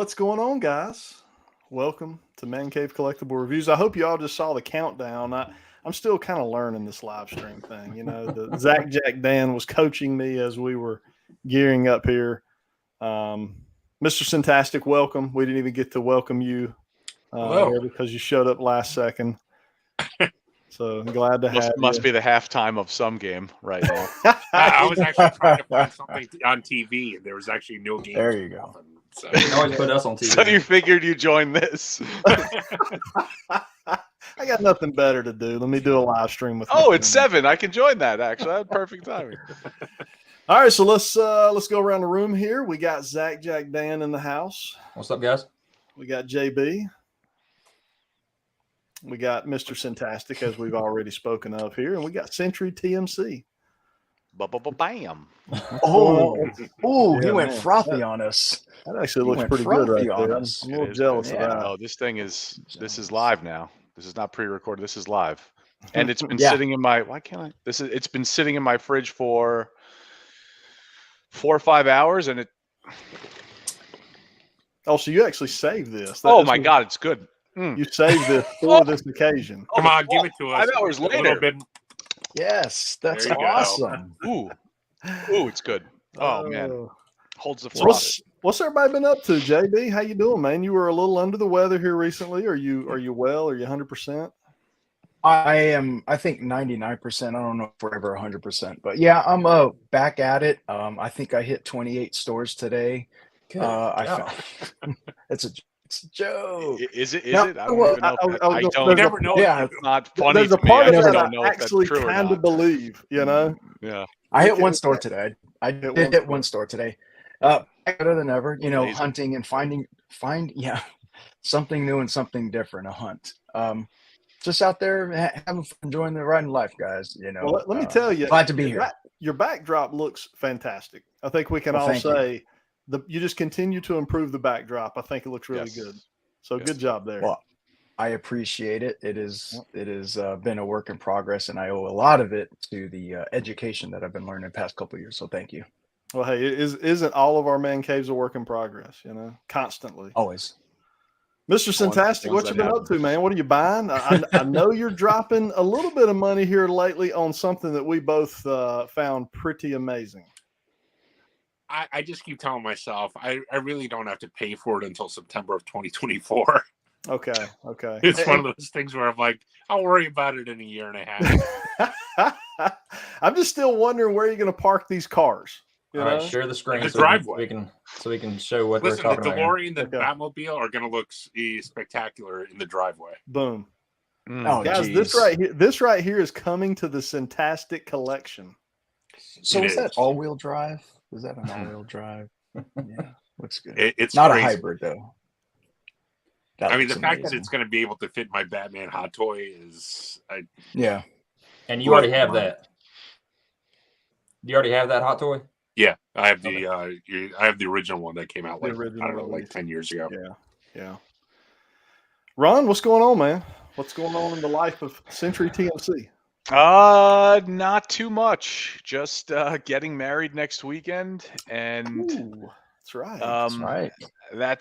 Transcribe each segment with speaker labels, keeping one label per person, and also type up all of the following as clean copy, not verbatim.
Speaker 1: what's going on, guys? Welcome to ManCave Collectible Reviews. I hope you all just saw the countdown. I'm still kind of learning this live stream thing. You know, the ZacJacDan was coaching me as we were gearing up here. Mr. Sintastic, welcome. We didn't even get to welcome you because you showed up last second. So I'm glad to have you.
Speaker 2: Must be the halftime of some game right now.
Speaker 3: I was actually trying to find something on TV, and there was actually no game.
Speaker 4: There you go.
Speaker 3: So.
Speaker 4: You can always put us on TV.
Speaker 2: So you figured you join this.
Speaker 1: I got nothing better to do. Let me do a live stream with.
Speaker 2: Oh, it's 7. I can join that. Actually, that's perfect timing.
Speaker 1: All right, so let's go around the room here. We got ZacJacDan in the house.
Speaker 4: What's up, guys?
Speaker 1: We got JB. We got Mr. Sintastic, as we've already spoken of here, and we got Sentri TMC.
Speaker 2: Bam.
Speaker 4: He went frothy on us.
Speaker 1: That actually looks pretty good right there. I'm a little jealous of that.
Speaker 2: Oh, this is live now. This is not pre-recorded. This is live, and it's been sitting in my. Why can't I? It's been sitting in my fridge for 4 or 5 hours, and it.
Speaker 1: Oh, so you actually saved this?
Speaker 2: Oh my God, it's good.
Speaker 1: You saved this for this occasion.
Speaker 3: Come on, give it to us.
Speaker 2: 5 hours later.
Speaker 4: Yes, that's awesome.
Speaker 2: Ooh, it's good. Oh man, holds the froth.
Speaker 1: What's everybody been up to, JB? How you doing, man? You were a little under the weather here recently. Are you well? Are you 100%?
Speaker 4: I am. I think 99%. I don't know if we're ever 100%, but yeah, I'm back at it. I think I hit 28 stores today. It's a joke.
Speaker 2: Is it?
Speaker 1: Now,
Speaker 2: I don't even know. I don't.
Speaker 3: You never know.
Speaker 4: Yeah,
Speaker 2: it's not funny.
Speaker 1: There's a part of
Speaker 2: I
Speaker 1: that
Speaker 2: don't know
Speaker 1: I
Speaker 2: if that's
Speaker 1: actually
Speaker 2: true or
Speaker 1: kind of
Speaker 2: not.
Speaker 1: believe. You know.
Speaker 2: Yeah.
Speaker 4: I hit one store today. I did hit one store today. Better than ever. You know,
Speaker 2: Amazing.
Speaker 4: hunting and find something new and something different. A hunt. Just out there having fun, enjoying the riding life, guys. You know.
Speaker 1: Well, let me tell you,
Speaker 4: glad to be here.
Speaker 1: Your backdrop looks fantastic. I think we can all say you just continue to improve the backdrop. I think it looks really good. So good job there.
Speaker 4: Well, I appreciate it. It is been a work in progress, and I owe a lot of it to the education that I've been learning the past couple of years. So thank you.
Speaker 1: Well, hey, isn't all of our man caves a work in progress? You know, constantly.
Speaker 4: Always.
Speaker 1: Mr. Sintastic, what you been up to, man? What are you buying? I know you're dropping a little bit of money here lately on something that we both found pretty amazing.
Speaker 3: I just keep telling myself I really don't have to pay for it until September of 2024.
Speaker 1: Okay.
Speaker 3: It's one of those things where I'm like, I'll worry about it in a year and a half.
Speaker 1: I'm just still wondering where you're going to park these cars.
Speaker 5: All right, share the screen
Speaker 3: the
Speaker 5: so
Speaker 3: driveway.
Speaker 5: we can show what
Speaker 3: Listen,
Speaker 5: we're talking
Speaker 3: the
Speaker 5: about.
Speaker 3: DeLorean and the Batmobile are going to look spectacular in the driveway.
Speaker 1: Boom.
Speaker 4: Oh,
Speaker 1: guys,
Speaker 4: geez.
Speaker 1: this right here is coming to the Sintastic collection.
Speaker 4: So is that all-wheel drive? Is that an all-wheel drive? Yeah, looks good.
Speaker 3: It's
Speaker 4: not
Speaker 3: crazy.
Speaker 4: a hybrid though.
Speaker 3: I mean, the fact that it's going to be able to fit my Batman hot toy is,
Speaker 4: yeah.
Speaker 5: And you already have that. You already have that hot toy.
Speaker 3: Yeah, I have the original one that came out like 10 years ago.
Speaker 1: Yeah. Ron, what's going on, man? What's going on in the life of Sentri TMC?
Speaker 2: Not too much. Just getting married next weekend, and
Speaker 1: that's right.
Speaker 4: That's right.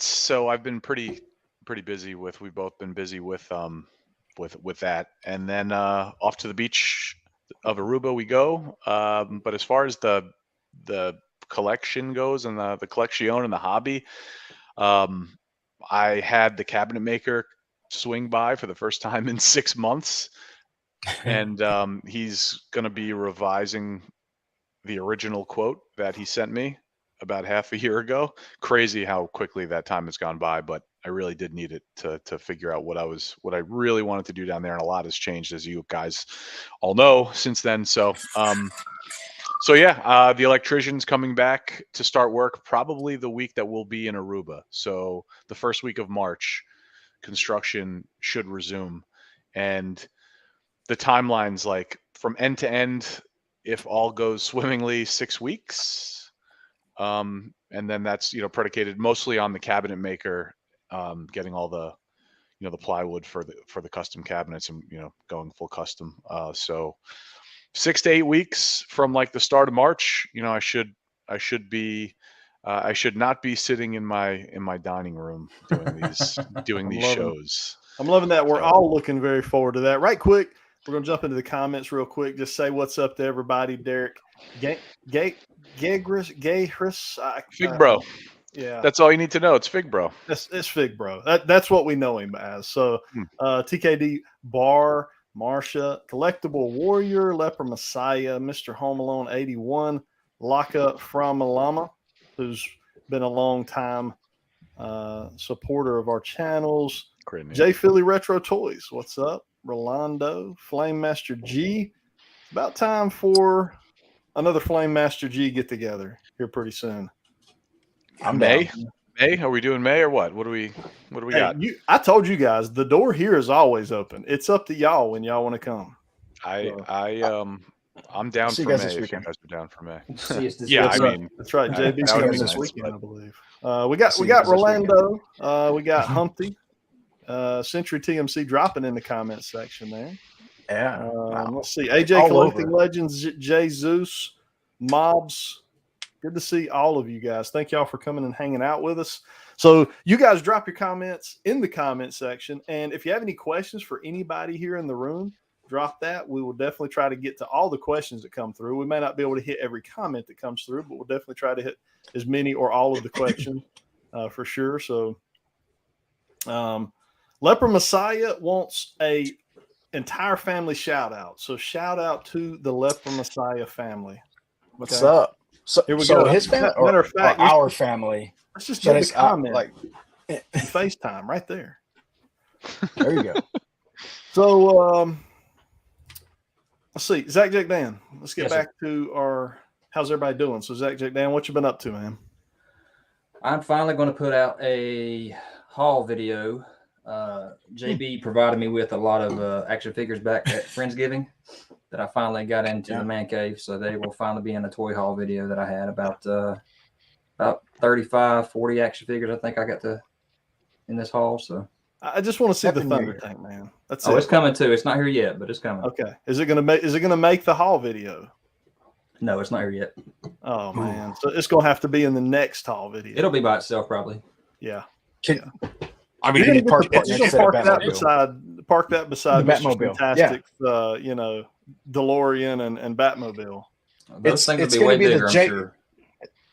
Speaker 2: So I've been pretty busy with. We've both been busy with that, and then off to the beach of Aruba we go. But as far as the collection goes and the collection and the hobby, I had the cabinet maker swing by for the first time in 6 months. And he's going to be revising the original quote that he sent me about half a year ago. Crazy how quickly that time has gone by, but I really did need it to figure out what I really wanted to do down there, and a lot has changed, as you guys all know, since then. So the electrician's coming back to start work probably the week that we'll be in Aruba. So the first week of March, construction should resume, and the timeline's like from end to end, if all goes swimmingly, 6 weeks. And then that's, predicated mostly on the cabinet maker, getting all the, the plywood for the custom cabinets and, going full custom. So 6 to 8 weeks from like the start of March, I should be I should not be sitting in my dining room doing these shows.
Speaker 1: I'm loving that. We're
Speaker 2: So-
Speaker 1: all looking very forward to that. Right quick, we're gonna jump into the comments real quick. Just say what's up to everybody. Derek, Gayris,
Speaker 2: Fig Bro.
Speaker 1: Yeah,
Speaker 2: That's all you need to know. It's Fig Bro.
Speaker 1: it's Fig Bro. That's what we know him as. So TKD Bar, Marsha, Collectible Warrior, Leper Messiah, Mr. Home Alone 81, Laka from Alama, who's been a long time supporter of our channels.
Speaker 2: Great name.
Speaker 1: J Philly Retro Toys, what's up? Rolando, Flame Master G. It's about time for another Flame Master G get together here pretty soon.
Speaker 4: I'm
Speaker 2: May.
Speaker 4: down.
Speaker 2: May? Are we doing May or what? What do we got?
Speaker 1: I told you guys the door here is always open. It's up to y'all when y'all want to come.
Speaker 2: I'm down
Speaker 4: See
Speaker 2: for
Speaker 4: you
Speaker 2: May.
Speaker 4: guys this
Speaker 2: If you
Speaker 4: weekend.
Speaker 2: guys are down for May.
Speaker 5: See us this
Speaker 2: Yeah,
Speaker 5: weekend.
Speaker 2: I mean,
Speaker 1: That's right.
Speaker 2: that
Speaker 1: JB's
Speaker 2: would
Speaker 1: coming
Speaker 2: be
Speaker 1: this
Speaker 2: nice,
Speaker 1: weekend,
Speaker 2: but-
Speaker 1: I believe. We got
Speaker 4: See you guys this
Speaker 1: Rolando. We got Humpty. Sentri TMC dropping in the comments section there.
Speaker 4: Yeah. Wow.
Speaker 1: Let's see. AJ
Speaker 4: All
Speaker 1: Collecting
Speaker 4: over.
Speaker 1: Legends, J Zeus, Mobs. Good to see all of you guys. Thank y'all for coming and hanging out with us. So you guys drop your comments in the comment section. And if you have any questions for anybody here in the room, drop that. We will definitely try to get to all the questions that come through. We may not be able to hit every comment that comes through, but we'll definitely try to hit as many or all of the questions for sure. So Leper Messiah wants a entire family shout out. So shout out to the Leper Messiah family.
Speaker 4: What's up? So,
Speaker 1: Here we
Speaker 4: so
Speaker 1: go.
Speaker 4: his family
Speaker 1: Matter
Speaker 4: or,
Speaker 1: of fact,
Speaker 4: or our family.
Speaker 1: Let's just
Speaker 4: So
Speaker 1: get
Speaker 4: it's
Speaker 1: the comment
Speaker 4: like
Speaker 1: FaceTime right there.
Speaker 4: there you go.
Speaker 1: So let's see. ZacJacDan. Let's get
Speaker 5: Yes, sir.
Speaker 1: back to our how's everybody doing? So ZacJacDan, what you been up to, man?
Speaker 5: I'm finally going to put out a haul video. JB provided me with a lot of action figures back at Friendsgiving that I finally got into the man cave. So they will finally be in a toy haul video that I had about 35, 40 action figures. I think I got in this haul. So
Speaker 1: I just want to see
Speaker 4: Happy
Speaker 1: the
Speaker 4: New
Speaker 1: Thunder
Speaker 4: Year.
Speaker 1: Tank, man. That's
Speaker 5: it's
Speaker 1: it.
Speaker 5: coming too. It's not here yet, but it's coming.
Speaker 1: Okay. Is it gonna make the haul video?
Speaker 5: No, it's not here yet.
Speaker 1: Oh man. So it's gonna have to be in the next haul video.
Speaker 5: It'll be by itself probably.
Speaker 1: Yeah.
Speaker 3: I
Speaker 4: You're gonna
Speaker 3: mean,
Speaker 4: be parked
Speaker 3: it's
Speaker 1: You're
Speaker 4: next
Speaker 1: gonna
Speaker 4: to the
Speaker 1: park that beside
Speaker 4: The
Speaker 1: Mr.
Speaker 4: Batmobile.
Speaker 1: Fantastic, DeLorean and Batmobile.
Speaker 5: Those things will
Speaker 4: it's
Speaker 5: be
Speaker 4: gonna
Speaker 5: way
Speaker 4: be the
Speaker 5: bigger, I'm
Speaker 4: J-
Speaker 5: sure.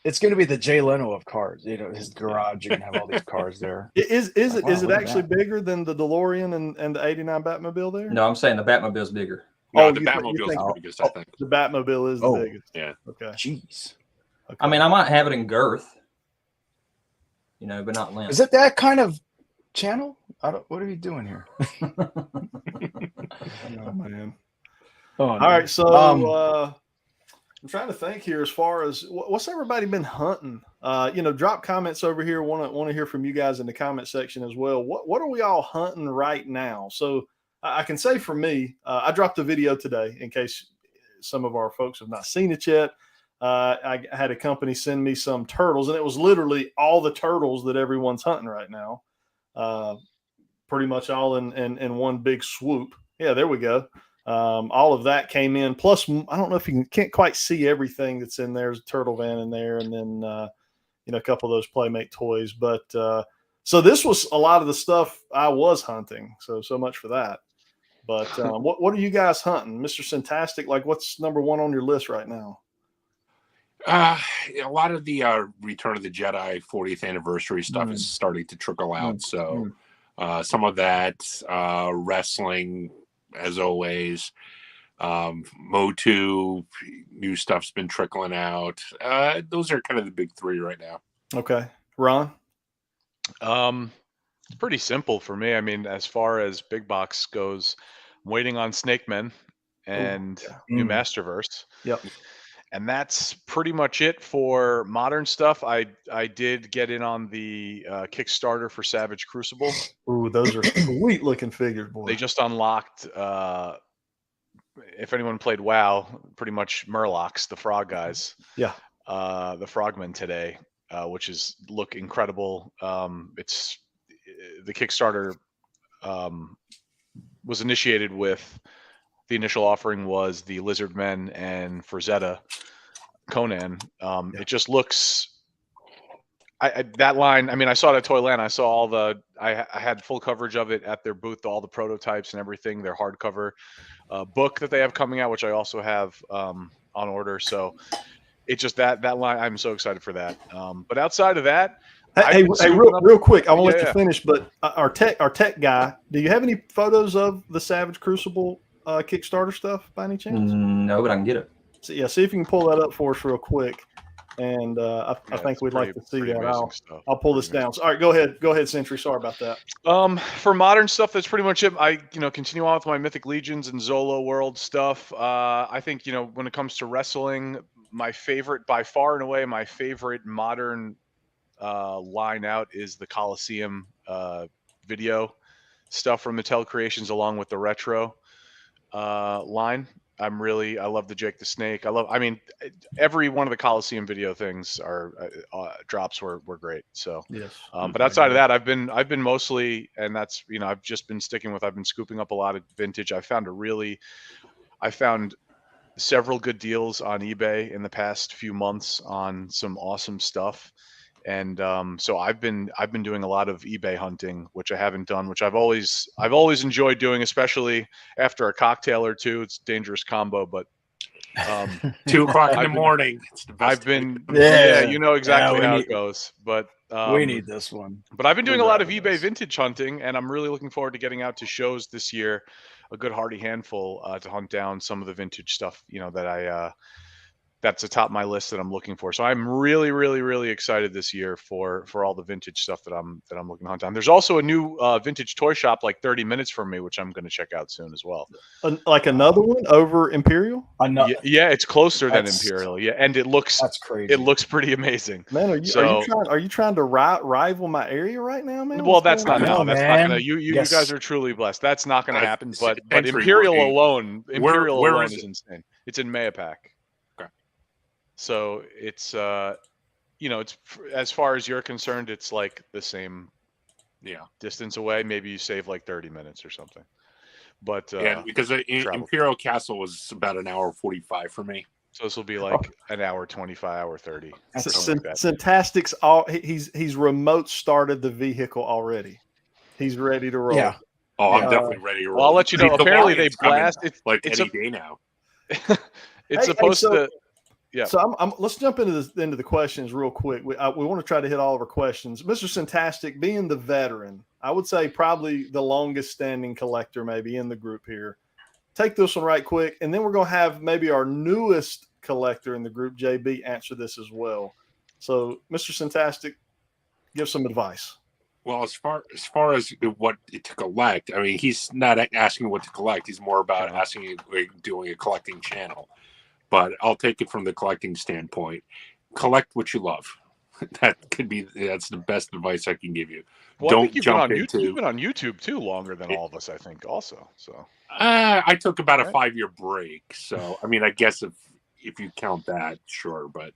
Speaker 4: It's going to be the Jay Leno of cars. His garage. You can have all these cars there.
Speaker 1: Is
Speaker 4: Wow,
Speaker 1: it
Speaker 4: look at
Speaker 1: actually
Speaker 4: that.
Speaker 1: bigger than the DeLorean and the 89 Batmobile there?
Speaker 5: No, I'm saying the Batmobile's bigger.
Speaker 3: no,
Speaker 1: Oh,
Speaker 3: the
Speaker 1: you think-
Speaker 3: Batmobile's
Speaker 1: think-
Speaker 3: the biggest, I think.
Speaker 1: The Batmobile is the
Speaker 4: Oh.
Speaker 1: biggest.
Speaker 3: Yeah.
Speaker 1: Okay.
Speaker 4: Jeez.
Speaker 1: Okay.
Speaker 5: I mean, I might have it in girth, but not length.
Speaker 4: Is it that kind of channel? What are you doing here?
Speaker 1: Oh, man.
Speaker 4: Oh,
Speaker 1: All right, so I'm trying to think here as far as what's everybody been hunting. Drop comments over here. Want to hear from you guys in the comment section as well. What are we all hunting right now? So I can say for me, I dropped a video today in case some of our folks have not seen it yet. I had a company send me some turtles, and it was literally all the turtles that everyone's hunting right now. Pretty much all in one big swoop. Yeah, there we go. All of that came in. Plus, I don't know if you can't quite see everything that's in there. There's a turtle van in there, and then a couple of those Playmate toys. But so this was a lot of the stuff I was hunting. So much for that. But what are you guys hunting, Mr. Sintastic? Like, what's number one on your list right now?
Speaker 3: A lot of the Return of the Jedi 40th anniversary stuff is starting to trickle out. So some of that wrestling, as always. Motu, new stuff's been trickling out. Those are kind of the big three right now.
Speaker 1: Okay. Ron?
Speaker 2: It's pretty simple for me. I mean, as far as big box goes, I'm waiting on Snake Men and new Masterverse.
Speaker 1: Yep.
Speaker 2: And that's pretty much it for modern stuff. I did get in on the Kickstarter for Savage Crucible.
Speaker 1: Ooh, those are sweet looking figures, boy.
Speaker 2: They just unlocked, if anyone played WoW, pretty much Murlocs, the frog guys.
Speaker 1: Yeah.
Speaker 2: The frogmen today, which look incredible. It's the Kickstarter was initiated with the initial offering was the Lizardmen and Frazetta Conan. It just looks that line. I mean, I saw it at Toyland. I saw all the. I had full coverage of it at their booth, all the prototypes and everything. Their hardcover book that they have coming out, which I also have on order. So it's just that line. I'm so excited for that. But outside of that,
Speaker 1: hey, real quick, I want to let
Speaker 2: Yeah.
Speaker 1: you finish. But our tech guy, do you have any photos of the Savage Crucible Kickstarter stuff by any chance?
Speaker 5: No, but I can get it.
Speaker 1: So, yeah, see if you can pull that up for us real quick. And I think we'd like to see that. I'll pull this down. So, all right, go ahead, Sentry. Sorry about that.
Speaker 2: For modern stuff, that's pretty much it. I continue on with my Mythic Legions and Zolo World stuff. I think when it comes to wrestling, my favorite, by far and away, my favorite modern line out is the Coliseum video stuff from Mattel Creations, along with the retro line. I love the Jake the Snake. I mean, every one of the Coliseum video things are drops were great. So
Speaker 1: yes.
Speaker 2: But outside of that, I've been mostly, and that's I've just been sticking with. I've been scooping up a lot of vintage. I found several good deals on eBay in the past few months on some awesome stuff. And so I've been doing a lot of eBay hunting, which I haven't done, which I've always enjoyed doing, especially after a cocktail or two. It's a dangerous combo, but
Speaker 3: 2 o'clock in the morning. It's the best.
Speaker 2: I've been
Speaker 4: Yeah.
Speaker 2: exactly how
Speaker 4: need,
Speaker 2: it goes. But
Speaker 4: we need this one.
Speaker 2: But I've been doing a lot of eBay vintage hunting, and I'm really looking forward to getting out to shows this year. A good hearty handful to hunt down some of the vintage stuff, that that's atop my list that I'm looking for. So I'm really, really, really excited this year for all the vintage stuff that I'm looking to hunt down. There's also a new vintage toy shop like 30 minutes from me, which I'm going to check out soon as well.
Speaker 1: Like another one over Imperial?
Speaker 2: Yeah, it's closer than Imperial. Yeah, and that's
Speaker 4: crazy.
Speaker 2: It looks pretty amazing.
Speaker 1: Man, are you trying to rival my area right now, man?
Speaker 2: Well, that's not
Speaker 4: on?
Speaker 2: that's not gonna. You guys are truly blessed. That's not gonna happen. But Imperial alone is insane. It's in Mayapack. So it's it's as far as you're concerned, it's like the same distance away. Maybe you save like 30 minutes or something. But
Speaker 3: because Imperial Castle was about an hour 45 for me.
Speaker 2: So this will be like an hour 25, hour 30.
Speaker 1: Sintastic's he's remote started the vehicle already. He's ready to roll.
Speaker 3: Yeah. Oh, I'm definitely ready to roll.
Speaker 2: Well, I'll let you know. Apparently they blast it
Speaker 3: like any day now.
Speaker 2: It's supposed to. Yeah.
Speaker 1: So let's jump into the questions real quick. We want to try to hit all of our questions. Mr. Sintastic, being the veteran, I would say probably the longest standing collector maybe in the group here. Take this one right quick, and then we're going to have maybe our newest collector in the group, JB, answer this as well. So, Mr. Sintastic, give some advice.
Speaker 3: Well, as far as what to collect, I mean, he's not asking what to collect. He's more about asking, doing a collecting channel. But I'll take it from the collecting standpoint. Collect what you love. That's the best advice I can give you.
Speaker 2: Well,
Speaker 3: Don't
Speaker 2: jump into. You've been on YouTube too longer than all of us, I think. Also, so
Speaker 3: I took about a 5-year break. So I mean, I guess if you count that, sure. But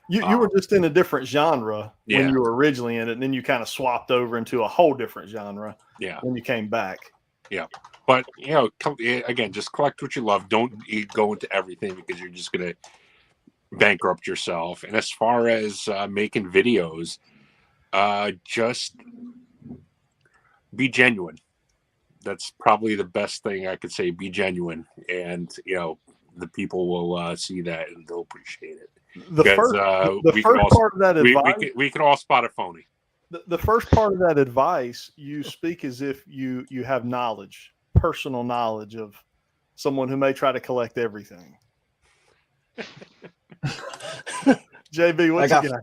Speaker 1: you were just in a different genre when you were originally in it, and then you kind of swapped over into a whole different genre.
Speaker 3: Yeah.
Speaker 1: When you came back.
Speaker 3: Yeah. But, again, just collect what you love. Don't go into everything because you're just going to bankrupt yourself. And as far as making videos, just be genuine. That's probably the best thing I could say. Be genuine. And, the people will see that and they'll appreciate it.
Speaker 1: The first part of that advice.
Speaker 3: We can all spot a phony.
Speaker 1: The first part of that advice, you speak as if you have knowledge. Personal knowledge of someone who may try to collect everything. JB, what you got?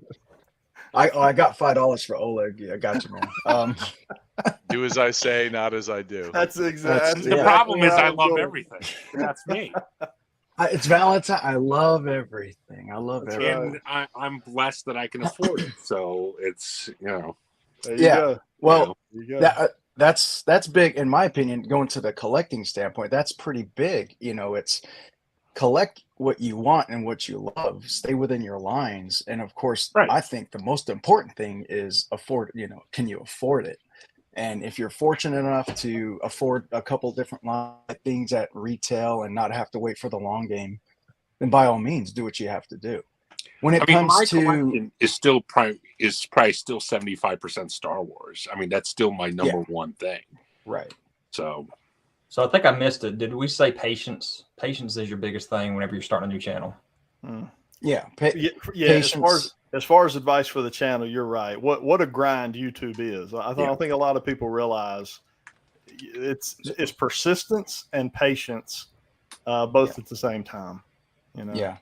Speaker 4: I got $5 for Oleg. Yeah, I got you, man.
Speaker 2: Do as I say, not as I do.
Speaker 1: That's exactly.
Speaker 3: The problem is I love everything. That's me.
Speaker 4: It's Valentine. I love everything.
Speaker 3: And I'm blessed that I can afford it. So it's
Speaker 1: There you go.
Speaker 4: Well,
Speaker 1: there you go.
Speaker 4: That's big in my opinion. Going to the collecting standpoint, that's pretty big. It's collect what you want and what you love. Stay within your lines, and of course, I think the most important thing is afford. Can you afford it? And if you're fortunate enough to afford a couple different things at retail and not have to wait for the long game, then by all means, do what you have to do. when it comes
Speaker 3: my
Speaker 4: to
Speaker 3: collection is probably still 75% Star Wars. I mean, that's still my number one thing.
Speaker 4: right.
Speaker 3: So
Speaker 5: I think I missed it. Did we say patience? Patience is your biggest thing whenever you're starting a new channel.
Speaker 1: Yeah.
Speaker 4: Patience.
Speaker 1: As far as advice for the channel, you're right. What a grind YouTube is. I don't think a lot of people realize it's persistence and patience, both at the same time. You know.
Speaker 4: Yeah.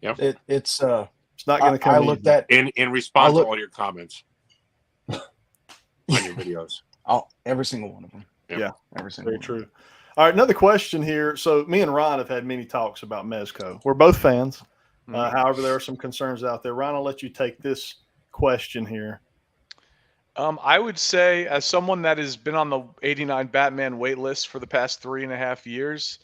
Speaker 3: Yep.
Speaker 1: It's not going to come.
Speaker 4: I looked at
Speaker 3: in response to all your comments on your videos.
Speaker 4: Every single one of them.
Speaker 1: Yeah,
Speaker 4: every single.
Speaker 1: Very true. All right, another question here. So me and Ron have had many talks about Mezco. We're both fans. However, there are some concerns out there. Ron, I'll let you take this question here.
Speaker 2: I would say, as someone that has been on the 89 Batman wait list for the past 3.5 years,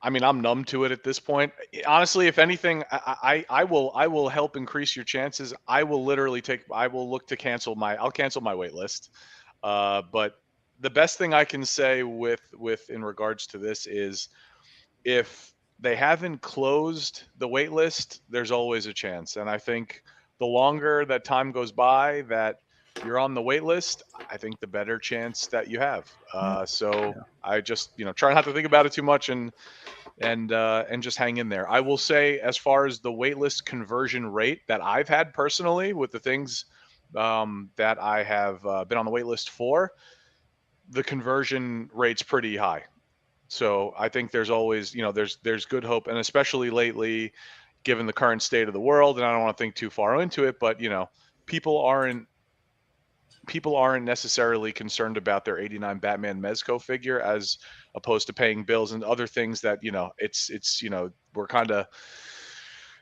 Speaker 2: I mean, I'm numb to it at this point. Honestly, if anything, I will help increase your chances. I will look to cancel my wait list. But the best thing I can say with in regards to this is, if they haven't closed the wait list, there's always a chance. And I think the longer that time goes by that you're on the wait list, I think the better chance that you have. I just, try not to think about it too much and just hang in there. I will say, as far as the waitlist conversion rate that I've had personally with the things that I have been on the waitlist for, the conversion rate's pretty high. So I think there's always, there's good hope, and especially lately, given the current state of the world, and I don't want to think too far into it, but people aren't necessarily concerned about their 89 Batman Mezco figure as opposed to paying bills and other things that, we're kind of,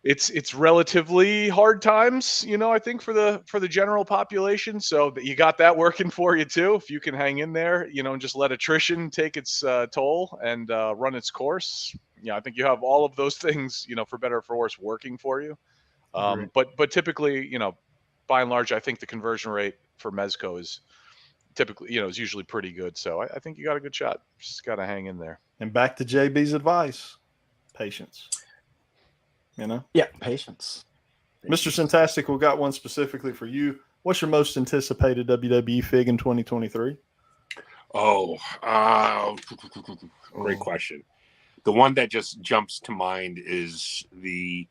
Speaker 2: it's relatively hard times, I think for the general population. So that you got that working for you too. If you can hang in there, and just let attrition take its toll and run its course. I think you have all of those things, for better or for worse, working for you. But typically, by and large, I think the conversion rate for Mezco is typically, is usually pretty good. So I think you got a good shot. Just got to hang in there.
Speaker 1: And back to JB's advice, patience.
Speaker 4: Yeah, patience.
Speaker 1: Mr. Sintastic, we got one specifically for you. What's your most anticipated WWE fig in 2023?
Speaker 3: Great question. The one that just jumps to mind is the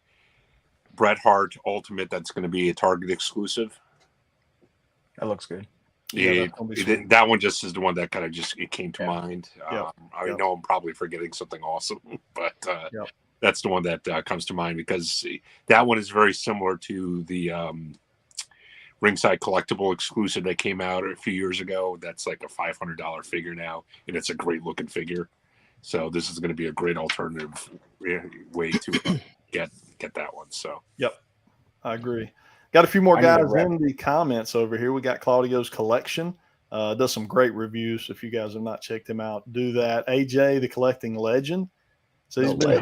Speaker 3: Bret Hart Ultimate. That's going to be a Target exclusive.
Speaker 4: That looks good.
Speaker 3: That one just is the one that kind of it came to mind. I know I'm probably forgetting something awesome, but that's the one that comes to mind, because that one is very similar to the Ringside Collectible exclusive that came out a few years ago. That's like a $500 figure now, and it's a great looking figure. So this is going to be a great alternative way to get that one. So
Speaker 1: I agree. Got a few more guys in the comments over here. We got Claudio's Collection. Does some great reviews. If you guys have not checked him out, do that. AJ, the Collecting Legend. So he's been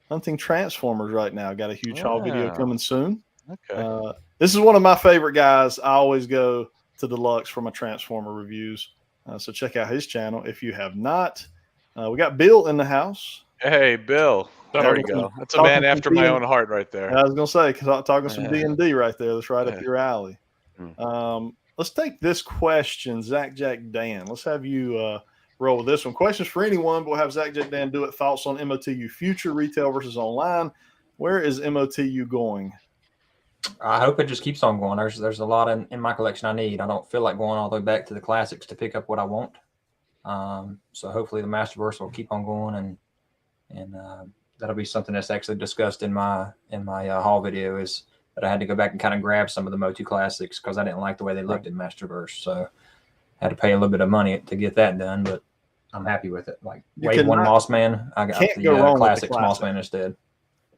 Speaker 1: hunting Transformers right now. Got a huge haul video coming soon.
Speaker 2: Okay.
Speaker 1: This is one of my favorite guys. I always go to Deluxe for my Transformer reviews. So check out his channel if you have not. We got Bill in the house.
Speaker 2: Hey, Bill. There we go. That's a man after my own heart right there.
Speaker 1: I was going to say, talking some D&D right there. That's right up your alley. Let's take this question, ZacJacDan. Let's have you roll with this one. Questions for anyone, but we'll have ZacJacDan do it. Thoughts on MOTU future, retail versus online. Where is MOTU going?
Speaker 5: I hope it just keeps on going. There's a lot in my collection I need. I don't feel like going all the way back to the classics to pick up what I want. So hopefully the Masterverse will keep on going, and that'll be something that's actually discussed in my haul video, is that I had to go back and kind of grab some of the Motu classics because I didn't like the way they looked in Masterverse. So I had to pay a little bit of money to get that done, but I'm happy with it. Like Wave 1 Moss Man, I got the classics Moss Man instead.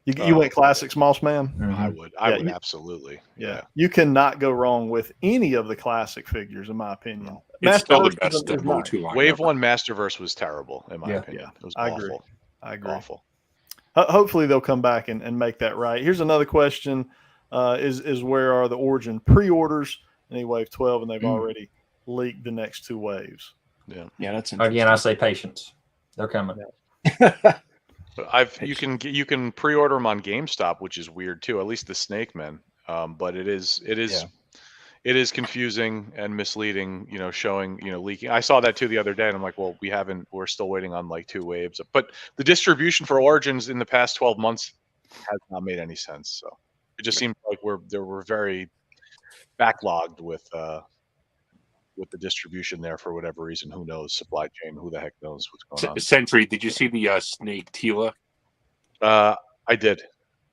Speaker 1: You went classics Moss Man?
Speaker 2: Mm-hmm. I would absolutely.
Speaker 1: Yeah. You cannot go wrong with any of the classic figures, in my opinion.
Speaker 3: It's still the best Motu line.
Speaker 2: Wave 1 Masterverse was terrible, in my opinion. It was awful.
Speaker 1: I agree.
Speaker 2: Awful.
Speaker 1: Hopefully they'll come back and make that right. Here's another question: is where are the Origin pre-orders? Any Wave 12, and they've already leaked the next 2 waves.
Speaker 5: Yeah, that's interesting. Again, I say patience. They're coming.
Speaker 2: You can pre-order them on GameStop, which is weird too. At least the Snake Men, but it is confusing and misleading. Showing leaking. I saw that too the other day, and I'm like, well, we're still waiting on like 2 waves. But the distribution for Origins in the past 12 months has not made any sense. So it just seems like we're very backlogged with the distribution there for whatever reason. Who knows? Supply chain. Who the heck knows what's going on?
Speaker 3: Sentry, did you see the Snake Tila?
Speaker 2: I did.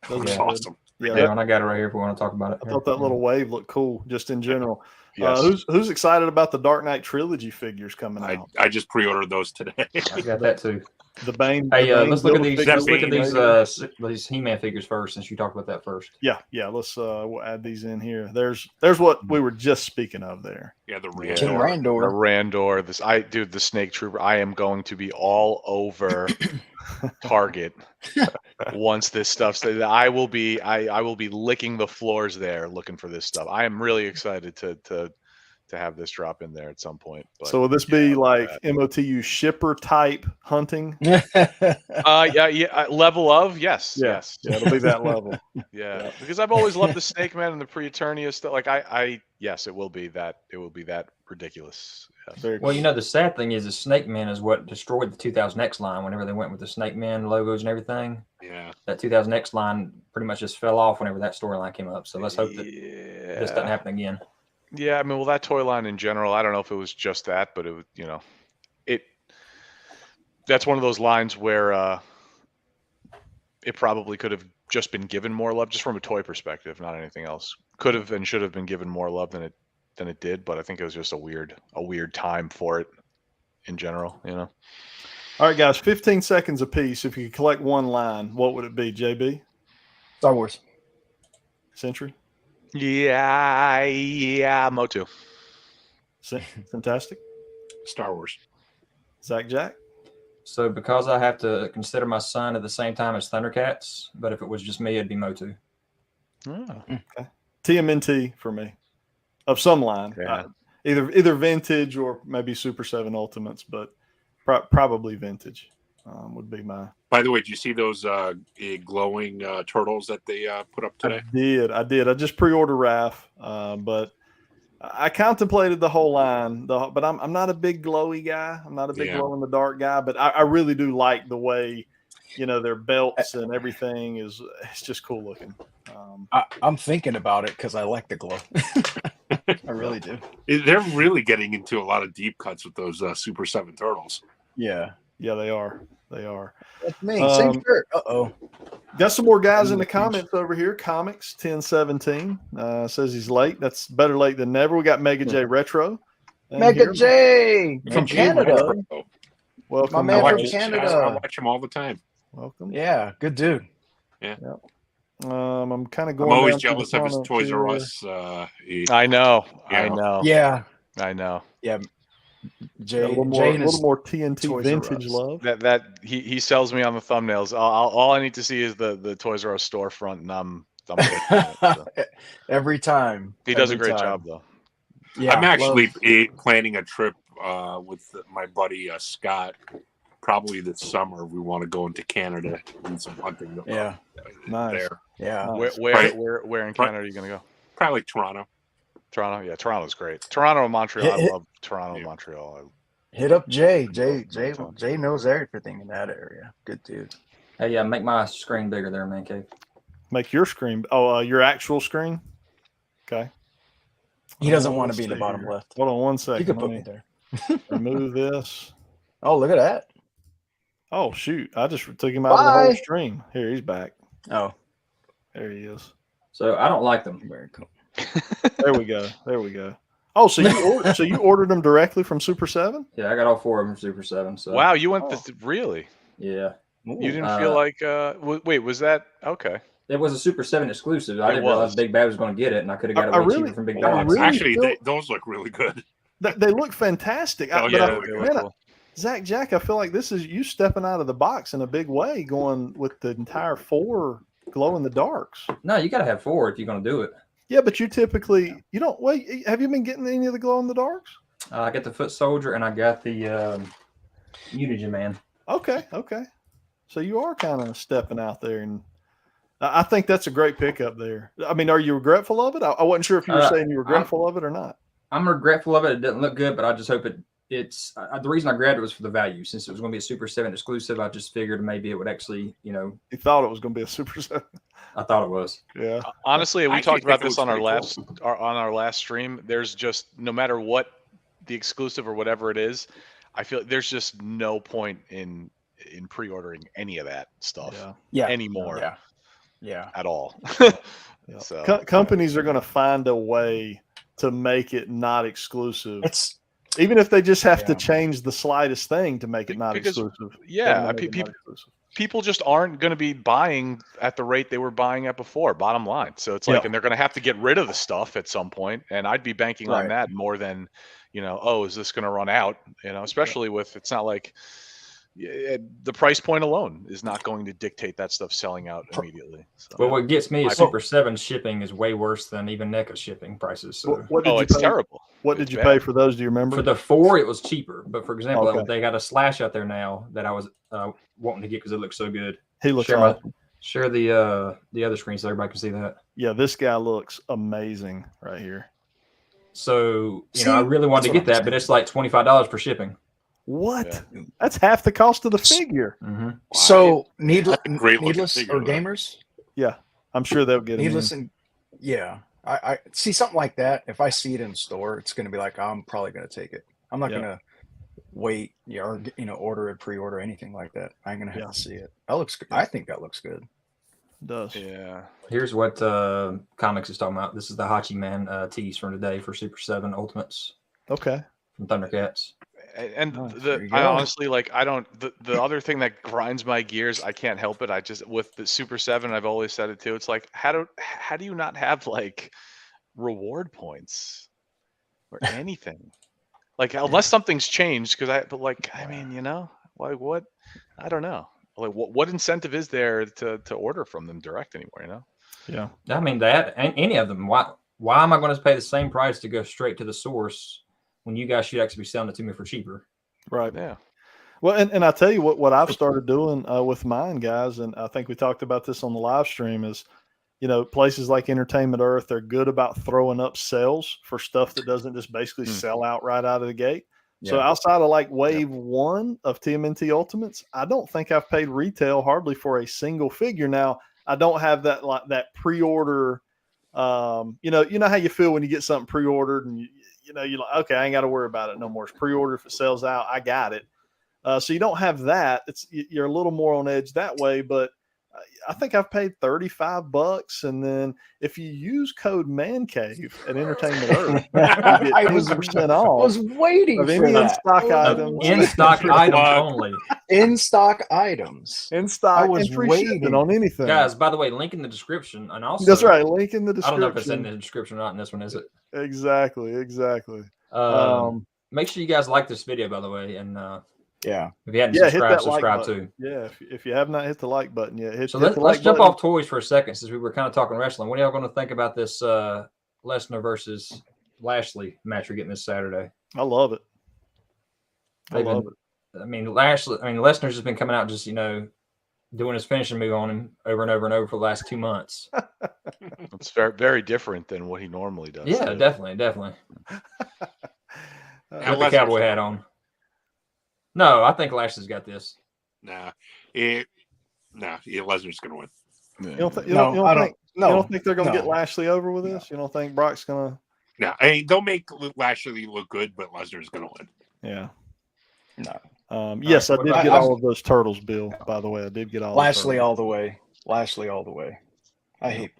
Speaker 3: That was awesome.
Speaker 5: Yeah, and I got it right here if we want to talk about it.
Speaker 1: I thought that little wave looked cool, just in general.
Speaker 2: Yes.
Speaker 1: Who's excited about the Dark Knight trilogy figures coming out?
Speaker 3: I just pre-ordered those today.
Speaker 5: I got that too.
Speaker 1: The Bane.
Speaker 5: Hey, let's look at these.
Speaker 3: Let's
Speaker 5: Look at these He-Man figures first, since you talked about that first.
Speaker 1: Yeah. Let's we'll add these in here. There's what we were just speaking of there.
Speaker 3: Yeah, the
Speaker 4: Randor.
Speaker 2: The Randor. The Snake Trooper. I am going to be all over Target once this stuff's. I will be licking the floors there looking for this stuff. I am really excited to have this drop in there at some point. But,
Speaker 1: so will this be like MOTU shipper type hunting?
Speaker 2: Level of yes.
Speaker 1: Yeah, it'll be that level.
Speaker 2: Yeah, because I've always loved the Snake Man and the Pre-Eternia stuff. Like yes, it will be that. It will be that ridiculous. Yes.
Speaker 5: Well, the sad thing is the Snake Man is what destroyed the 2000X line. Whenever they went with the Snake Man logos and everything, that 2000X line pretty much just fell off whenever that storyline came up. So let's hope that this doesn't happen again.
Speaker 2: Yeah, I mean, that toy line in general, I don't know if it was just that, but it was, that's one of those lines where it probably could have just been given more love, just from a toy perspective, not anything else. Could have and should have been given more love than it did, but I think it was just a weird time for it in general, All
Speaker 1: right, guys, 15 seconds apiece. If you could collect one line, what would it be, JB?
Speaker 4: Star Wars.
Speaker 1: Sentry?
Speaker 2: Yeah, Motu.
Speaker 1: Fantastic.
Speaker 3: Star Wars.
Speaker 1: ZacJac?
Speaker 5: So because I have to consider my son at the same time as Thundercats, but if it was just me, it'd be Motu.
Speaker 1: Oh, okay. TMNT for me. Of some line.
Speaker 2: Yeah.
Speaker 1: Either vintage or maybe Super 7 Ultimates, but probably vintage would be my...
Speaker 3: By the way, did you see those glowing turtles that they put up today?
Speaker 1: I did. I just pre-ordered Raph, but I contemplated the whole line. But I'm not a big glowy guy. I'm not a big glow in the dark guy. But I really do like the way, their belts and everything it's just cool looking.
Speaker 4: I'm thinking about it because I like the glow. I really do.
Speaker 3: They're really getting into a lot of deep cuts with those Super 7 turtles.
Speaker 4: Yeah,
Speaker 1: they are.
Speaker 4: That's me. Same shirt.
Speaker 1: Got some more guys in the comments over here. Comics 1017 says he's late. That's better late than never. We got Mega J Retro.
Speaker 4: Mega J from Canada.
Speaker 1: Welcome.
Speaker 4: My man from Canada.
Speaker 3: I watch him all the time.
Speaker 1: Welcome.
Speaker 4: Yeah, good dude.
Speaker 3: Yeah.
Speaker 1: Yep. I'm kind of going.
Speaker 3: I'm always jealous of his Toys R Us.
Speaker 2: I know.
Speaker 4: Yeah.
Speaker 2: I know.
Speaker 4: Yeah.
Speaker 1: Jay, a little more TNT vintage love.
Speaker 2: That he sells me on the thumbnails. All I need to see is the Toys R Us storefront, and I'm so.
Speaker 4: Every time.
Speaker 2: He does a great job, though.
Speaker 3: Yeah, I'm actually planning a trip with my buddy Scott. Probably this summer, we want to go into Canada and some hunting.
Speaker 1: Yeah, nice.
Speaker 3: There.
Speaker 4: Yeah.
Speaker 2: Where in Canada are you going to go?
Speaker 3: Probably Toronto.
Speaker 2: Toronto, yeah, Toronto's great. Toronto and Montreal, I love Toronto and Montreal.
Speaker 4: Hit up Jay. Jay knows everything in that area. Good dude.
Speaker 5: Hey, yeah, make my screen bigger there, ManCave.
Speaker 1: Make your screen. Oh, your actual screen. Okay.
Speaker 4: He doesn't want to be in the bottom left.
Speaker 1: Hold on one second.
Speaker 4: You can put me there.
Speaker 1: Remove this.
Speaker 4: Oh, look at that.
Speaker 1: Oh shoot! I just took him out of the whole stream. Here, he's back.
Speaker 4: Oh,
Speaker 1: there he is.
Speaker 5: So I don't like them.
Speaker 4: Very cool.
Speaker 1: There we go. Oh, so you ordered them directly from Super 7?
Speaker 5: Yeah, I got all 4 of them from Super 7. So
Speaker 2: wow, you went really?
Speaker 5: Yeah.
Speaker 2: You didn't feel like wait, was that okay?
Speaker 5: It was a Super 7 exclusive. I didn't realize Big Bad was going to get it, and I could have got it way cheaper from Big Bad.
Speaker 3: Actually, those look really good.
Speaker 1: They look fantastic. ZacJac, I feel like this is you stepping out of the box in a big way, going with the entire 4 glow in the darks.
Speaker 5: No, you got to have 4 if you're going to do it.
Speaker 1: Yeah, but you don't wait. Have you been getting any of the glow in the darks?
Speaker 5: I got the Foot Soldier and I got the Unity Man.
Speaker 1: Okay. So you are kind of stepping out there, and I think that's a great pickup there. I mean, are you regretful of it? I wasn't sure if you were saying you were regretful of it or not.
Speaker 5: I'm regretful of it. It doesn't look good, but I just hope it's the reason I grabbed it was for the value. Since it was going to be a Super 7 exclusive, I just figured maybe it would actually, You
Speaker 1: thought it was going to be a Super 7.
Speaker 5: I thought it was.
Speaker 1: Yeah.
Speaker 2: Honestly, we talked about this on our last stream. There's just, no matter what the exclusive or whatever it is, I feel there's just no point in pre-ordering any of that stuff anymore.
Speaker 4: Yeah.
Speaker 2: At all.
Speaker 1: Yeah.
Speaker 2: So
Speaker 1: companies are going to find a way to make it not exclusive.
Speaker 4: Even
Speaker 1: if they just have to change the slightest thing to make it not exclusive.
Speaker 2: Yeah, people just aren't going to be buying at the rate they were buying at before, bottom line. So it's like, and they're going to have to get rid of the stuff at some point, and I'd be banking on that more than, is this going to run out? Especially with, it's not like the price point alone is not going to dictate that stuff selling out immediately. So,
Speaker 5: well, what gets me is Super 7 shipping is way worse than even NECA shipping prices. So.
Speaker 2: It's terrible.
Speaker 1: What did you pay for those? Do you remember?
Speaker 5: For the 4, it was cheaper. But for example, they got a Slash out there now that I was wanting to get because it looks so good.
Speaker 1: He looks awesome.
Speaker 5: Share the other screen so everybody can see that.
Speaker 1: Yeah, this guy looks amazing right here.
Speaker 5: So I really wanted to get that, but it's like $25 for shipping.
Speaker 1: What? Yeah. That's half the cost of the figure.
Speaker 5: Mm-hmm.
Speaker 4: So needless or gamers?
Speaker 1: Yeah, I'm sure they'll get
Speaker 4: needless. And I see something like that. If I see it in store, it's going to be like, I'm probably going to take it. I'm not going to wait or order it, pre-order, anything like that. I'm going to have to see it. That looks good. I think that looks good.
Speaker 1: It does.
Speaker 2: Yeah.
Speaker 5: Here's what Comics is talking about. This is the Hachi Man tease from today for Super 7 Ultimates.
Speaker 1: Okay.
Speaker 5: From Thundercats.
Speaker 2: And I honestly, the other thing that grinds my gears, I can't help it. I just, with the Super 7, I've always said it too. It's like, how do you not have like reward points or anything? Like, unless something's changed, I mean, like what? I don't know. Like, what incentive is there to order from them direct anymore?
Speaker 1: Yeah.
Speaker 5: I mean, that and any of them. Why am I going to pay the same price to go straight to the source when you guys should actually be selling it to me for cheaper?
Speaker 1: Right. Yeah. Well, and I tell you what I've started doing with mine, guys, and I think we talked about this on the live stream, is, places like Entertainment Earth are good about throwing up sales for stuff that doesn't just basically sell out right out of the gate. Yeah. So outside of like wave 1 of TMNT Ultimates, I don't think I've paid retail hardly for a single figure. Now, I don't have that pre-order. You know how you feel when you get something pre-ordered and you're like, okay, I ain't got to worry about it no more. It's pre-order. If it sells out, I got it. So you don't have that. You're a little more on edge that way, but I think I've paid $35, and then if you use code ManCave at Entertainment Earth, you get 10% off.
Speaker 4: I was waiting
Speaker 1: of
Speaker 4: for
Speaker 1: any
Speaker 4: that.
Speaker 1: in-stock items.
Speaker 5: In-stock items only.
Speaker 4: In-stock items.
Speaker 1: In-stock.
Speaker 4: I was
Speaker 1: and free
Speaker 4: waiting
Speaker 1: shipping on anything.
Speaker 5: Guys, by the way, link in the description, and also
Speaker 1: that's right. Link in the description.
Speaker 5: I don't know if it's in the description or not in this one, is it?
Speaker 1: Exactly.
Speaker 5: Make sure you guys like this video, by the way, and
Speaker 4: if
Speaker 5: you hadn't subscribed, subscribe too.
Speaker 1: Yeah, if you have not hit the like button yet,
Speaker 5: let's jump off toys for a second, since we were kind of talking wrestling. What are y'all going to think about this Lesnar versus Lashley match we're getting this Saturday?
Speaker 1: I love it. I love it.
Speaker 5: I mean, Lesnar's just been coming out just doing his finishing move on him over and over and over for the last 2 months.
Speaker 2: It's very, very different than what he normally does.
Speaker 5: Yeah, definitely. With the cowboy hat on. No, I think Lashley's got this.
Speaker 3: Lesnar's going to win.
Speaker 1: Yeah. You don't think they're going to get Lashley over with this? You don't think Brock's going to?
Speaker 3: No, I mean, they'll make Lashley look good, but Lesnar's going to win.
Speaker 1: Yeah.
Speaker 4: No.
Speaker 1: Yes, I did get all of those turtles, Bill. By the way, I did get all.
Speaker 4: Lashley all the way. Lashley all the way. I hate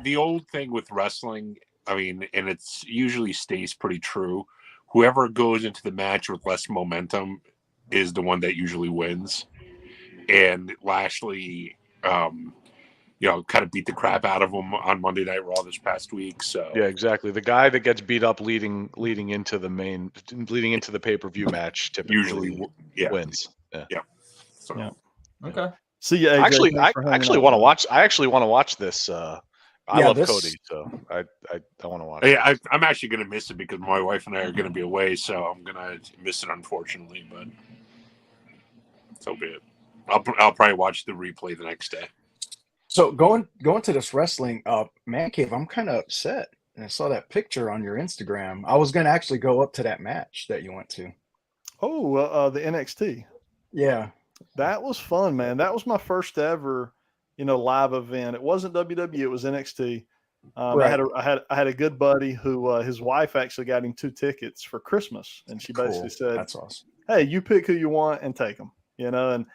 Speaker 3: the old thing with wrestling. I mean, and it's usually stays pretty true. Whoever goes into the match with less momentum is the one that usually wins. And Lashley, kind of beat the crap out of him on Monday Night Raw this past week. So
Speaker 2: yeah, exactly. The guy that gets beat up leading into the pay-per-view match typically usually wins. Yeah.
Speaker 3: So,
Speaker 5: okay.
Speaker 1: See you, AJ.
Speaker 2: I actually want to watch this. I love Cody, so I want to watch it.
Speaker 3: Yeah, I'm actually going to miss it because my wife and I are going to be away, so I'm going to miss it, unfortunately, but so be it. I'll probably watch the replay the next day.
Speaker 4: So going to this wrestling ManCave, I'm kind of upset. And I saw that picture on your Instagram. I was going to actually go up to that match that you went to.
Speaker 1: Oh, the NXT.
Speaker 4: Yeah.
Speaker 1: That was fun, man. That was my first ever, live event. It wasn't WWE, it was NXT.
Speaker 4: Right.
Speaker 1: I had a good buddy who his wife actually got him 2 tickets for Christmas, and she basically said,
Speaker 4: "That's awesome.
Speaker 1: Hey, you pick who you want and take them." And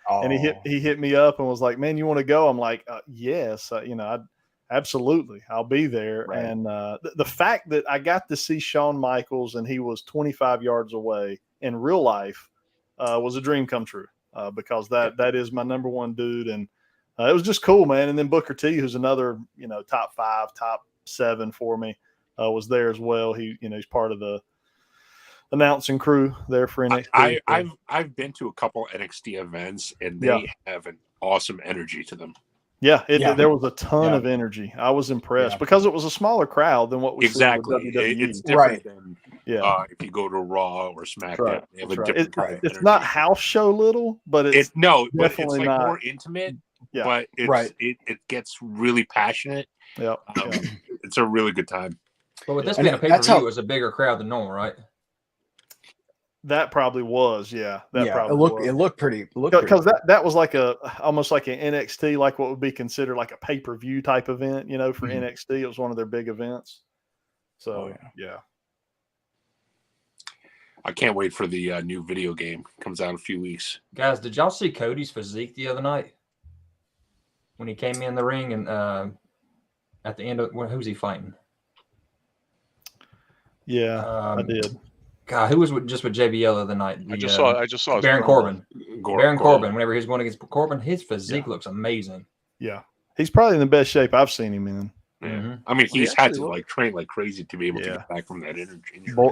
Speaker 1: he hit me up and was like, "Man, you want to go?" I'm like, "Yes, absolutely, I'll be there."
Speaker 4: Right.
Speaker 1: And the fact that I got to see Shawn Michaels and he was 25 yards away in real life was a dream come true, because that is my number one dude, and it was just cool, man. And then Booker T, who's another top 5, top 7 for me, was there as well. He's part of the announcing crew there for NXT.
Speaker 3: I've been to a couple NXT events, and they have an awesome energy to them.
Speaker 1: Yeah, there was a ton of energy. I was impressed because it was a smaller crowd than what we see with WWE.
Speaker 3: It's different than if you go to Raw or SmackDown. They have a different kind of
Speaker 1: it's
Speaker 3: energy.
Speaker 1: not house show little, but it's
Speaker 3: definitely like
Speaker 1: not
Speaker 3: more intimate.
Speaker 1: Yeah,
Speaker 3: but it gets really passionate.
Speaker 1: Yeah,
Speaker 3: it's a really good time.
Speaker 5: But with this being a pay-per-view, it was a bigger crowd than normal, right?
Speaker 1: That probably was,
Speaker 4: probably it looked pretty
Speaker 1: because that was like almost like an NXT, like what would be considered like a pay-per-view type event, for NXT. It was one of their big events. So yeah.
Speaker 3: I can't wait for the new video game. Comes out in a few weeks.
Speaker 5: Guys, did y'all see Cody's physique the other night when he came in the ring and at the end of who's he fighting?
Speaker 1: Yeah, I did.
Speaker 5: God, who was just with JBL the other night?
Speaker 2: I just saw
Speaker 5: Baron Corbin.
Speaker 3: Baron
Speaker 5: Corbin. Whenever he was going against Corbin, his physique looks amazing.
Speaker 1: Yeah, he's probably in the best shape I've seen him in.
Speaker 3: Yeah. Mm-hmm. I mean, he's had to train like crazy to be able to get back from that injury.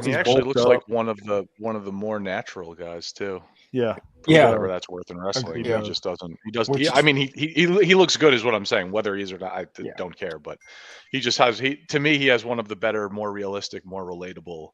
Speaker 2: He actually looks like one of the more natural guys too.
Speaker 1: Yeah,
Speaker 2: whatever that's worth in wrestling. He just doesn't. He does. He looks good, is what I'm saying. Whether he is or not, I don't care. But he just has. To me, he has one of the better, more realistic, more relatable,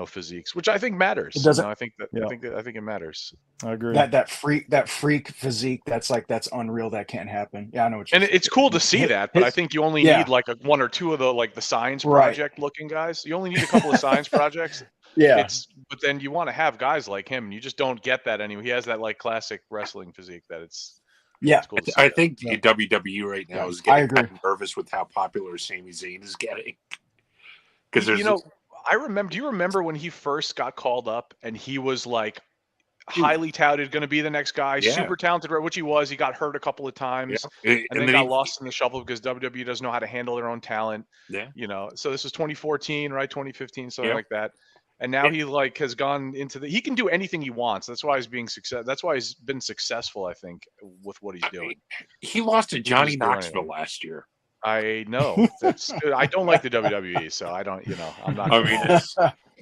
Speaker 2: physiques, which I think matters. I think it matters.
Speaker 4: I agree. That freak physique, that's unreal. That can't happen. Yeah, I know what you're saying.
Speaker 2: It's cool to see that, but I think you only need like one or two of the science project looking guys. You only need a couple of science projects.
Speaker 4: Yeah.
Speaker 2: But then you want to have guys like him, and you just don't get that anymore. He has that like classic wrestling physique that it's.
Speaker 4: Yeah,
Speaker 2: it's cool
Speaker 3: I think the WWE right now is getting kind of nervous with how popular Sami Zayn is getting. Because there's
Speaker 2: I remember. Do you remember when he first got called up and he was like highly touted, going to be the next guy, super talented, which he was. He got hurt a couple of times, and then got lost in the shuffle because WWE doesn't know how to handle their own talent.
Speaker 3: Yeah,
Speaker 2: So this was 2014, right? 2015, something like that. And now he has gone into he can do anything he wants. That's why he's being successful. That's why he's been successful, I think, with what he's doing.
Speaker 3: He lost to Johnny Knoxville last year.
Speaker 2: I know. I don't like the WWE, so I don't. I'm not.
Speaker 3: I mean,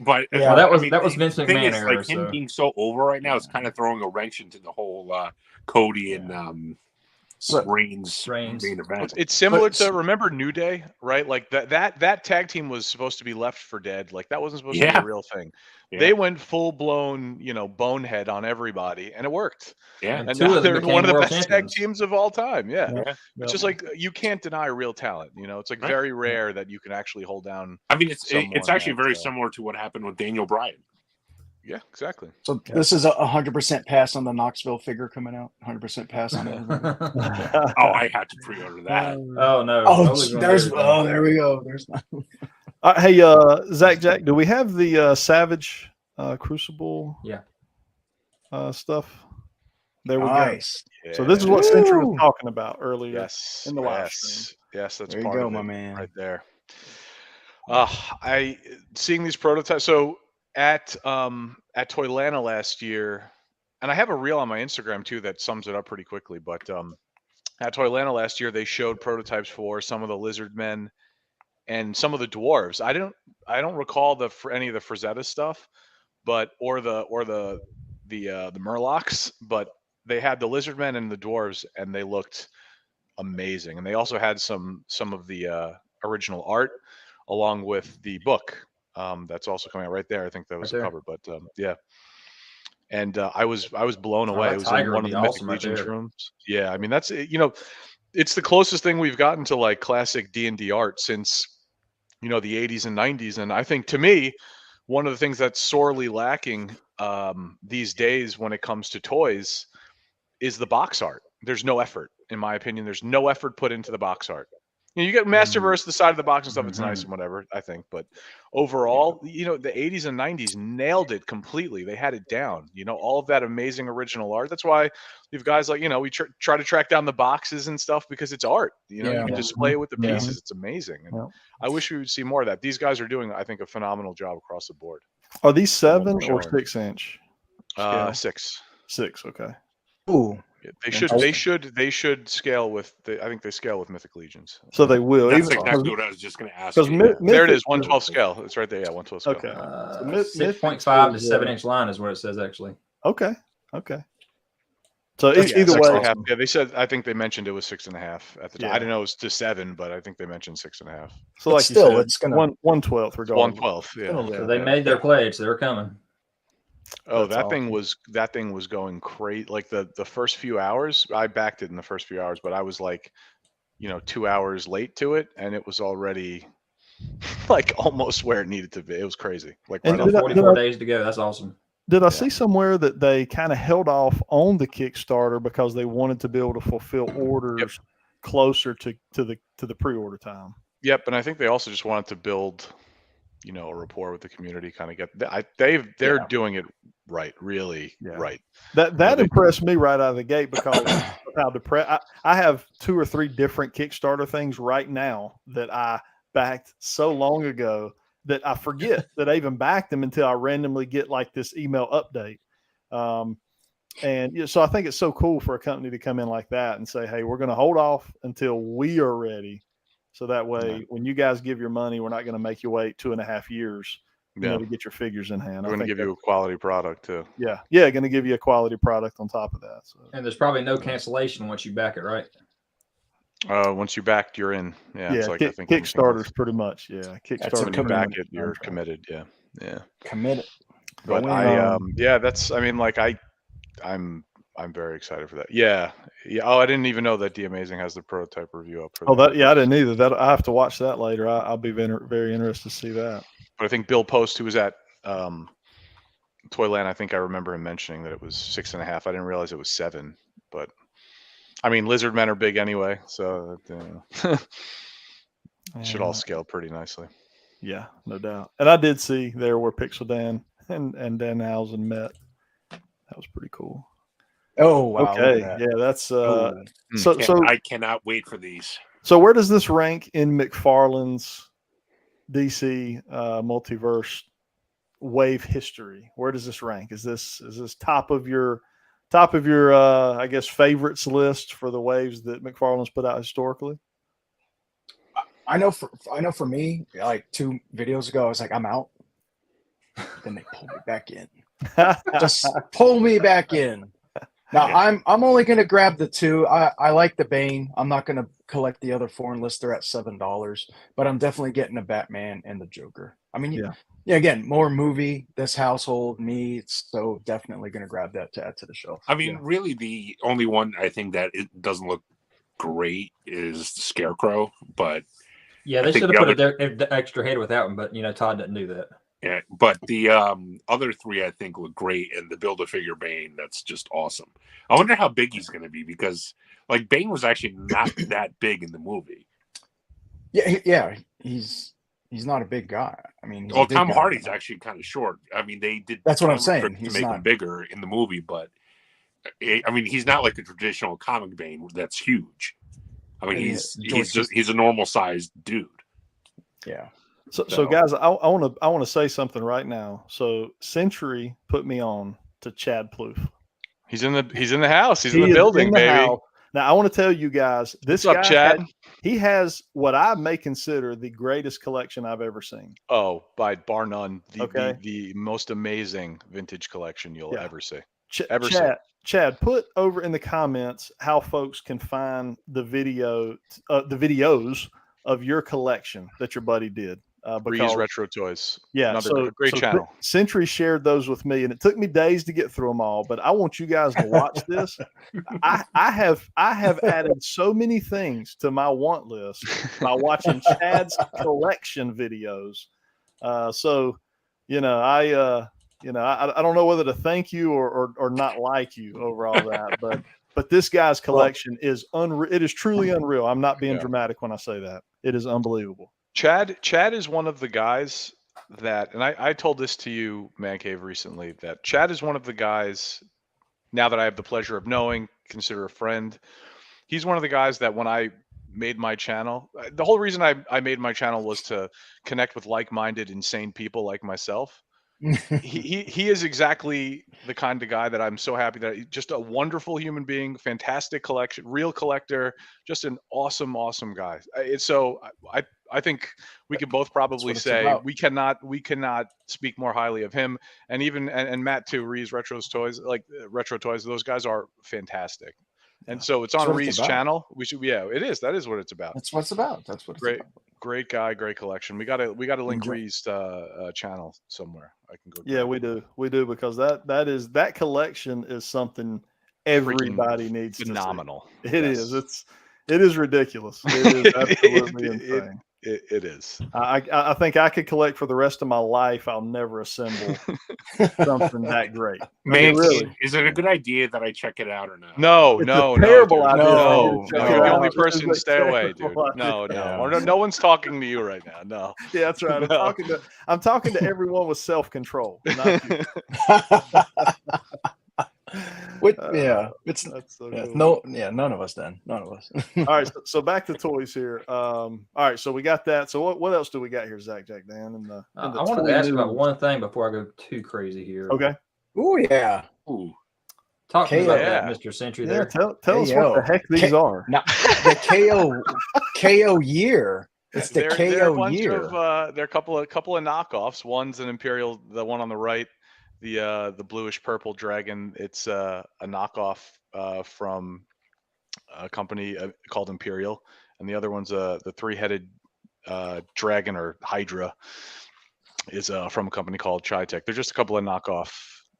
Speaker 3: but
Speaker 5: that was Vince McMahon era.
Speaker 3: Like him being so over right now, it's kind of throwing a wrench into the whole Cody and Reigns main event.
Speaker 2: It's similar to remember New Day, right? Like that tag team was supposed to be left for dead. Like that wasn't supposed to be a real thing. Yeah. They went full blown, bonehead on everybody, and it worked.
Speaker 3: Yeah,
Speaker 2: and now they're one of the best tag teams of all time. Yeah. It's just like you can't deny real talent. It's like very rare that you can actually hold down.
Speaker 3: I mean, it's actually very similar to what happened with Daniel Bryan.
Speaker 2: Yeah, exactly.
Speaker 4: So this is 100% pass on the Knoxville figure coming out. 100% pass on it.
Speaker 3: I had to pre-order that.
Speaker 5: Oh no!
Speaker 4: There we go. There's not.
Speaker 1: Hey, Jack, do we have the Savage Crucible? Stuff. There we go. Yeah. So this is what Sentri was talking about earlier.
Speaker 2: Yes,
Speaker 1: in the live stream.
Speaker 2: Yes, that's
Speaker 4: there
Speaker 2: part
Speaker 4: you go,
Speaker 2: of
Speaker 4: my
Speaker 2: it
Speaker 4: man.
Speaker 2: right there. Seeing these prototypes. So at Toylanta last year, and I have a reel on my Instagram too that sums it up pretty quickly. But at Toylanta last year, they showed prototypes for some of the lizard men and some of the dwarves. I don't recall any of the Frazetta stuff, but or the Murlocs, but they had the lizard men and the dwarves, and they looked amazing. And they also had some of the original art along with the book. That's also coming out right there. I think that was a cover, but and I was blown away.
Speaker 5: that
Speaker 2: It was
Speaker 5: tiger
Speaker 2: in one
Speaker 5: would
Speaker 2: of the
Speaker 5: be
Speaker 2: Mythic
Speaker 5: awesome right
Speaker 2: Legion's
Speaker 5: there.
Speaker 2: rooms. Yeah, I mean that's it's the closest thing we've gotten to like classic D&D art since the 80s and 90s, and I think to me one of the things that's sorely lacking these days when it comes to toys is the box art. There's no effort, in my opinion. There's no effort put into the box art. You get Masterverse, the side of the box and stuff, it's nice and whatever, I think. But overall, the 80s and 90s nailed it completely. They had it down, all of that amazing original art. That's why you have guys like, we try to track down the boxes and stuff because it's art. You can display it with the pieces. It's amazing. And I wish we would see more of that. These guys are doing, I think, a phenomenal job across the board.
Speaker 1: Are these 7 or 6 inch?
Speaker 2: 6.
Speaker 1: 6, okay.
Speaker 4: Ooh.
Speaker 2: They should scale with. I think they scale with Mythic Legions.
Speaker 1: So they will.
Speaker 3: That's exactly what I was just going to ask you.
Speaker 2: There it is, 112 scale. It's right there. Yeah, 112 scale.
Speaker 1: Okay. So
Speaker 5: 6.5 to 7-inch line is what it says actually.
Speaker 1: Okay. So either way,
Speaker 2: yeah, they said. I think they mentioned it was 6.5 at the time. I didn't know it was to 7, but I think they mentioned 6.5.
Speaker 1: So like
Speaker 4: still,
Speaker 1: you said,
Speaker 4: it's gonna
Speaker 1: 1/12 regardless.
Speaker 2: 1/12. Yeah.
Speaker 5: So they made their pledge. So they're coming.
Speaker 2: Oh,
Speaker 1: That's
Speaker 2: that thing was going crazy. Like the first few hours, I backed it in the first few hours, but I was like, 2 hours late to it, and it was already like almost where it needed to be. It was crazy. Like
Speaker 1: And
Speaker 2: right
Speaker 5: 44 days to go. That's awesome.
Speaker 1: Did I see somewhere that they kind of held off on the Kickstarter because they wanted to be able to fulfill orders closer to the pre-order time?
Speaker 2: Yep, and I think they also just wanted to build, a rapport with the community. Kind of they're doing it right, really right.
Speaker 1: That impressed me right out of the gate because of how depressed. I have 2 or 3 different Kickstarter things right now that I backed so long ago that I forget that I even backed them until I randomly get like this email update. And so I think it's so cool for a company to come in like that and say, hey, we're going to hold off until we are ready. So that way, when you guys give your money, we're not going to make you wait 2.5 years to get your figures in hand.
Speaker 2: We're going to give you a quality product too.
Speaker 1: Yeah, going to give you a quality product on top of that. So.
Speaker 5: And there's probably no cancellation once you back it, right?
Speaker 2: Once you backed, you're in. Yeah, it's like I think
Speaker 1: Kickstarter's pretty much. Yeah,
Speaker 2: Kickstarter. When you back it, you're committed. Yeah.
Speaker 4: Committed.
Speaker 2: But that's. I mean, like I'm very excited for that. Yeah. Oh, I didn't even know that D Amazing has the prototype review up. For
Speaker 1: I didn't either. That I have to watch that later. I'll be very interested to see that.
Speaker 2: But I think Bill Post, who was at Toyland, I think I remember him mentioning that it was 6.5. I didn't realize it was 7. But I mean, lizard men are big anyway, so it should all scale pretty nicely.
Speaker 1: Yeah, no doubt. And I did see there where Pixel Dan and Danhausen met. That was pretty cool.
Speaker 4: Oh, wow.
Speaker 1: Okay. Yeah, that's so
Speaker 3: I cannot wait for these.
Speaker 1: So where does this rank in McFarlane's DC multiverse wave history? Where does this rank? Is this top of your I guess favorites list for the waves that McFarlane's put out historically?
Speaker 4: I know for me, like 2 videos ago, I was like, I'm out. Then they pulled me back in. Just pull me back in. Now I'm only gonna grab the 2. I like the Bane. I'm not gonna collect the other 4 unless they're at $7, but I'm definitely getting the Batman and the Joker. I mean, yeah, again, more movie this household needs, so definitely gonna grab that to add to the shelf.
Speaker 3: I mean, really, the only one I think that it doesn't look great is Scarecrow, but
Speaker 5: they should have put the extra head with that one, but Todd didn't do that.
Speaker 3: Yeah, but the other 3 I think look great, and the Build-A-Figure Bane, that's just awesome. I wonder how big he's going to be because, like, Bane was actually not that big in the movie.
Speaker 4: Yeah, he's not a big guy. I mean,
Speaker 3: Tom Hardy's actually kind of short. I mean, they did.
Speaker 4: That's what I'm saying.
Speaker 3: To make him bigger in the movie, but I mean, he's not like a traditional comic Bane that's huge. I mean, he's a normal sized dude.
Speaker 4: Yeah.
Speaker 1: So guys, I want to say something right now. So Sentri put me on to Chad Plouffe.
Speaker 2: He's in the house. He's in the building, baby.
Speaker 1: House. Now I want to tell you guys, this
Speaker 2: What's up,
Speaker 1: guy
Speaker 2: Chad?
Speaker 1: He has what I may consider the greatest collection I've ever seen.
Speaker 2: Oh, by bar none, the most amazing vintage collection you'll ever see.
Speaker 1: Chad, put over in the comments how folks can find the videos of your collection that your buddy did.
Speaker 2: Ree's Retro Toys.
Speaker 1: Yeah,
Speaker 2: another great channel.
Speaker 1: Sentri shared those with me, and it took me days to get through them all. But I want you guys to watch this. I have added so many things to my want list by watching Chad's collection videos. So, I don't know whether to thank you or not like you over all that, but this guy's collection is unreal. It is truly unreal. I'm not being dramatic when I say that. It is unbelievable.
Speaker 2: Chad is one of the guys that, and I told this to you, ManCave, recently, that Chad is one of the guys, now that I have the pleasure of knowing, consider a friend. He's one of the guys that when I made my channel, the whole reason I made my channel was to connect with like-minded, insane people like myself. he is exactly the kind of guy that I'm so happy that just a wonderful human being, fantastic collection, real collector, just an awesome guy. I think we could both probably say we cannot speak more highly of him, and even and Matt too. Ree's Retro Toys, those guys are fantastic. And so it's on Ree's channel. We should, it is. That is what it's about.
Speaker 4: That's what it's about. That's what it's about.
Speaker 2: Great guy, great collection. We gotta link Ree's channel somewhere. I can go.
Speaker 1: Yeah, we do because that collection is something everybody needs.
Speaker 2: Phenomenal.
Speaker 1: To see. It is ridiculous. It is absolutely insane.
Speaker 2: It is.
Speaker 1: I think I could collect for the rest of my life. I'll never assemble something that great.
Speaker 3: Man, really. Is it a good idea that I check it out or not?
Speaker 2: No,
Speaker 1: terrible idea.
Speaker 2: No, you're the only person to stay away, dude. No one's talking to you right now. No.
Speaker 1: Yeah, that's right. I'm talking to everyone with self-control.
Speaker 4: It's
Speaker 1: that's so cool.
Speaker 4: None of us then. None of us.
Speaker 1: All right, so back to toys here. All right, so we got that. So what else do we got here, ZacJacDan?
Speaker 5: I wanted to ask about one thing before I go too crazy here.
Speaker 1: Okay.
Speaker 4: Oh yeah.
Speaker 3: Ooh.
Speaker 5: Talk to me about that, Mr. Sentri. There.
Speaker 1: Tell us what the heck these are.
Speaker 4: Now, the KO year. It's the KO year.
Speaker 2: They're a couple of knockoffs. One's an Imperial. The one on the right. The bluish purple dragon. It's a knockoff from a company called Imperial, and the other one's the three-headed dragon or Hydra is from a company called Tritech. They're just a couple of knockoff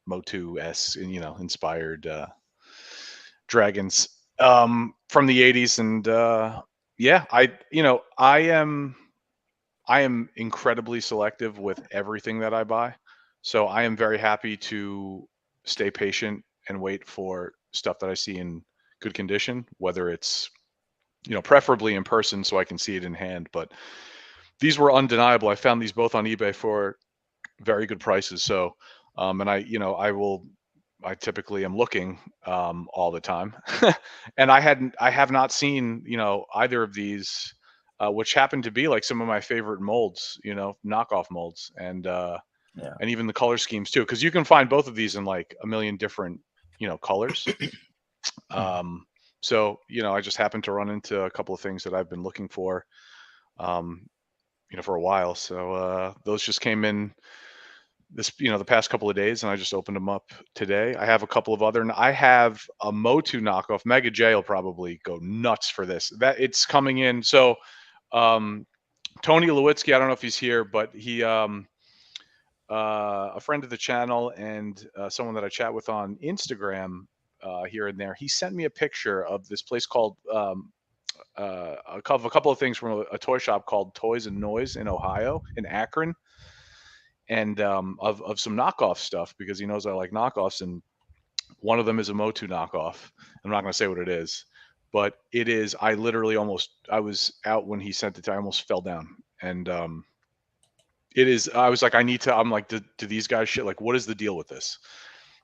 Speaker 2: Motu-esque, inspired dragons from the 80s, and I am incredibly selective with everything that I buy. So I am very happy to stay patient and wait for stuff that I see in good condition, whether it's, preferably in person so I can see it in hand. But these were undeniable. I found these both on eBay for very good prices. So, and I typically am looking all the time, and I have not seen, either of these, which happen to be like some of my favorite molds, knockoff molds, and even the color schemes too, because you can find both of these in like a million different, colors. So, I just happened to run into a couple of things that I've been looking for, for a while. So those just came in this, the past couple of days, and I just opened them up today. I have a couple of other, I have a Motu knockoff. Mega J will probably go nuts for this. That it's coming in. So Tony Lewitsky, I don't know if he's here, but he, a friend of the channel and someone that I chat with on Instagram here and there, he sent me a picture of this place called a couple of things from a toy shop called Toys and Noise in Ohio, in Akron, and of some knockoff stuff, because he knows I like knockoffs, and one of them is a Motu knockoff. I'm not going to say what it is, but it is. I literally I was out when he sent it. I almost fell down, and it is. I was like, I'm like, do these guys shit? Like, what is the deal with this?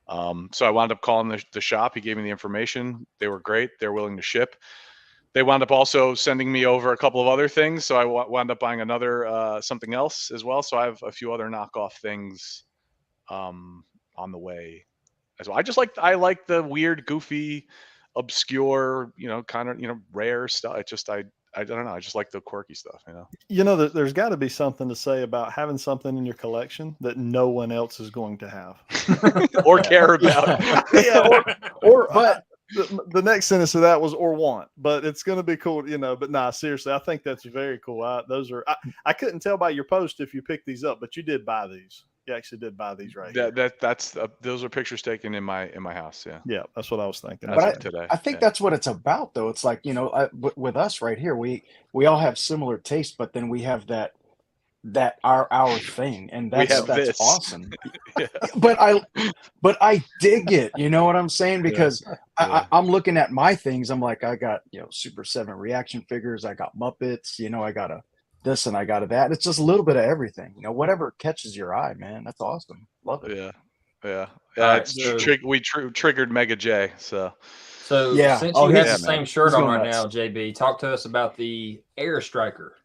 Speaker 2: So I wound up calling the shop. He gave me the information. They were great. They're willing to ship. They wound up also sending me over a couple of other things. So I wound up buying another something else as well. So I have a few other knockoff things on the way as well. I like the weird, goofy, obscure, kind of, rare stuff. I don't know. I just like the quirky stuff,
Speaker 1: There's got to be something to say about having something in your collection that no one else is going to have
Speaker 2: or care about.
Speaker 1: Yeah, the next sentence of that was or want, but it's going to be cool, you know. But nah, seriously, I think that's very cool. I couldn't tell by your post if you picked these up, but you did buy these. You actually did buy these right here.
Speaker 2: That's those are pictures taken in my house. Yeah.
Speaker 1: Yeah, that's what I was thinking.
Speaker 4: But
Speaker 2: today.
Speaker 4: I think that's what it's about, though. It's like, you know, with us right here, we all have similar taste, but then we have that our thing, and that's awesome.
Speaker 2: Yeah.
Speaker 4: But I dig it. You know what I'm saying? Because I'm looking at my things. I'm like, I got, you know, Super 7 reaction figures. I got Muppets. You know, I got this and I got that. It's just a little bit of everything. You know, whatever catches your eye, man. That's awesome. Love it.
Speaker 2: Yeah.
Speaker 5: Right,
Speaker 2: we triggered Mega J. So
Speaker 4: yeah.
Speaker 5: Since you have the same
Speaker 4: He's
Speaker 5: shirt on
Speaker 4: going
Speaker 5: right
Speaker 4: nuts.
Speaker 5: now, JB, talk to us about the Air Striker.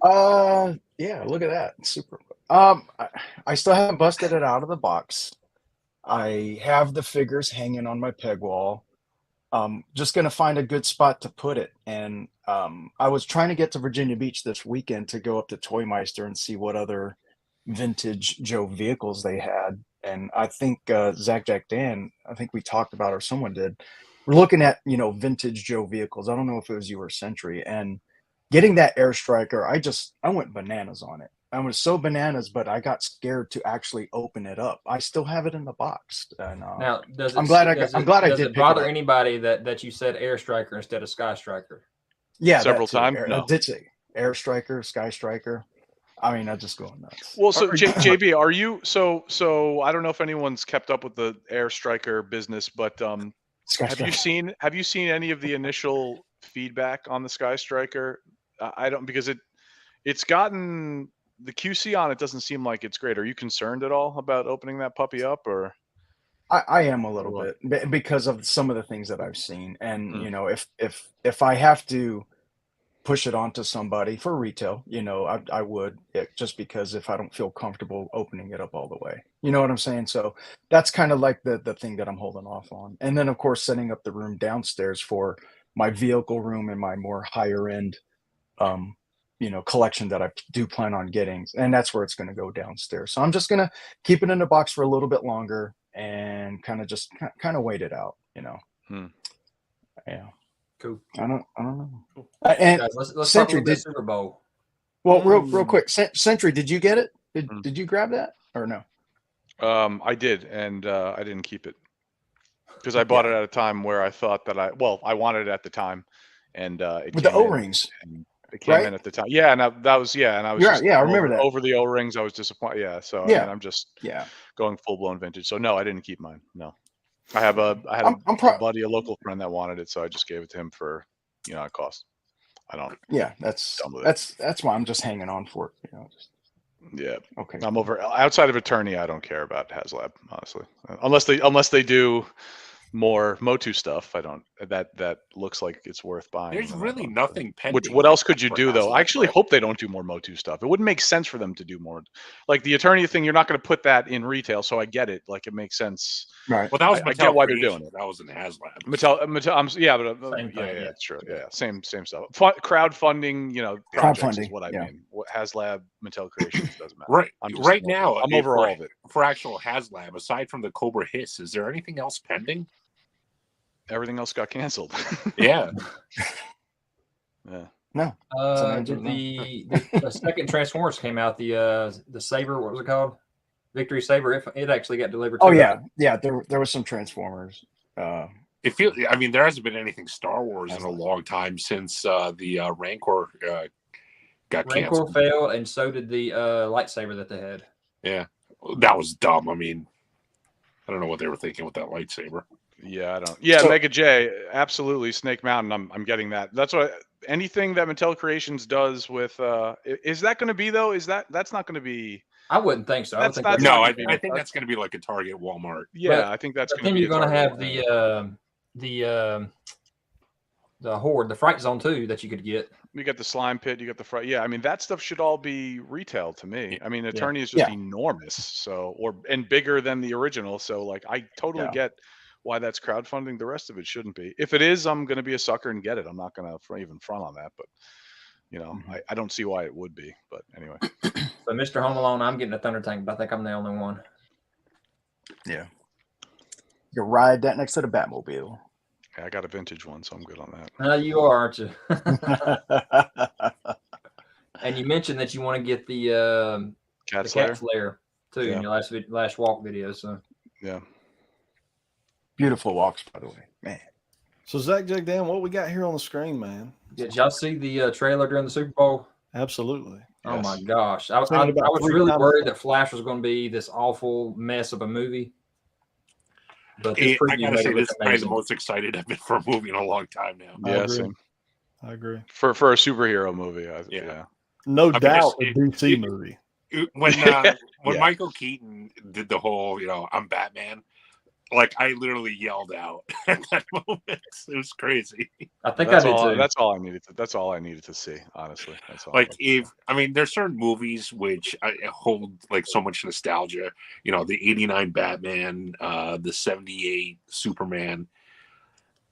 Speaker 4: Yeah, look at that. Super. I still haven't busted it out of the box. I have the figures hanging on my peg wall. Just gonna find a good spot to put it. And I was trying to get to Virginia Beach this weekend to go up to Toy Meister and see what other vintage Joe vehicles they had. And I think ZacJacDan, I think we talked about, or someone did. We're looking at, you know, vintage Joe vehicles. I don't know if it was you or Sentry. And getting that Air Striker, I went bananas on it. I was so bananas, but I got scared to actually open it up. I still have it in the box. And
Speaker 5: Now,
Speaker 4: I'm glad I did.
Speaker 5: Does it bother anybody that you said Air Striker instead of Sky Striker?
Speaker 4: Yeah,
Speaker 2: several times.
Speaker 4: I did say Air Striker, Sky Striker. I mean, I just go nuts.
Speaker 2: Well, so JB, are you so? I don't know if anyone's kept up with the Air Striker business, but have you seen any of the initial feedback on the Sky Striker? I don't, because it's gotten, the QC on it doesn't seem like it's great. Are you concerned at all about opening that puppy up, or?
Speaker 4: I am a little bit, because of some of the things that I've seen, and you know, if I have to push it onto somebody for retail, you know, I would, just because if I don't feel comfortable opening it up all the way, you know what I'm saying? So that's kind of like the thing that I'm holding off on. And then of course, setting up the room downstairs for my vehicle room and my more higher end, you know, collection that I do plan on getting. And that's where it's going to go downstairs. So I'm just going to keep it in the box for a little bit longer and kind of wait it out, you know? Yeah.
Speaker 5: Cool.
Speaker 4: I don't know.
Speaker 5: Cool.
Speaker 4: And
Speaker 5: guys, let's
Speaker 4: Sentry,
Speaker 5: talk about Super Bowl.
Speaker 4: Well, real quick, Sentry, did you get it? Did you grab that or no?
Speaker 2: I did, and I didn't keep it because I bought it at a time where I thought that I wanted it at the time, and it
Speaker 4: with the O-rings.
Speaker 2: It came in at the time. Yeah, and I was
Speaker 4: I remember that.
Speaker 2: Over the O-rings, I was disappointed. Yeah, so I mean, I'm just going full blown vintage. So no, I didn't keep mine. No. I had a buddy, a local friend that wanted it, so I just gave it to him for, you know, a cost. I don't.
Speaker 4: Yeah, that's why I'm just hanging on for it. You know,
Speaker 2: yeah.
Speaker 4: Okay.
Speaker 2: I'm over outside of Attorney. I don't care about HasLab, honestly, unless they do more Motu stuff. I don't. That looks like it's worth buying.
Speaker 3: There's really nothing pending.
Speaker 2: What else could you do though? I actually hope they don't do more Motu stuff. It wouldn't make sense for them to do more. Like the Attorney thing, you're not going to put that in retail, so I get it. Like it makes sense.
Speaker 4: Right.
Speaker 3: Well, that was
Speaker 2: I get why they're doing it.
Speaker 3: That was in HasLab.
Speaker 2: Mattel, yeah, but
Speaker 5: Same thing,
Speaker 2: yeah, it's true. Yeah, same stuff. Crowdfunding, you know, projects is what I mean. What HasLab, Mattel Creations doesn't matter.
Speaker 3: Right now,
Speaker 2: I'm over all of it.
Speaker 3: For actual HasLab, aside from the Cobra Hiss, is there anything else pending?
Speaker 2: Everything else got canceled.
Speaker 3: Yeah.
Speaker 2: Yeah.
Speaker 4: No.
Speaker 5: The second Transformers came out. The Saber, what was it called? Victory Saber. It actually got delivered.
Speaker 4: Oh yeah. There was some Transformers.
Speaker 3: I mean, there hasn't been anything Star Wars in a long time since the Rancor got canceled.
Speaker 5: Rancor failed, and so did the lightsaber that they had.
Speaker 3: Yeah, that was dumb. I mean, I don't know what they were thinking with that lightsaber.
Speaker 2: Yeah, I don't. Yeah, so, Mega J, absolutely. Snake Mountain, I'm getting that. That's what anything that Mattel Creations does with. Is that going to be though? That's not going to be.
Speaker 5: I wouldn't think so.
Speaker 3: I think that's going to be like a Target, Walmart.
Speaker 2: Yeah, I think that's going to be.
Speaker 5: Then you're going to have the Horde, the Fright Zone too, that you could get.
Speaker 2: You got the Slime Pit, you got the Fright. Yeah, I mean that stuff should all be retail to me. I mean, Attorney is just enormous, so and bigger than the original. So like, I totally get why that's crowdfunding. The rest of it shouldn't be. If it is, I'm going to be a sucker and get it. I'm not going to even front on that, but you know, I don't see why it would be. But anyway.
Speaker 5: So Mr. Home Alone, I'm getting a Thunder Tank, but I think I'm the only one.
Speaker 4: Yeah. You ride that next to the Batmobile.
Speaker 2: Yeah, I got a vintage one, so I'm good on that.
Speaker 5: You are, aren't you? And you mentioned that you want to get the
Speaker 2: Cat
Speaker 5: Slayer too
Speaker 2: Yeah.
Speaker 5: in your last walk video. So
Speaker 2: yeah,
Speaker 4: beautiful walks, by the way, man.
Speaker 1: So ZacJacDan, what we got here on the screen, man?
Speaker 5: Did y'all see the trailer during the Super Bowl?
Speaker 1: Absolutely.
Speaker 5: Oh
Speaker 2: Yes.
Speaker 5: my gosh, I was really worried that Flash was going to be this awful mess of a movie. But this
Speaker 3: I gotta say, this is probably the most excited I've been for a movie in a long time now.
Speaker 2: Yeah, same.
Speaker 1: I agree.
Speaker 2: For a superhero movie, yeah.
Speaker 1: No doubt a DC movie.
Speaker 3: When Michael Keaton did the whole, I'm Batman, like I literally yelled out at that moment. It was crazy.
Speaker 5: I think I did too.
Speaker 2: That's all I needed. That's all I needed to see. Honestly, that's all.
Speaker 3: Like there's certain movies which I hold like so much nostalgia. The '89 Batman, the '78 Superman.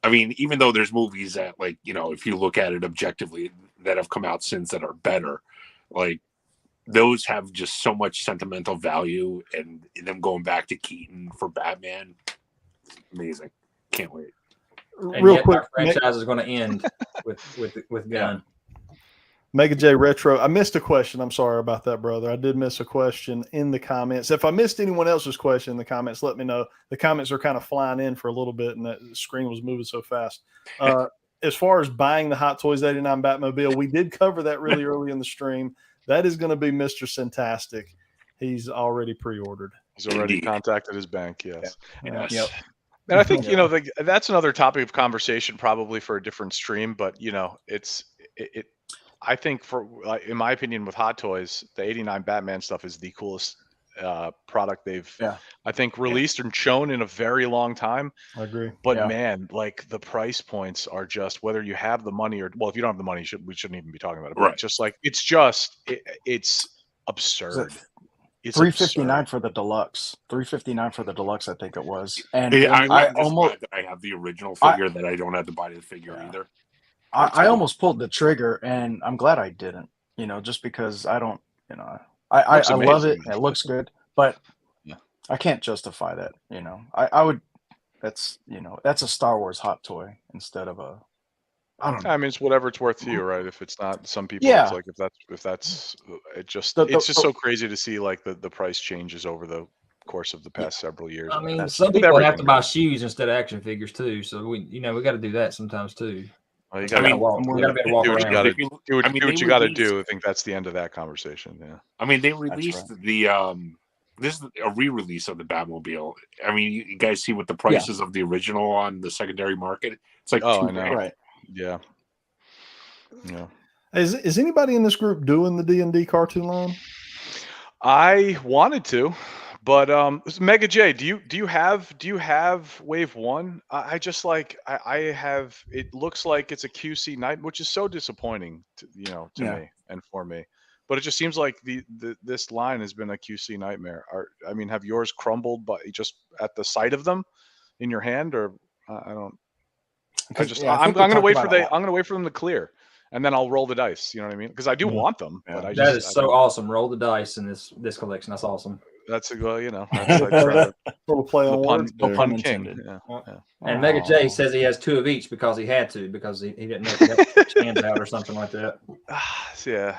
Speaker 3: I mean, even though there's movies that, like, if you look at it objectively, that have come out since that are better, like those have just so much sentimental value, and them going back to Keaton for Batman, amazing. Can't wait.
Speaker 5: And real quick, our franchise is going to end with Gunn.
Speaker 1: Mega J Retro. I missed a question. I'm sorry about that, brother. I did miss a question in the comments. If I missed anyone else's question in the comments, let me know. The comments are kind of flying in for a little bit, and that screen was moving so fast. As far as buying the Hot Toys 89 Batmobile, we did cover that really early in the stream. That is going to be Mr. Sintastic. He's already pre-ordered.
Speaker 2: He's already contacted his bank. Yes.
Speaker 3: Yeah.
Speaker 2: Yep. And I think that's another topic of conversation, probably for a different stream. But I think in my opinion, with Hot Toys, the '89 Batman stuff is the coolest product they've, I think, released and shown in a very long time.
Speaker 1: I agree.
Speaker 2: But man, like the price points are just, whether you have the money or, well, if you don't have the money, we shouldn't even be talking about it. But just like it's absurd. It's
Speaker 4: $359 for the deluxe. $359 for the deluxe, I think it was. And
Speaker 3: I almost I have the original figure that I don't have to buy the figure either.
Speaker 4: I almost pulled the trigger, and I'm glad I didn't. Just because I don't. I love it. It looks good, but I can't justify that. I would. That's that's a Star Wars hot toy instead of a. I don't know.
Speaker 2: I mean, it's whatever it's worth to you, right? If it's not, some people, it's like if that's it's just so crazy to see like the price changes over the course of the past several years.
Speaker 5: I mean, some people have to buy shoes instead of action figures too, so we got to do that sometimes too.
Speaker 2: Well, you got to walk around. Do what you got to do. I think that's the end of that conversation. Yeah.
Speaker 3: I mean, they released this is a re-release of the Batmobile. I mean, you guys see what the prices of the original on the secondary market? It's like $2,000.
Speaker 4: Right.
Speaker 2: Yeah.
Speaker 1: Is anybody in this group doing the D&D cartoon line?
Speaker 2: I wanted to, but Mega J, do you have Wave 1? I just like I have. It looks like it's a QC night, which is so disappointing to me and for me. But it just seems like this line has been a QC nightmare. Have yours crumbled just at the sight of them in your hand, or I don't. I'm gonna wait for them to clear, and then I'll roll the dice. You know what I mean? Because I do want them.
Speaker 5: Yeah. But that is so awesome. Roll the dice in this collection. That's awesome.
Speaker 2: That's that's like
Speaker 1: little play on words.
Speaker 2: The pun king.
Speaker 5: And Mega J says he has 2 of each because he had to, because he didn't know if he had his hands out or something like that.
Speaker 2: Yeah.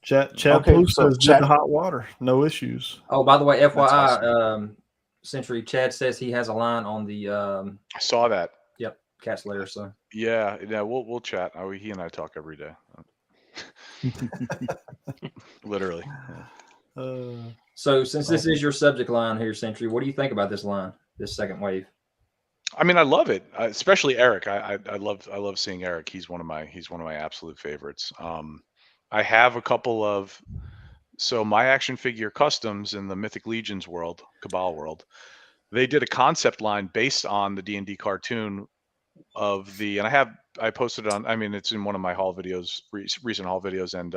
Speaker 1: Chat Blue says the hot water, no issues.
Speaker 5: Oh, by the way, FYI, awesome. Sentry Chad says he has a line on the.
Speaker 2: I saw that.
Speaker 5: Yep, Cat Slayer. So
Speaker 2: yeah, we'll chat. He and I talk every day. Literally.
Speaker 5: So since this is your subject line here, Sentry, what do you think about this line, this second wave?
Speaker 2: I mean, I love it, especially Eric. I love seeing Eric. He's one of my absolute favorites. I have a couple of. So my action figure customs in the Mythic Legions world, Cabal world, they did a concept line based on the D&D cartoon of the, and I posted it on, I mean, it's in one of my haul videos, recent haul videos, and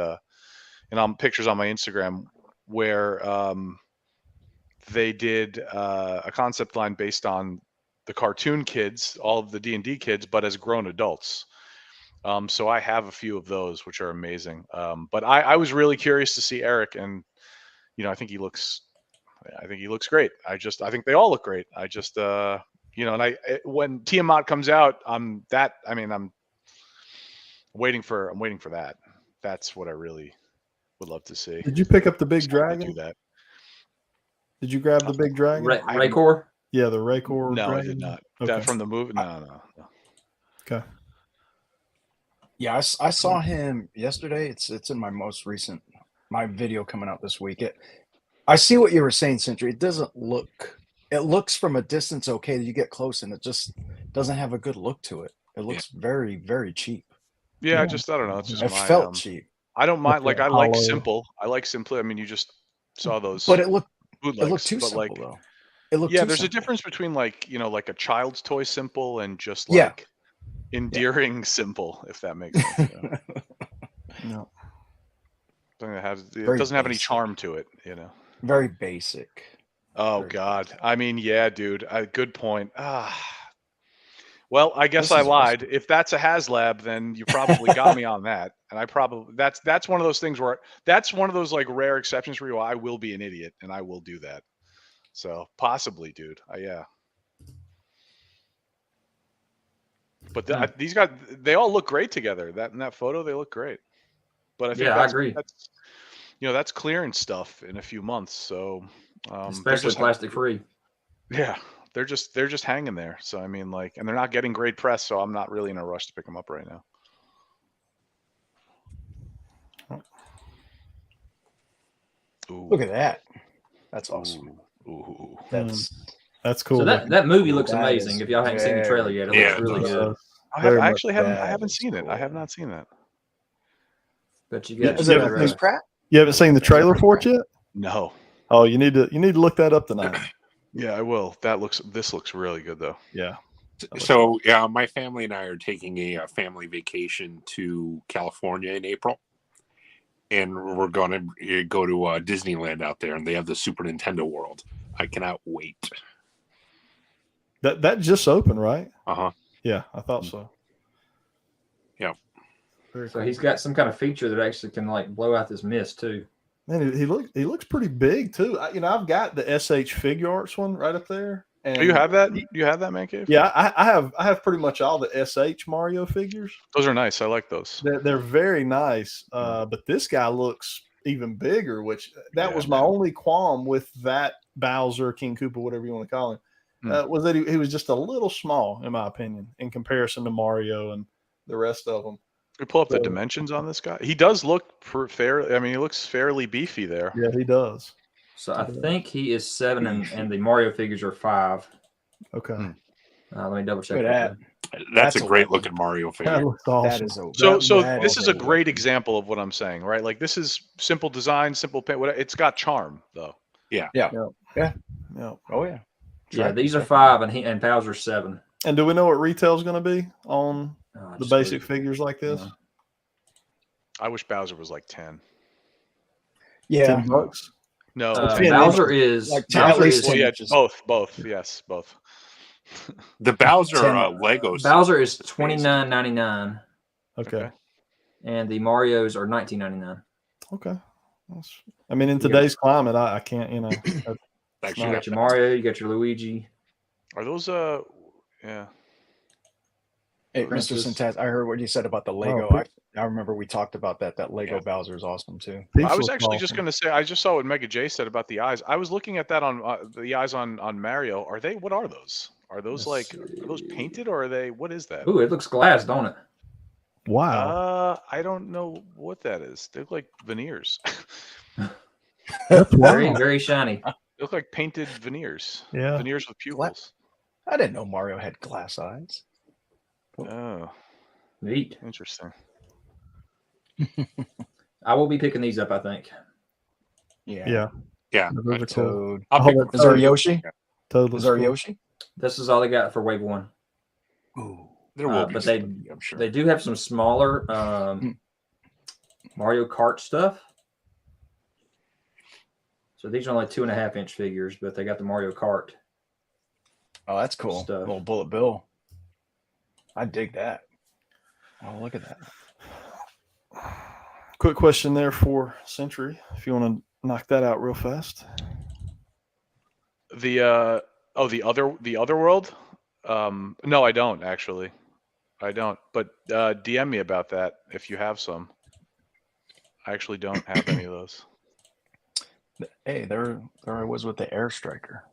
Speaker 2: on pictures on my Instagram where they did a concept line based on the cartoon kids, all of the D&D kids, but as grown adults. So I have a few of those, which are amazing. But I was really curious to see Eric, and I think he looks I think he looks great. I think they all look great. I just and when Tiamat comes out, I'm waiting for that. That's what I really would love to see.
Speaker 1: Did you pick up the big
Speaker 2: Something to
Speaker 1: dragon?
Speaker 2: do that.
Speaker 1: Did you grab the big dragon?
Speaker 5: Raycor?
Speaker 1: Yeah, the Raycor.
Speaker 2: No,
Speaker 1: dragon?
Speaker 2: I did not.
Speaker 1: Okay.
Speaker 2: That from the movie? No.
Speaker 1: Okay.
Speaker 4: Yeah, I saw him yesterday. It's in my most recent video coming out this week. I see what you were saying, Sentry. It doesn't look. It looks from a distance okay. You get close, and it just doesn't have a good look to it. It looks very, very cheap.
Speaker 2: Yeah, I don't know. It's just
Speaker 4: it felt cheap.
Speaker 2: I don't mind. Like I like
Speaker 1: hollow.
Speaker 2: simple. I like simply. I mean, you just saw those.
Speaker 4: But it looked
Speaker 2: bootlegs,
Speaker 4: too
Speaker 2: but
Speaker 4: simple though. It looked
Speaker 2: there's a difference between like a child's toy simple and just endearing simple, if that makes sense.
Speaker 1: No.
Speaker 2: Something that doesn't have any charm to it,
Speaker 4: Very basic.
Speaker 2: Oh
Speaker 4: Very
Speaker 2: God. I mean, yeah, dude. Good point. Well, I guess
Speaker 4: This
Speaker 2: I
Speaker 4: is
Speaker 2: lied. If that's a HasLab, then you probably got me on that. And I probably that's one of those things where that's one of those like rare exceptions where I will be an idiot and I will do that. So possibly, dude. Yeah. But these guys, they all look great together. In that photo, they look great. But I think
Speaker 5: I agree.
Speaker 2: That's clearance stuff in a few months. So
Speaker 5: especially plastic free.
Speaker 2: Yeah, they're just hanging there. So I mean, and they're not getting great press. So I'm not really in a rush to pick them up right now.
Speaker 4: Ooh. Look at that. That's awesome.
Speaker 2: Ooh.
Speaker 1: That's cool.
Speaker 5: So that movie looks amazing. If y'all haven't seen the trailer yet, it looks really good.
Speaker 2: I haven't seen it. I have not seen that.
Speaker 5: But you got
Speaker 4: Pratt?
Speaker 1: You haven't seen the trailer for it yet?
Speaker 2: No.
Speaker 1: Oh, you need to look that up tonight.
Speaker 2: Yeah, I will. This looks really good though.
Speaker 1: Yeah.
Speaker 3: So my family and I are taking a family vacation to California in April, and we're going to go to Disneyland out there, and they have the Super Nintendo World. I cannot wait.
Speaker 1: That just opened, right?
Speaker 3: Yeah,
Speaker 1: I thought so.
Speaker 3: Yeah.
Speaker 1: Very
Speaker 5: So
Speaker 1: cool.
Speaker 5: he's got some kind of feature that actually can blow out this mist too.
Speaker 1: Man, he looks pretty big too. I've got the SH Figure Arts one right up there. And
Speaker 2: you have that? You have that, ManCave?
Speaker 1: Yeah, I have pretty much all the SH Mario figures.
Speaker 2: Those are nice. I like those.
Speaker 1: They're very nice. But this guy looks even bigger, which was my only qualm with that Bowser, King Koopa, whatever you want to call him, was that he was just a little small, in my opinion, in comparison to Mario and the rest of them.
Speaker 2: We pull up the dimensions on this guy. He does look fairly. I mean, he looks fairly beefy there.
Speaker 1: Yeah, he does.
Speaker 5: So I think he is 7, and the Mario figures are 5.
Speaker 1: Okay.
Speaker 5: Let me double check
Speaker 3: that. That's a great looking Mario figure.
Speaker 1: That looks awesome.
Speaker 4: That is
Speaker 2: so this is a great example of what I'm saying, right? Like this is simple design, simple paint. It's got charm though.
Speaker 3: Yeah.
Speaker 4: Oh yeah.
Speaker 5: Yeah, these are 5, and Bowser's 7.
Speaker 1: And do we know what retail is going to be on the basic figures like this?
Speaker 5: Yeah.
Speaker 2: I wish Bowser was like 10.
Speaker 4: Yeah.
Speaker 1: $10?
Speaker 2: No,
Speaker 5: Bowser is
Speaker 4: at least
Speaker 2: both. Yes, both.
Speaker 3: The Bowser Legos.
Speaker 5: Bowser is $29.99.
Speaker 1: Okay.
Speaker 5: And the Marios are $19.99.
Speaker 1: Okay. I mean, in today's climate, I can't. You
Speaker 5: got your Mario, you got your Luigi.
Speaker 2: Are those yeah?
Speaker 4: Hey, Mr. Sintastic, I heard what you said about the Lego. I remember we talked about that. That Lego Bowser is awesome too.
Speaker 2: I was actually just going to say, I just saw what Mega J said about the eyes. I was looking at that on the eyes on Mario. Are they? What are those? Are those are those painted or are they? What is that?
Speaker 5: Ooh, it looks glass, don't it?
Speaker 1: Wow.
Speaker 2: I don't know what that is. They look like veneers.
Speaker 1: That's
Speaker 5: very, very shiny.
Speaker 2: They look like painted veneers.
Speaker 1: Yeah.
Speaker 2: Veneers with pupils.
Speaker 4: I didn't know Mario had glass eyes.
Speaker 2: Oh,
Speaker 5: neat.
Speaker 2: Interesting.
Speaker 5: I will be picking these up, I think.
Speaker 4: Yeah.
Speaker 1: Those are cool.
Speaker 4: Is there a Yoshi?
Speaker 1: Totally.
Speaker 4: Is there a Yoshi?
Speaker 5: This is all they got for Wave 1.
Speaker 4: Ooh.
Speaker 3: There will be,
Speaker 5: but
Speaker 3: I'm sure.
Speaker 5: They do have some smaller Mario Kart stuff. So these are only 2.5-inch figures, but they got the Mario Kart.
Speaker 4: Oh, that's cool.
Speaker 5: Stuff.
Speaker 4: Little Bullet Bill. I dig that. Oh, look at that.
Speaker 1: Quick question there for Sentry, if you want to knock that out real fast.
Speaker 2: The the other world. No, I don't actually. I don't. But DM me about that if you have some. I actually don't have any of those.
Speaker 4: Hey, there I was with the Air Striker.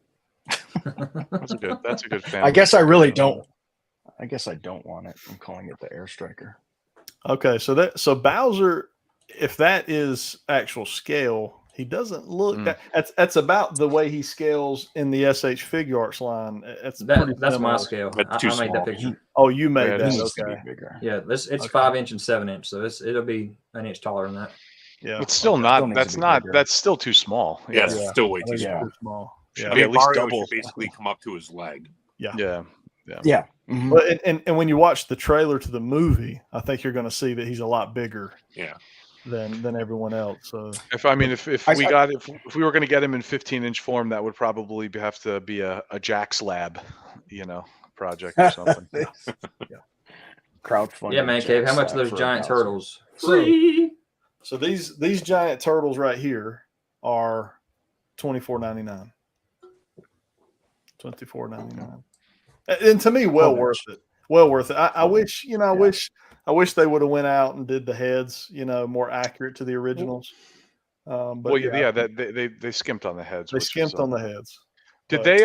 Speaker 2: That's a good family.
Speaker 4: I guess I really don't. I guess I don't want it. I'm calling it the Air Striker.
Speaker 1: Okay, so Bowser, if that is actual scale, he doesn't look. That's about the way he scales in the SH Figure Arts line. That's
Speaker 5: my scale. I made that picture.
Speaker 1: Oh, you made
Speaker 2: Yeah,
Speaker 1: that.
Speaker 4: Needs to be
Speaker 1: Okay.
Speaker 4: bigger.
Speaker 5: Yeah, it's 5 inch and 7 inch, so it'll be an inch taller than that.
Speaker 1: Yeah,
Speaker 2: It's still
Speaker 4: Still
Speaker 2: not.
Speaker 4: needs
Speaker 2: That's
Speaker 4: to be
Speaker 2: not.
Speaker 4: bigger.
Speaker 2: That's still too small.
Speaker 3: Yeah, it's still way too
Speaker 4: Yeah.
Speaker 3: small.
Speaker 1: too small.
Speaker 3: Should
Speaker 1: Yeah.
Speaker 3: be
Speaker 2: at least
Speaker 3: Mario
Speaker 2: double.
Speaker 3: should basically come up to his leg.
Speaker 1: Yeah.
Speaker 2: Yeah.
Speaker 4: Yeah. Mhm.
Speaker 1: But and when you watch the trailer to the movie, I think you're going to see that he's a lot bigger.
Speaker 3: Yeah.
Speaker 1: Than everyone else. So
Speaker 2: If we were going to get him in 15-inch form, that would probably have to be a Jack's Lab, project or something.
Speaker 4: Crowdfunding.
Speaker 5: Yeah, ManCave, how much are those
Speaker 4: for
Speaker 5: giant
Speaker 4: Bowser.
Speaker 5: turtles?
Speaker 1: So these giant turtles right here are $24.99. $24.99. And to me, well worth it. Well worth it. I wish, I wish they would have went out and did the heads, more accurate to the originals. But
Speaker 2: they skimped on the heads.
Speaker 1: They skimped on the heads.
Speaker 2: Did they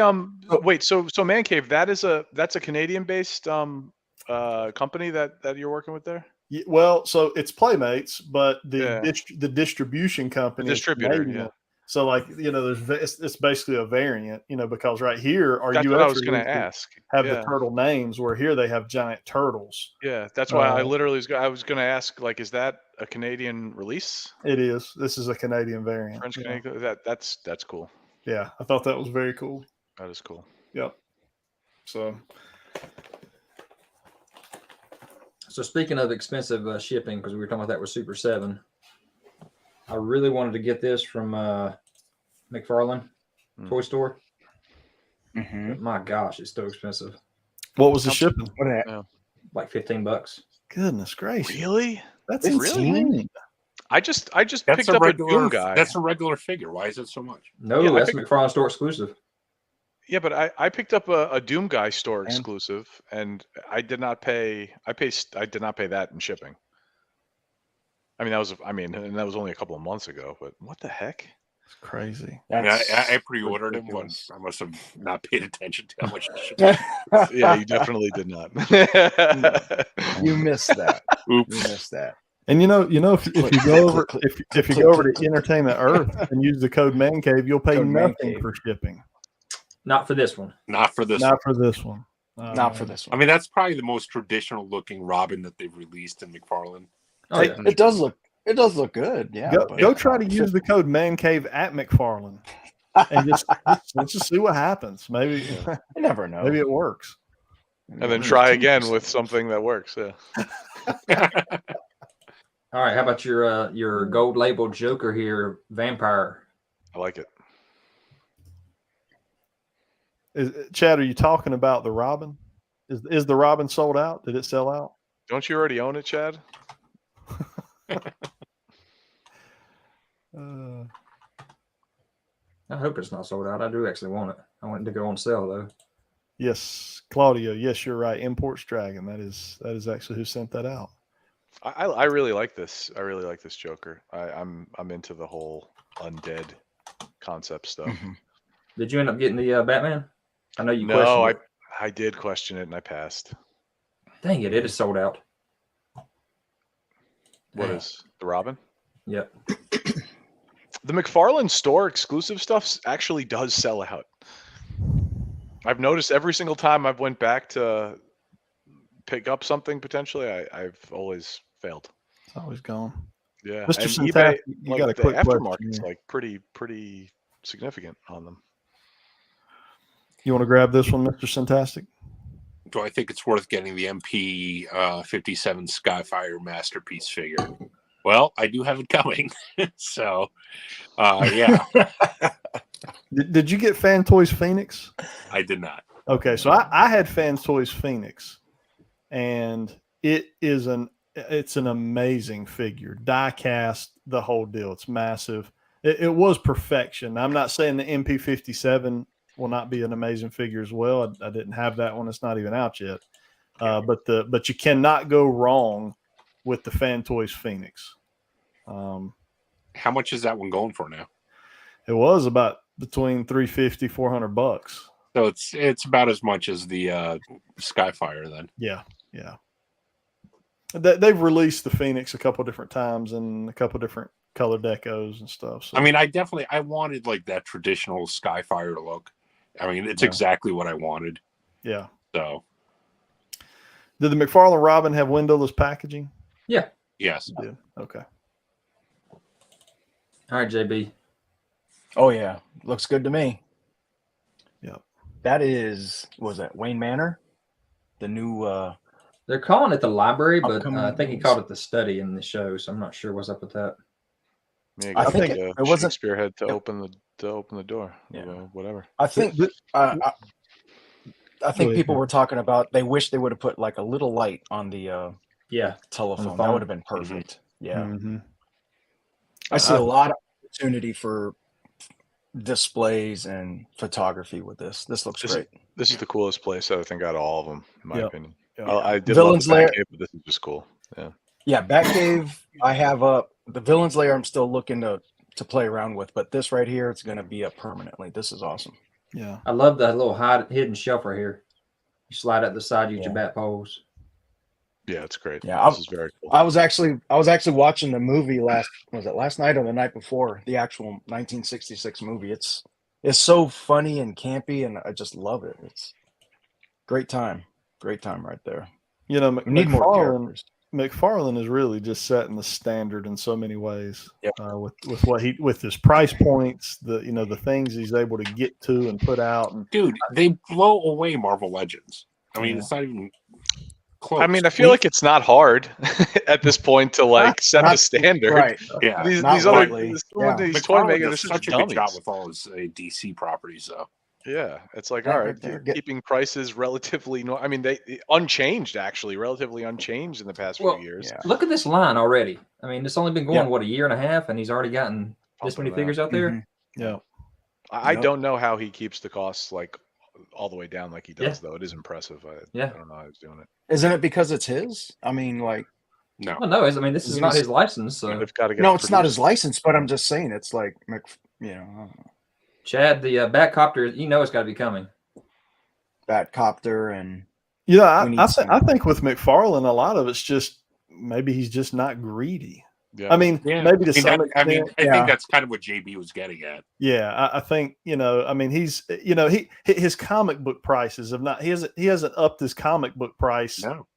Speaker 2: wait? So ManCave, that's a Canadian based company that you're working with there?
Speaker 1: Yeah, well, so it's Playmates, but the distribution company,
Speaker 2: distributor, yeah.
Speaker 1: So it's basically a variant, because right here our
Speaker 2: that's
Speaker 1: US
Speaker 2: what I was going to ask.
Speaker 1: Have the turtle names, where here they have giant turtles.
Speaker 2: Yeah, that's why I was going to ask, is that a Canadian release?
Speaker 1: It is. This is a Canadian variant.
Speaker 2: French Canadian. That's cool.
Speaker 1: Yeah, I thought that was very cool.
Speaker 2: That is cool.
Speaker 1: Yep.
Speaker 5: So speaking of expensive shipping, because we were talking about that with Super 7, I really wanted to get this from McFarlane Toy Store.
Speaker 4: Mm-hmm.
Speaker 5: But my gosh, it's so expensive.
Speaker 1: What was the shipping?
Speaker 5: Like $15.
Speaker 1: Goodness gracious!
Speaker 2: Really?
Speaker 1: That's
Speaker 2: insane.
Speaker 1: Really?
Speaker 2: I just picked up a Doom guy.
Speaker 3: That's a regular figure. Why is it so much?
Speaker 5: No, that's McFarlane Store exclusive.
Speaker 2: Yeah, but I picked up a Doom guy store exclusive, and I did not pay. I did not pay that in shipping. I mean, that was only a couple of months ago. But what the heck?
Speaker 1: It's crazy.
Speaker 3: I pre-ordered it once. I must have not paid attention to how much it should be.
Speaker 2: Yeah, you definitely did not.
Speaker 4: You missed that.
Speaker 3: Oops.
Speaker 4: You missed that.
Speaker 1: And if you go over if you go over to Entertainment Earth and use the code ManCave, you'll pay nothing for shipping.
Speaker 5: Not for this one.
Speaker 1: Not for this one.
Speaker 4: Not for this one.
Speaker 3: I mean, that's probably the most traditional looking Robin that they've released in McFarlane.
Speaker 5: Oh, yeah.
Speaker 4: It does look good. Yeah.
Speaker 1: Go try to use the code ManCave at McFarlane, and let's just see what happens. Maybe
Speaker 4: you never know.
Speaker 1: Maybe it works.
Speaker 2: And then try again with something that works. Yeah.
Speaker 5: All right. How about your gold label Joker here, Vampire?
Speaker 2: I like it.
Speaker 1: Chad, are you talking about the Robin? Is the Robin sold out? Did it sell out?
Speaker 2: Don't you already own it, Chad?
Speaker 5: I hope it's not sold out. I do actually want it. I want it to go on sale though.
Speaker 1: Yes, Claudio. Yes, you're right. Imports Dragon. That is actually who sent that out.
Speaker 2: I really like this. I really like this Joker. I'm into the whole undead concept stuff.
Speaker 4: Mm-hmm.
Speaker 5: Did you end up getting the Batman? I know you.
Speaker 2: No, I did question it and I passed.
Speaker 5: Dang it! It is sold out.
Speaker 2: What is the Robin?
Speaker 5: Yep.
Speaker 2: The McFarlane store exclusive stuff actually does sell out. I've noticed every single time I've went back to pick up something potentially, I've always failed.
Speaker 1: It's always gone.
Speaker 2: Yeah,
Speaker 1: Mr.
Speaker 2: and
Speaker 1: Sintastic,
Speaker 2: eBay,
Speaker 1: you got a
Speaker 2: the
Speaker 1: quick
Speaker 2: aftermarket's
Speaker 1: question.
Speaker 2: pretty significant on them.
Speaker 1: You want to grab this one, Mr. Sintastic?
Speaker 3: Do I think it's worth getting the MP 57 Skyfire Masterpiece figure? Well, I do have it coming. So, yeah.
Speaker 1: Did you get Fan Toys Phoenix?
Speaker 3: I did not.
Speaker 1: Okay, so I had Fan Toys Phoenix, and it's an amazing figure. Die cast, the whole deal. It's massive. It was perfection. I'm not saying the MP57 will not be an amazing figure as well. I didn't have that one; it's not even out yet. But you cannot go wrong with the Fan Toys Phoenix.
Speaker 3: How much is that one going for now?
Speaker 1: It was about between $350-$400.
Speaker 3: So it's about as much as the Skyfire then.
Speaker 1: Yeah. They've released the Phoenix a couple different times and a couple different color decos and stuff. So.
Speaker 3: I mean, I wanted like that traditional Skyfire look. I mean, it's exactly what I wanted.
Speaker 1: Yeah.
Speaker 3: So.
Speaker 1: Did the McFarlane Robin have windowless packaging?
Speaker 5: Yeah.
Speaker 3: Yes.
Speaker 1: It did. Okay.
Speaker 5: All right, JB.
Speaker 4: Oh yeah, looks good to me.
Speaker 1: Yeah.
Speaker 4: That was that Wayne Manor? The new
Speaker 5: They're calling it the library, but
Speaker 4: upcoming
Speaker 5: I think he
Speaker 4: movies.
Speaker 5: called it the study in the show, so I'm not sure what's up with that.
Speaker 2: Yeah,
Speaker 4: I think
Speaker 2: it
Speaker 4: wasn't-
Speaker 2: Shakespeare had to open the door.
Speaker 4: Yeah.
Speaker 2: Whatever.
Speaker 4: I think I think people were talking about they wish they would have put like a little light on the telephone. That
Speaker 5: phone.
Speaker 4: would have been perfect. Yeah.
Speaker 1: Mm-hmm.
Speaker 4: I see a lot of opportunity for displays and photography with this. This looks great.
Speaker 2: This is the coolest place I think out of all of them, in my opinion.
Speaker 1: Yeah.
Speaker 2: I did
Speaker 4: Villain's
Speaker 2: love the
Speaker 4: Lair.
Speaker 2: Batcave, but this is just cool. Yeah.
Speaker 4: Yeah, Batcave I have up. The Villain's Lair I'm still looking to play around with, but this right here, it's going to be up permanently. This is awesome.
Speaker 1: Yeah.
Speaker 5: I love that little hidden shelf right here. You slide out the side, use your bat poles.
Speaker 2: Yeah, it's great.
Speaker 4: Yeah,
Speaker 2: this is very cool.
Speaker 4: I was actually watching the movie last night or the night before, the actual 1966 movie. It's so funny and campy, and I just love it. It's great time right there.
Speaker 1: You know,
Speaker 4: We need more characters.
Speaker 1: McFarlane is really just setting the standard in so many ways.
Speaker 4: Yep.
Speaker 1: With his price points, the things he's able to get to and put out. And
Speaker 3: Dude, they blow away Marvel Legends. I mean, it's not even close.
Speaker 2: I mean, I feel like it's not hard at this point to set the standard.
Speaker 4: Right.
Speaker 3: Yeah.
Speaker 2: These
Speaker 4: Not
Speaker 2: other
Speaker 4: widely.
Speaker 2: these
Speaker 4: Yeah.
Speaker 2: toy
Speaker 3: McFarlane
Speaker 2: makers
Speaker 3: does
Speaker 2: are
Speaker 3: such
Speaker 2: such
Speaker 3: a good
Speaker 2: dummies.
Speaker 3: job with all his DC properties, though.
Speaker 2: Yeah, it's like,
Speaker 4: Yeah,
Speaker 2: all right,
Speaker 4: they're
Speaker 2: keeping prices relatively. I mean, they unchanged actually, relatively unchanged in the past few years.
Speaker 4: Yeah.
Speaker 5: Look at this line already. I mean, it's only been going
Speaker 4: Yeah.
Speaker 5: a year and a half, and he's already gotten this
Speaker 2: Pumping
Speaker 5: many
Speaker 2: them
Speaker 5: figures
Speaker 2: out.
Speaker 5: out there.
Speaker 4: Mhm.
Speaker 1: yeah,
Speaker 2: I
Speaker 4: Yep.
Speaker 2: don't know how he keeps the costs all the way down like he does,
Speaker 5: Yeah.
Speaker 2: though. It is impressive. I don't know how he's doing it.
Speaker 4: Isn't it because it's his? I mean,
Speaker 3: No.
Speaker 5: Well, no, I mean this is
Speaker 4: Isn't
Speaker 5: not
Speaker 4: this-
Speaker 5: his license. So
Speaker 2: They've got to get
Speaker 4: no, it's not
Speaker 2: produced.
Speaker 4: his license, but I'm just saying it's like, I don't know.
Speaker 5: Chad, the Batcopter, it's got to be coming.
Speaker 4: Batcopter and
Speaker 1: yeah.
Speaker 4: We need
Speaker 1: I think with McFarlane, a lot of it's just maybe he's just not greedy.
Speaker 2: Yeah.
Speaker 1: I mean, maybe to some extent.
Speaker 3: I
Speaker 4: Yeah.
Speaker 3: think that's kind of what JB was getting at.
Speaker 1: Yeah, I think I mean he's his comic book prices have not he hasn't upped his comic book price.
Speaker 3: No.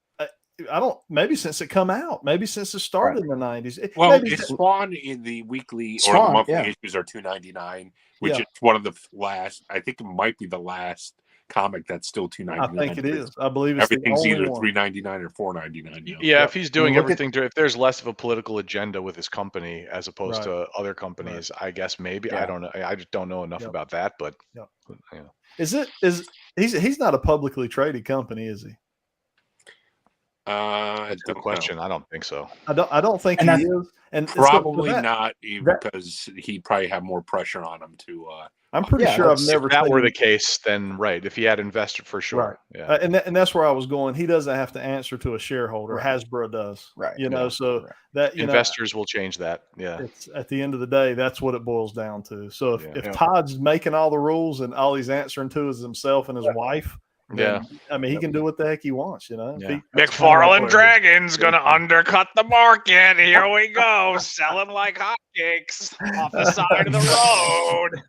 Speaker 1: I don't maybe since it come out, maybe since it started in the 90s.
Speaker 3: Well,
Speaker 1: Maybe
Speaker 3: it's Spawn in the weekly or
Speaker 4: Spawn,
Speaker 3: the monthly
Speaker 4: yeah.
Speaker 3: issues are $2.99, which
Speaker 1: Yeah.
Speaker 3: is one of the last. I think it might be the last comic that's still $2.99.
Speaker 1: I think it is. I believe it's
Speaker 3: Everything's
Speaker 1: the only
Speaker 3: either
Speaker 1: one.
Speaker 3: $3.99 or $4.99. now.
Speaker 2: Yeah, if he's doing
Speaker 4: Look at-
Speaker 2: everything if there's less of a political agenda with his company as opposed
Speaker 1: Right.
Speaker 2: to other companies, I guess maybe.
Speaker 4: Yeah.
Speaker 2: I don't know. I just don't know enough
Speaker 1: Yep.
Speaker 2: about that, but
Speaker 1: Yep.
Speaker 2: yeah.
Speaker 1: He's not a publicly traded company, is he?
Speaker 2: That's a good question. I don't think so.
Speaker 1: I don't think
Speaker 4: And
Speaker 1: he is. And so
Speaker 3: Probably
Speaker 1: for that,
Speaker 3: not, because he'd probably have more pressure on him to.
Speaker 1: I'm pretty
Speaker 4: Yeah,
Speaker 1: sure I've
Speaker 4: that's-
Speaker 1: never
Speaker 2: If that were
Speaker 1: seen-
Speaker 2: the case, then right. If he had invested for sure.
Speaker 1: Right.
Speaker 2: Yeah.
Speaker 1: and that's where I was going. He doesn't have to answer to a shareholder.
Speaker 4: Right.
Speaker 1: Hasbro does.
Speaker 4: Right.
Speaker 1: So
Speaker 4: Right.
Speaker 1: that
Speaker 2: Investors will change that. Yeah.
Speaker 1: it's at the end of the day, that's what it boils down to. So if
Speaker 2: Yeah.
Speaker 1: Todd's making all the rules and all he's answering to is himself and his wife,
Speaker 2: Yeah.
Speaker 1: then, I mean, he can do what the heck he wants,
Speaker 2: Yeah.
Speaker 1: If he-
Speaker 2: McFarlane Dragon's gonna undercut the market. Here we go, selling like hotcakes off the side of the road.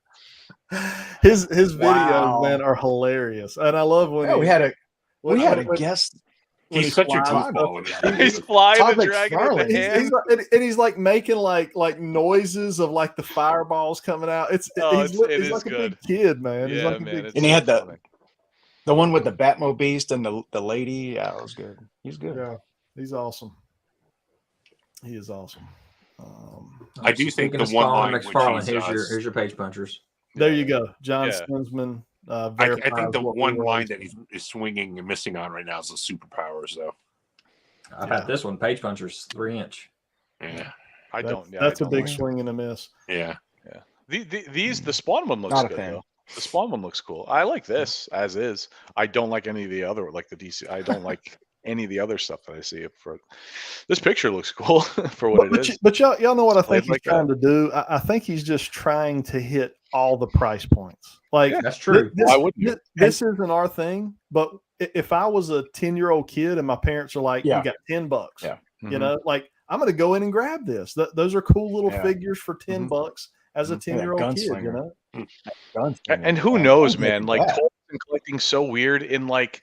Speaker 1: His videos,
Speaker 4: Wow.
Speaker 1: man, are hilarious, and I love when
Speaker 4: Yeah, we had a
Speaker 1: when-
Speaker 4: guest.
Speaker 1: when
Speaker 3: He's such a
Speaker 1: flies
Speaker 3: goofball.
Speaker 1: up.
Speaker 3: in that.
Speaker 2: He's flying
Speaker 4: Todd
Speaker 2: the dragon with
Speaker 4: McFarlane.
Speaker 2: the hand.
Speaker 1: He's like making like noises of like the fireballs coming out. He's
Speaker 2: It
Speaker 1: like
Speaker 2: is
Speaker 1: a
Speaker 2: good.
Speaker 1: big kid, man. He's
Speaker 2: Yeah,
Speaker 1: like a
Speaker 2: man.
Speaker 1: big
Speaker 2: It's
Speaker 4: And he had
Speaker 2: so
Speaker 4: the-
Speaker 2: funny.
Speaker 4: The one with the Batmo Beast and the lady. Yeah, it was good. He's good.
Speaker 1: Yeah, he's awesome. He is awesome.
Speaker 3: I do think
Speaker 5: Speaking
Speaker 3: the
Speaker 5: of
Speaker 3: one
Speaker 5: Spawn
Speaker 3: line
Speaker 5: and
Speaker 3: which
Speaker 5: McFarlane,
Speaker 3: he's,
Speaker 5: here's your page punchers.
Speaker 1: There you go, John
Speaker 2: Yeah.
Speaker 1: Stensman.
Speaker 3: I
Speaker 1: verifies
Speaker 3: think the
Speaker 1: what we
Speaker 3: one
Speaker 1: were
Speaker 3: line
Speaker 1: always
Speaker 3: that he's swinging and missing on right now is the superpowers, though.
Speaker 5: I've
Speaker 1: Yeah.
Speaker 5: had this one, page punchers, 3-inch.
Speaker 3: Yeah,
Speaker 2: I
Speaker 1: That's
Speaker 2: don't. Yeah,
Speaker 1: that's
Speaker 2: I
Speaker 1: a
Speaker 2: don't
Speaker 1: big
Speaker 2: like
Speaker 1: swing and a miss.
Speaker 3: yeah.
Speaker 2: The Spawn one looks
Speaker 4: Not a
Speaker 2: good
Speaker 4: fan.
Speaker 2: though. The Spawn one looks cool. I like this as is. I don't like any of the other, like the DC. I don't like any of the other stuff that I see. For this picture looks cool for what it is.
Speaker 1: But y'all know what I think he's
Speaker 2: like
Speaker 1: trying to do. I think he's just trying to hit all the price points. Like
Speaker 5: that's true.
Speaker 1: This isn't our thing. But if I was a 10-year-old kid and my parents are like, "You got $10," you know, like I'm going to go in and grab this. Those are cool little figures for $10 as a 10-year-old kid. You know.
Speaker 2: And who knows, man? Like toys and collecting so weird. In like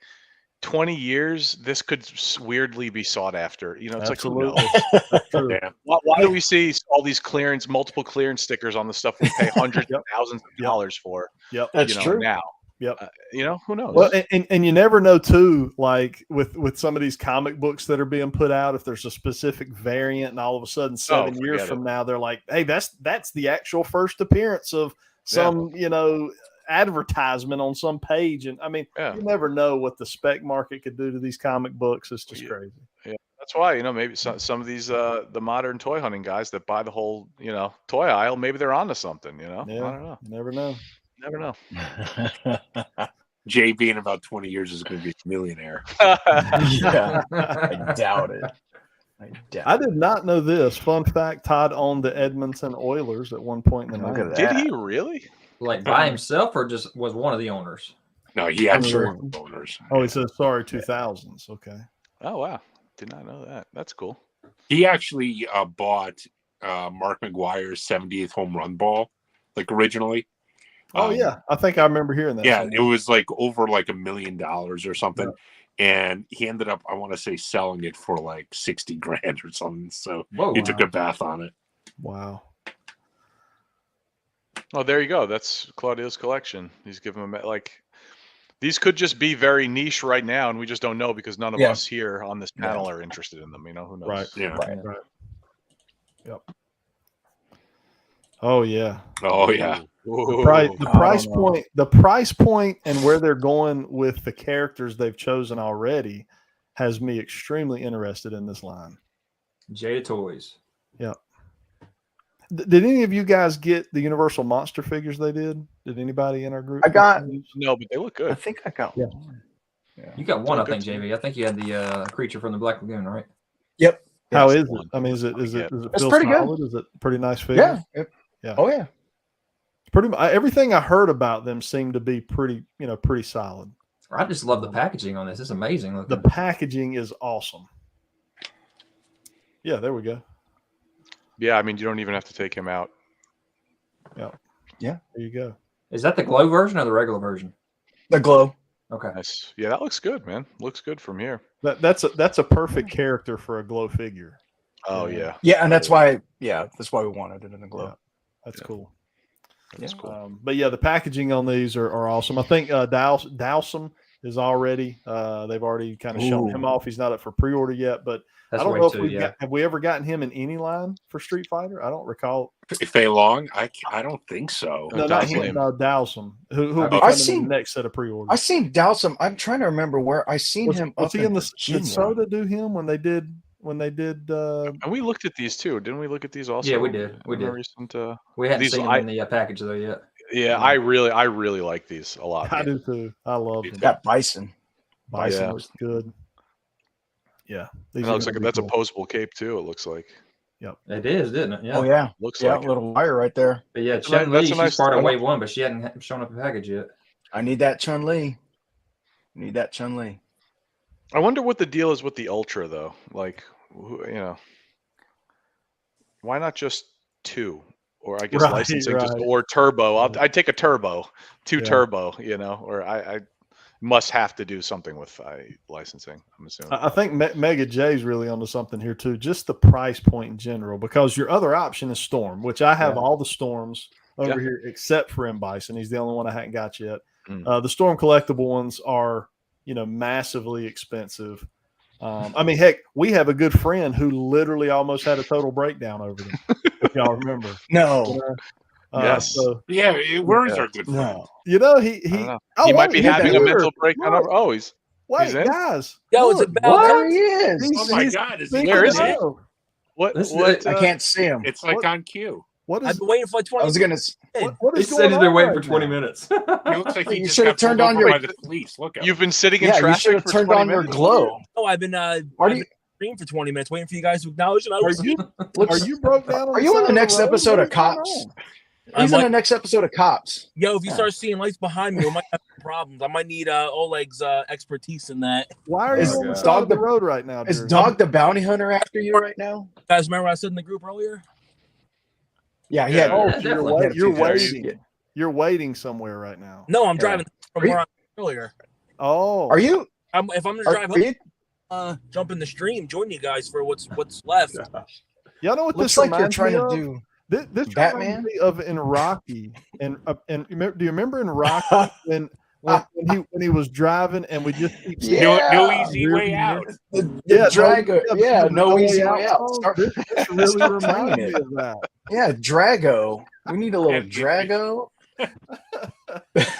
Speaker 2: 20 years, this could weirdly be sought after. You know, it's
Speaker 1: Absolutely.
Speaker 2: like who knows? Why do we see all these multiple clearance stickers on the stuff we pay hundreds of thousands of dollars for?
Speaker 4: That's true.
Speaker 2: Now. You know, who knows?
Speaker 1: Well, and you never know too. Like with some of these comic books that are being put out, if there's a specific variant, and all of a sudden 7 years from now, they're like, "Hey, that's the actual first appearance of some advertisement on some page." And I mean, you never know what the spec market could do to these comic books. It's just crazy.
Speaker 2: Yeah, that's why maybe some of these the modern toy hunting guys that buy the whole toy aisle, maybe they're onto something. I don't know.
Speaker 1: You never know.
Speaker 2: Never know.
Speaker 3: JB in about 20 years is going to be a millionaire.
Speaker 4: I doubt it.
Speaker 1: I did not know this. Fun fact: Todd owned the Edmonton Oilers at one point in the night.
Speaker 2: Did he really?
Speaker 5: Like by himself, or just was one of the owners?
Speaker 3: No, he had certain owners.
Speaker 1: Oh, he says sorry, 2000s. Okay.
Speaker 2: Oh wow, did not know that. That's cool.
Speaker 3: He actually bought Mark McGuire's 70th home run ball, like originally.
Speaker 1: Oh yeah, I think I remember hearing that.
Speaker 3: Yeah, it was like over like $1 million or something, and he ended up, I want to say, selling it for like 60 grand or something. So he took a bath on it.
Speaker 1: Wow.
Speaker 2: Oh, there you go. That's Claudio's collection. He's giving them like these could just be very niche right now, and we just don't know because none of us here on this panel are interested in them. Who knows?
Speaker 1: Right.
Speaker 3: Yeah.
Speaker 1: Right. Yep. Oh yeah.
Speaker 3: Oh yeah.
Speaker 1: The price point and where they're going with the characters they've chosen already has me extremely interested in this line.
Speaker 5: Jada Toys.
Speaker 1: Yeah. Did any of you guys get the Universal Monster figures they did? Did anybody in our group?
Speaker 4: I got
Speaker 2: no, but they look good.
Speaker 4: I think I got one.
Speaker 5: Yeah. You got one, I think, JB. I think you had the creature from the Black Lagoon, right?
Speaker 4: Yep.
Speaker 1: How is it? I mean, is it feel
Speaker 4: pretty
Speaker 1: solid?
Speaker 4: good.
Speaker 1: Is it pretty nice figure?
Speaker 4: Yeah.
Speaker 1: Yeah.
Speaker 4: Oh yeah.
Speaker 1: Pretty everything I heard about them seemed to be pretty solid.
Speaker 5: I just love the packaging on this. It's amazing looking.
Speaker 1: The packaging is awesome. Yeah, there we go.
Speaker 2: Yeah, I mean, you don't even have to take him out.
Speaker 1: Yeah.
Speaker 4: Yeah.
Speaker 1: There you go.
Speaker 5: Is that the glow version or the regular version?
Speaker 4: The glow.
Speaker 5: Okay.
Speaker 2: Nice. Yeah, that looks good, man. Looks good from here.
Speaker 1: That's a perfect character for a glow figure.
Speaker 2: Oh yeah.
Speaker 4: Yeah, and that's why we wanted it in the glow.
Speaker 1: Yeah, that's cool.
Speaker 2: That's cool.
Speaker 1: But yeah, the packaging on these are awesome. I think Dowsum is already they've already kind of shown him off. He's not up for pre-order yet, but
Speaker 5: that's
Speaker 1: I don't know if have we ever gotten him in any line for Street Fighter? I don't recall.
Speaker 3: Fei Long? I don't think so.
Speaker 1: No, not him. No, Dowsum. Who will be coming in the next set of pre-orders?
Speaker 4: I seen Dowsum. I'm trying to remember where I seen him.
Speaker 1: Was he in the? Did Soda do him when they did? And
Speaker 2: we looked at these too, didn't we? Look at these also.
Speaker 5: Yeah, we did. We did.
Speaker 2: Recent,
Speaker 5: we hadn't seen them in the package though yet.
Speaker 2: Yeah, I really like these a lot.
Speaker 1: I do too. I love them.
Speaker 4: Got Bison.
Speaker 1: Bison was good. Yeah,
Speaker 2: it looks like that's a posable cape too. It looks like.
Speaker 5: Yep, it is, didn't it? Yeah.
Speaker 4: Oh yeah,
Speaker 2: looks like
Speaker 4: a little wire right there.
Speaker 5: But yeah, Chun-Li, she's part of Wave 1, but she hadn't shown up a package yet.
Speaker 4: I need that Chun-Li.
Speaker 2: I wonder what the deal is with the Ultra though. Like, why not just 2? Or I guess licensing just or turbo. I'd take a turbo, 2 turbo. Or I must have to do something with licensing. I'm assuming.
Speaker 1: I think Mega J's really onto something here too. Just the price point in general, because your other option is Storm, which I have all the Storms over here except for M. Bison. He's the only one I hadn't got yet. The Storm collectible ones are massively expensive. I mean, heck, we have a good friend who literally almost had a total breakdown over them. If y'all remember?
Speaker 4: No.
Speaker 2: Yes.
Speaker 3: Where is our good friend?
Speaker 4: No.
Speaker 2: He might be having a mental breakdown.
Speaker 1: Wait, guys.
Speaker 4: Yo, is it
Speaker 1: There
Speaker 4: he is.
Speaker 3: Oh my God!
Speaker 2: Where is he?
Speaker 3: What?
Speaker 2: What?
Speaker 4: I can't see him.
Speaker 3: It's like on cue.
Speaker 1: What is?
Speaker 6: I've been waiting for like 20
Speaker 4: I was going
Speaker 6: to.
Speaker 1: What
Speaker 5: He
Speaker 1: is
Speaker 5: said
Speaker 1: going
Speaker 5: he's
Speaker 1: on
Speaker 5: been waiting
Speaker 1: right
Speaker 5: for 20
Speaker 1: now?
Speaker 5: minutes.
Speaker 3: It looks like he
Speaker 4: You
Speaker 3: just
Speaker 4: should have
Speaker 3: got
Speaker 4: turned
Speaker 3: pulled
Speaker 4: on
Speaker 3: over
Speaker 4: your-
Speaker 3: by the police. Look at
Speaker 2: You've
Speaker 3: him.
Speaker 2: been sitting in
Speaker 4: Yeah, you should
Speaker 2: traffic
Speaker 4: have
Speaker 2: for
Speaker 4: turned
Speaker 2: 20
Speaker 4: on your
Speaker 2: minutes.
Speaker 4: glow.
Speaker 6: Oh, I've been streaming for 20 minutes waiting for you guys to acknowledge that I
Speaker 1: Are
Speaker 6: was
Speaker 1: you
Speaker 4: Looks-
Speaker 1: are you broke down?
Speaker 4: Are you on the
Speaker 1: side
Speaker 4: next
Speaker 1: road?
Speaker 4: episode
Speaker 1: What
Speaker 4: of
Speaker 1: is going
Speaker 4: Cops?
Speaker 1: on?
Speaker 4: He's in the next episode of Cops.
Speaker 6: Yo, if you
Speaker 4: Yeah.
Speaker 6: start seeing lights behind me, we might have problems. I might need Oleg's expertise in that.
Speaker 1: Why are
Speaker 4: Is
Speaker 1: you on the
Speaker 5: God.
Speaker 1: side of the road right now?
Speaker 4: Is
Speaker 1: Drew?
Speaker 4: Dog the Bounty Hunter after you right now?
Speaker 6: Guys, remember what I said in the group earlier?
Speaker 4: Yeah, he
Speaker 2: Yeah.
Speaker 4: had.
Speaker 1: Oh,
Speaker 5: Yeah,
Speaker 1: so
Speaker 5: definitely.
Speaker 1: you're, you're
Speaker 4: Yeah.
Speaker 1: waiting. You're waiting somewhere right now.
Speaker 6: No, I'm
Speaker 4: Yeah.
Speaker 6: driving from
Speaker 4: Are you-
Speaker 6: where I was earlier.
Speaker 1: Oh,
Speaker 4: Are you?
Speaker 6: If I'm gonna
Speaker 4: Are,
Speaker 6: drive
Speaker 4: are you?
Speaker 6: home, jump in the stream, join you guys for what's left.
Speaker 1: y'all know what
Speaker 4: Looks
Speaker 1: this
Speaker 4: like you're
Speaker 1: reminds
Speaker 4: trying
Speaker 1: me
Speaker 4: to
Speaker 1: of?
Speaker 4: do.
Speaker 1: This
Speaker 4: Batman?
Speaker 1: reminds me of in Rocky, and do you remember in Rocky when he was driving and we just keep seeing
Speaker 3: No easy
Speaker 1: rear
Speaker 3: way
Speaker 1: view
Speaker 3: out.
Speaker 1: mirror?
Speaker 4: The Drago. Yeah, no easy way out.
Speaker 1: song.
Speaker 4: Start,
Speaker 1: This really
Speaker 4: start
Speaker 1: reminds
Speaker 4: playing
Speaker 1: me
Speaker 4: it.
Speaker 1: of that.
Speaker 4: Yeah, Drago. We need a little
Speaker 3: And-
Speaker 4: Drago.
Speaker 5: All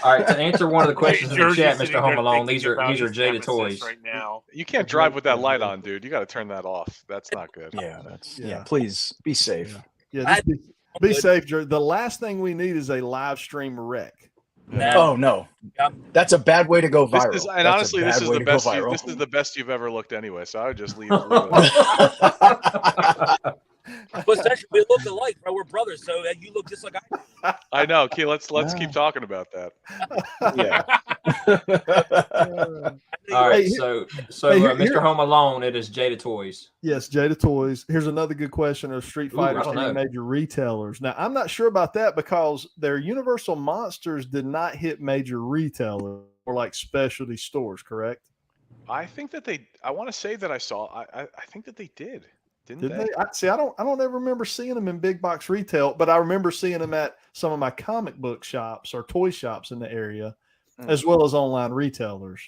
Speaker 5: right, to answer one of the questions in the
Speaker 3: Jersey's
Speaker 5: chat,
Speaker 3: sitting
Speaker 5: Mr. Home
Speaker 3: there
Speaker 5: Alone,
Speaker 3: thinking
Speaker 5: these are
Speaker 3: about his
Speaker 5: Jada
Speaker 3: nemesis
Speaker 5: toys.
Speaker 3: right now.
Speaker 2: You can't drive with that light on, dude. You got to turn that off. That's not good.
Speaker 4: Yeah, that's
Speaker 1: Yeah.
Speaker 4: yeah. Please be safe.
Speaker 1: Yeah,
Speaker 6: I-
Speaker 1: just be safe, Drew. The last thing we need is a live stream wreck.
Speaker 4: Oh no,
Speaker 6: Yep.
Speaker 4: that's a bad way to go
Speaker 2: This
Speaker 4: viral.
Speaker 2: is,
Speaker 4: That's
Speaker 2: and
Speaker 4: a
Speaker 2: honestly, this
Speaker 4: bad
Speaker 2: is
Speaker 4: way
Speaker 2: the
Speaker 4: to go
Speaker 2: best.
Speaker 4: viral.
Speaker 2: This is the best you've ever looked anyway. So I would just leave.
Speaker 6: But essentially, we look alike, bro. We're brothers, so you look just like I.
Speaker 2: I know. Okay, let's
Speaker 4: Yeah.
Speaker 2: keep talking about that.
Speaker 4: Yeah.
Speaker 5: All right,
Speaker 1: Hey,
Speaker 5: so
Speaker 1: hey, here-
Speaker 5: Mr. Home Alone, it is Jada Toys.
Speaker 1: Yes, Jada Toys. Here's another good question. Are Street
Speaker 5: Ooh,
Speaker 1: Fighters
Speaker 5: I don't
Speaker 1: any
Speaker 5: know.
Speaker 1: major retailers? Now, I'm not sure about that because their Universal Monsters did not hit major retailers or like specialty stores, correct?
Speaker 2: I think that they. I want to say that I saw. I think that they did. Didn't
Speaker 1: Did
Speaker 2: they?
Speaker 1: they? I don't ever remember seeing them in big box retail, but I remember seeing them at some of my comic book shops or toy shops in the area, as well as online retailers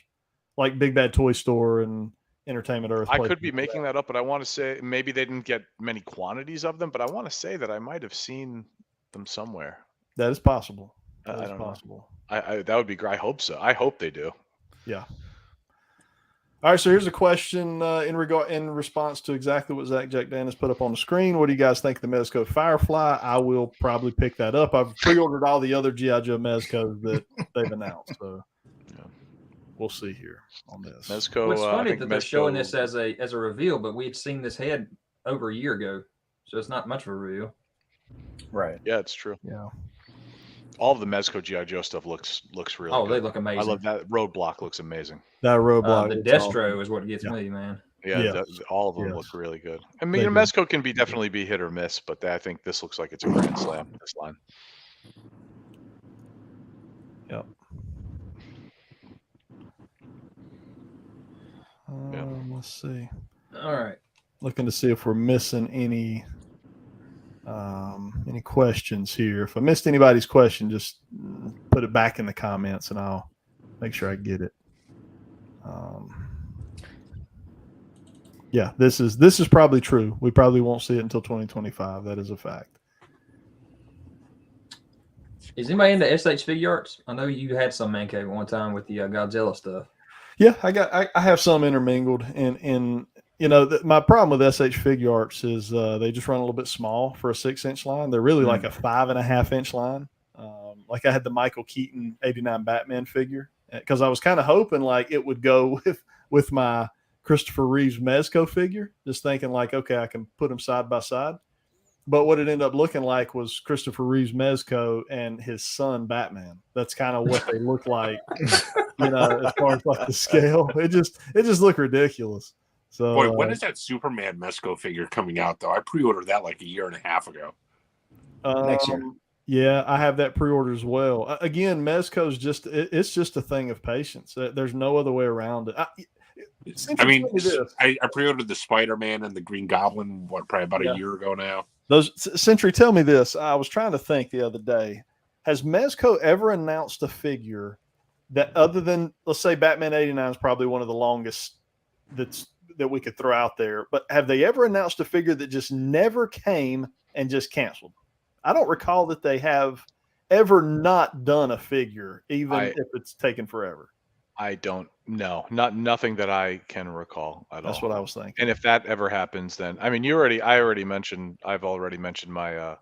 Speaker 1: like Big Bad Toy Store and Entertainment Earth.
Speaker 2: I
Speaker 1: places
Speaker 2: could be
Speaker 1: like
Speaker 2: making
Speaker 1: that.
Speaker 2: that up, but I want to say maybe they didn't get many quantities of them. But I want to say that I might have seen them somewhere.
Speaker 1: That is possible.
Speaker 2: I
Speaker 1: That is
Speaker 2: don't know.
Speaker 1: possible.
Speaker 2: I that would be great. I hope so. I hope they do.
Speaker 1: Yeah. All right, so here's a question in response to exactly what ZacJacDan has put up on the screen. What do you guys think of the Mezco Firefly? I will probably pick that up. I've pre-ordered all the other G.I. Joe Mezcos that they've announced, so we'll see here on this.
Speaker 2: Mezco.
Speaker 5: Well, it's
Speaker 2: I
Speaker 5: funny
Speaker 2: think
Speaker 5: that they're showing
Speaker 2: Mezco-
Speaker 5: this as a reveal, but we had seen this head over a year ago, so it's not much of a reveal.
Speaker 4: Right.
Speaker 2: Yeah, it's true.
Speaker 1: Yeah.
Speaker 2: All of the Mezco GI Joe stuff looks really.
Speaker 5: Oh,
Speaker 2: good.
Speaker 5: they look amazing.
Speaker 2: I love that Roadblock. Looks amazing.
Speaker 1: That roadblock.
Speaker 5: The
Speaker 1: looks awesome.
Speaker 5: Destro is what gets
Speaker 1: Yeah.
Speaker 5: me, man.
Speaker 2: Yeah,
Speaker 1: Yes.
Speaker 2: all of them
Speaker 1: Yes.
Speaker 2: look really good. I
Speaker 1: They
Speaker 2: mean,
Speaker 1: do.
Speaker 2: Mezco can definitely be hit or miss, but I think this looks like it's a grand slam. This line.
Speaker 1: Yep. Let's see.
Speaker 5: All right.
Speaker 1: Looking to see if we're missing any questions here. If I missed anybody's question, just put it back in the comments and I'll make sure I get it. Yeah, this is probably true. We probably won't see it until 2025. That is a fact.
Speaker 5: Is anybody into SH Figure Arts? I know you had some ManCave at one time with the Godzilla stuff.
Speaker 1: Yeah, I have some intermingled, and you know my problem with SH Figure Arts is they just run a little bit small for a 6-inch line. They're really like a 5.5-inch line. Like I had the Michael Keaton '89 Batman figure because I was kind of hoping like it would go with my Christopher Reeves Mezco figure, just thinking like, okay, I can put them side by side. But what it ended up looking like was Christopher Reeves Mezco and his son Batman. That's kind of what they look like, you know, as far as like the scale. It just looked ridiculous. So
Speaker 3: Boy, when is that Superman Mezco figure coming out though? I pre-ordered that like a year and a half ago.
Speaker 4: Next year.
Speaker 1: Yeah, I have that pre-order as well. Again, Mezco's it's just a thing of patience. There's no other way around it.
Speaker 3: I mean, I pre-ordered the Spider-Man and the Green Goblin, probably about a year ago now.
Speaker 1: Sentri, tell me this. I was trying to think the other day. Has Mezco ever announced a figure that, other than, let's say, Batman '89 is probably one of the longest that we could throw out there, but have they ever announced a figure that just never came and just canceled? I don't recall that they have ever not done a figure, even if it's taken forever.
Speaker 2: I don't know. Nothing that I can recall at all.
Speaker 1: That's what I was thinking.
Speaker 2: And if that ever happens, then I mean, I've already mentioned my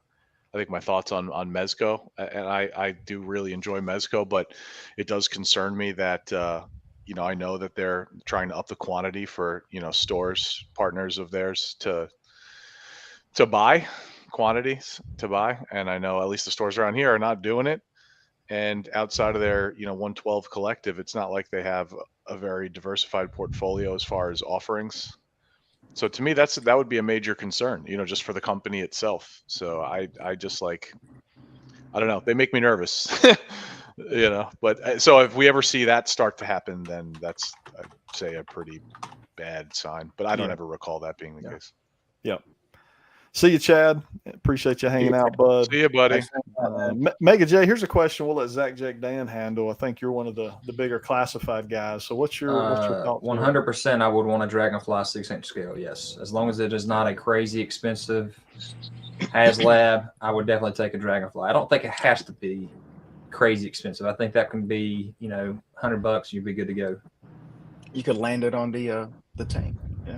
Speaker 2: I think my thoughts on Mezco, and I do really enjoy Mezco, but it does concern me that I know that they're trying to up the quantity for stores, partners of theirs to buy quantities to buy, and I know at least the stores around here are not doing it. And outside of their 112 collective, it's not like they have a very diversified portfolio as far as offerings. So to me, that would be a major concern, just for the company itself. So I just I don't know, they make me nervous, But so if we ever see that start to happen, then that's, I'd say, a pretty bad sign. But I don't ever recall that being the case.
Speaker 1: Yep. See you, Chad. Appreciate you hanging out, bud.
Speaker 2: See you, buddy.
Speaker 1: Mega J, here's a question we'll let ZacJacDan handle. I think you're one of the bigger classified guys. So what's your thought?
Speaker 5: 100% I would want a Dragonfly 6-inch scale, yes. As long as it is not a crazy expensive HasLab, I would definitely take a Dragonfly. I don't think it has to be crazy expensive. I think that can be, $100, you'd be good to go.
Speaker 4: You could land it on the tank. Yeah.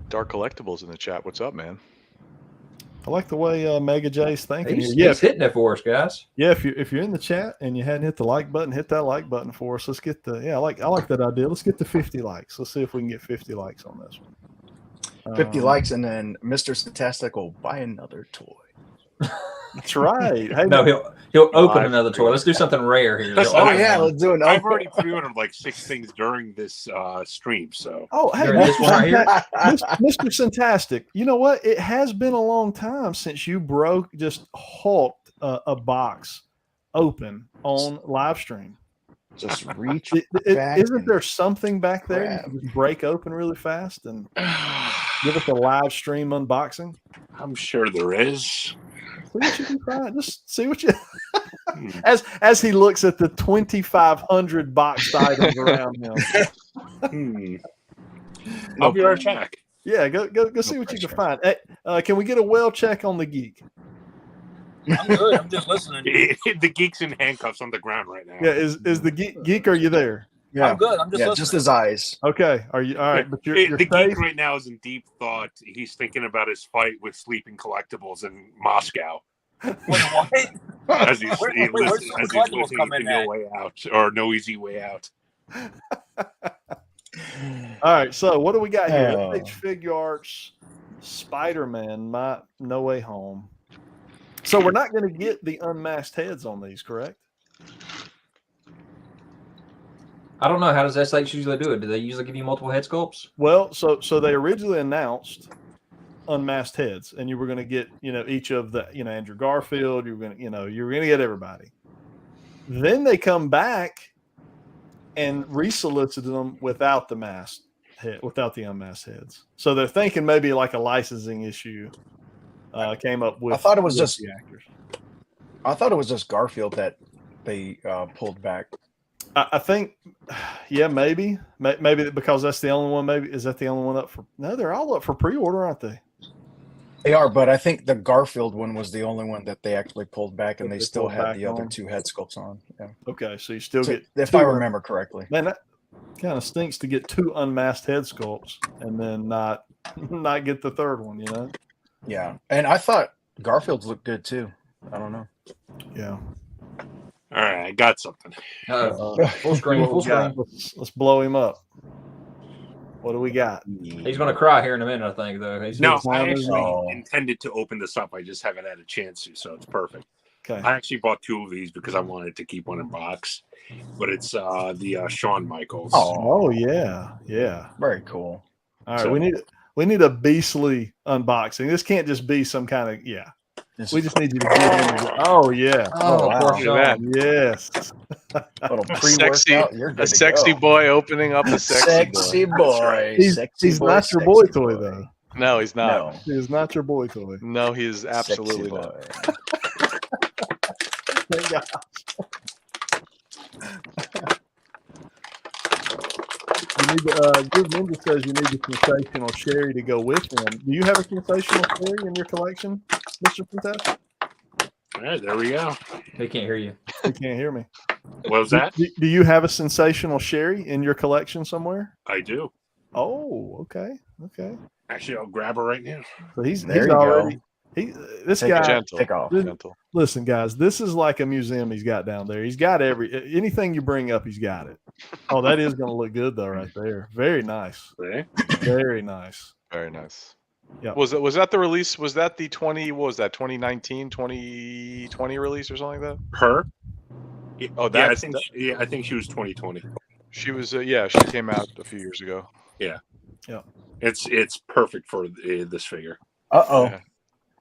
Speaker 2: Dark Collectibles in the chat. What's up, man?
Speaker 1: I like the way Mega J's thinking.
Speaker 5: He's hitting it for us, guys.
Speaker 1: Yeah, if you're in the chat and you hadn't hit the like button, hit that like button for us. Let's get I like that idea. Let's get to 50 likes. Let's see if we can get 50 likes on this one.
Speaker 4: 50 likes, and then Mr. Sintastic will buy another toy.
Speaker 1: That's right. Hey,
Speaker 5: no, he'll open another toy. Let's do something rare here.
Speaker 4: Let's do it.
Speaker 3: I've already pre-ordered like 6 things during this stream. So
Speaker 1: hey, Mr. Sintastic, you know what? It has been a long time since you hulked a box open on live stream.
Speaker 4: Just reach.
Speaker 1: Isn't there something back there you can break open really fast and give us a live stream unboxing?
Speaker 3: I'm sure there is.
Speaker 1: See what you can find. Just see what you. as he looks at the 2,500 boxed items around him.
Speaker 3: I'll be right back.
Speaker 1: Yeah, go see what you can find. Hey, can we get a well check on the Geek?
Speaker 6: I'm good. I'm just listening.
Speaker 3: The Geek's in handcuffs on the ground right now.
Speaker 1: Yeah, is the Geek? Are you there?
Speaker 4: Yeah,
Speaker 6: I'm good. I'm just listening.
Speaker 4: Just his eyes.
Speaker 1: Okay, are you all right? But you're
Speaker 3: the Geek right now is in deep thought. He's thinking about his fight with Sleeping Collectibles in Moscow.
Speaker 6: Wait, what?
Speaker 3: As he's
Speaker 6: where's
Speaker 3: listening
Speaker 6: coming
Speaker 3: to No Way Out or No Easy Way Out.
Speaker 1: All right, so what do we got here? FH Figure Arts, Spider-Man, No Way Home. So we're not going to get the unmasked heads on these, correct?
Speaker 5: I don't know. How does SH usually do it? Do they usually give you multiple head sculpts?
Speaker 1: Well, so they originally announced unmasked heads, and you were going to get each of the Andrew Garfield. You were going to get everybody. Then they come back and resolicited them without the masked head, without the unmasked heads. So they're thinking maybe like a licensing issue came up with.
Speaker 4: I thought it was just
Speaker 1: the actors.
Speaker 4: I thought it was just Garfield that they pulled back.
Speaker 1: I think, yeah, maybe because that's the only one. Maybe is that the only one up for? No, they're all up for pre-order, aren't they?
Speaker 4: They are, but I think the Garfield one was the only one that they actually pulled back, and they still had the other 2 head sculpts on. Yeah.
Speaker 1: Okay, so you still get,
Speaker 4: if I remember correctly.
Speaker 1: Man, that kind of stinks to get 2 unmasked head sculpts and then not get the third one.
Speaker 4: Yeah, and I thought Garfield's looked good too. I don't know.
Speaker 1: Yeah.
Speaker 3: All right, I got something.
Speaker 5: Full screen.
Speaker 1: Let's blow him up. What do we got?
Speaker 5: He's going to cry here in a minute, I think, though.
Speaker 3: I actually intended to open this up. I just haven't had a chance to, so it's perfect.
Speaker 1: Okay.
Speaker 3: I actually bought 2 of these because I wanted to keep one in box, but it's the Shawn Michaels.
Speaker 1: Oh yeah,
Speaker 4: very cool.
Speaker 1: All right, so we need a beastly unboxing. This can't just be some kind of We just need you to get in. Oh yeah.
Speaker 5: Oh, wow.
Speaker 1: Yes.
Speaker 2: A sexy boy opening up a sexy boy.
Speaker 1: He's not your boy toy though.
Speaker 2: No, he's not.
Speaker 1: No. He is not your boy toy.
Speaker 2: No, he is absolutely not.
Speaker 1: Thank God. You need Good Ninja says you need the sensational sherry to go with him. Do you have a sensational sherry in your collection, Mr. Fantastic?
Speaker 3: All right, there we go.
Speaker 5: He can't hear you.
Speaker 1: He can't hear me.
Speaker 3: What was that?
Speaker 1: Do you have a sensational sherry in your collection somewhere?
Speaker 3: I do.
Speaker 1: Oh, okay.
Speaker 3: Actually, I'll grab her right now.
Speaker 1: So he's
Speaker 4: There you
Speaker 1: already
Speaker 4: go.
Speaker 1: this
Speaker 4: Take
Speaker 1: guy.
Speaker 2: Gentle.
Speaker 4: Take off.
Speaker 2: Gentle.
Speaker 1: Listen, guys, this is like a museum he's got down there. He's got anything you bring up, he's got it. Oh, that is going to look good though, right there. Very nice.
Speaker 3: Okay.
Speaker 1: Very nice.
Speaker 2: Very nice.
Speaker 1: Yeah.
Speaker 2: Was that the release? Was that the 2019, 2020 release or something like that?
Speaker 3: Her?
Speaker 2: Oh,
Speaker 3: yeah, I think she was 2020.
Speaker 2: She was. She came out a few years ago.
Speaker 3: Yeah.
Speaker 1: Yeah.
Speaker 3: It's perfect for this figure.
Speaker 2: Yeah.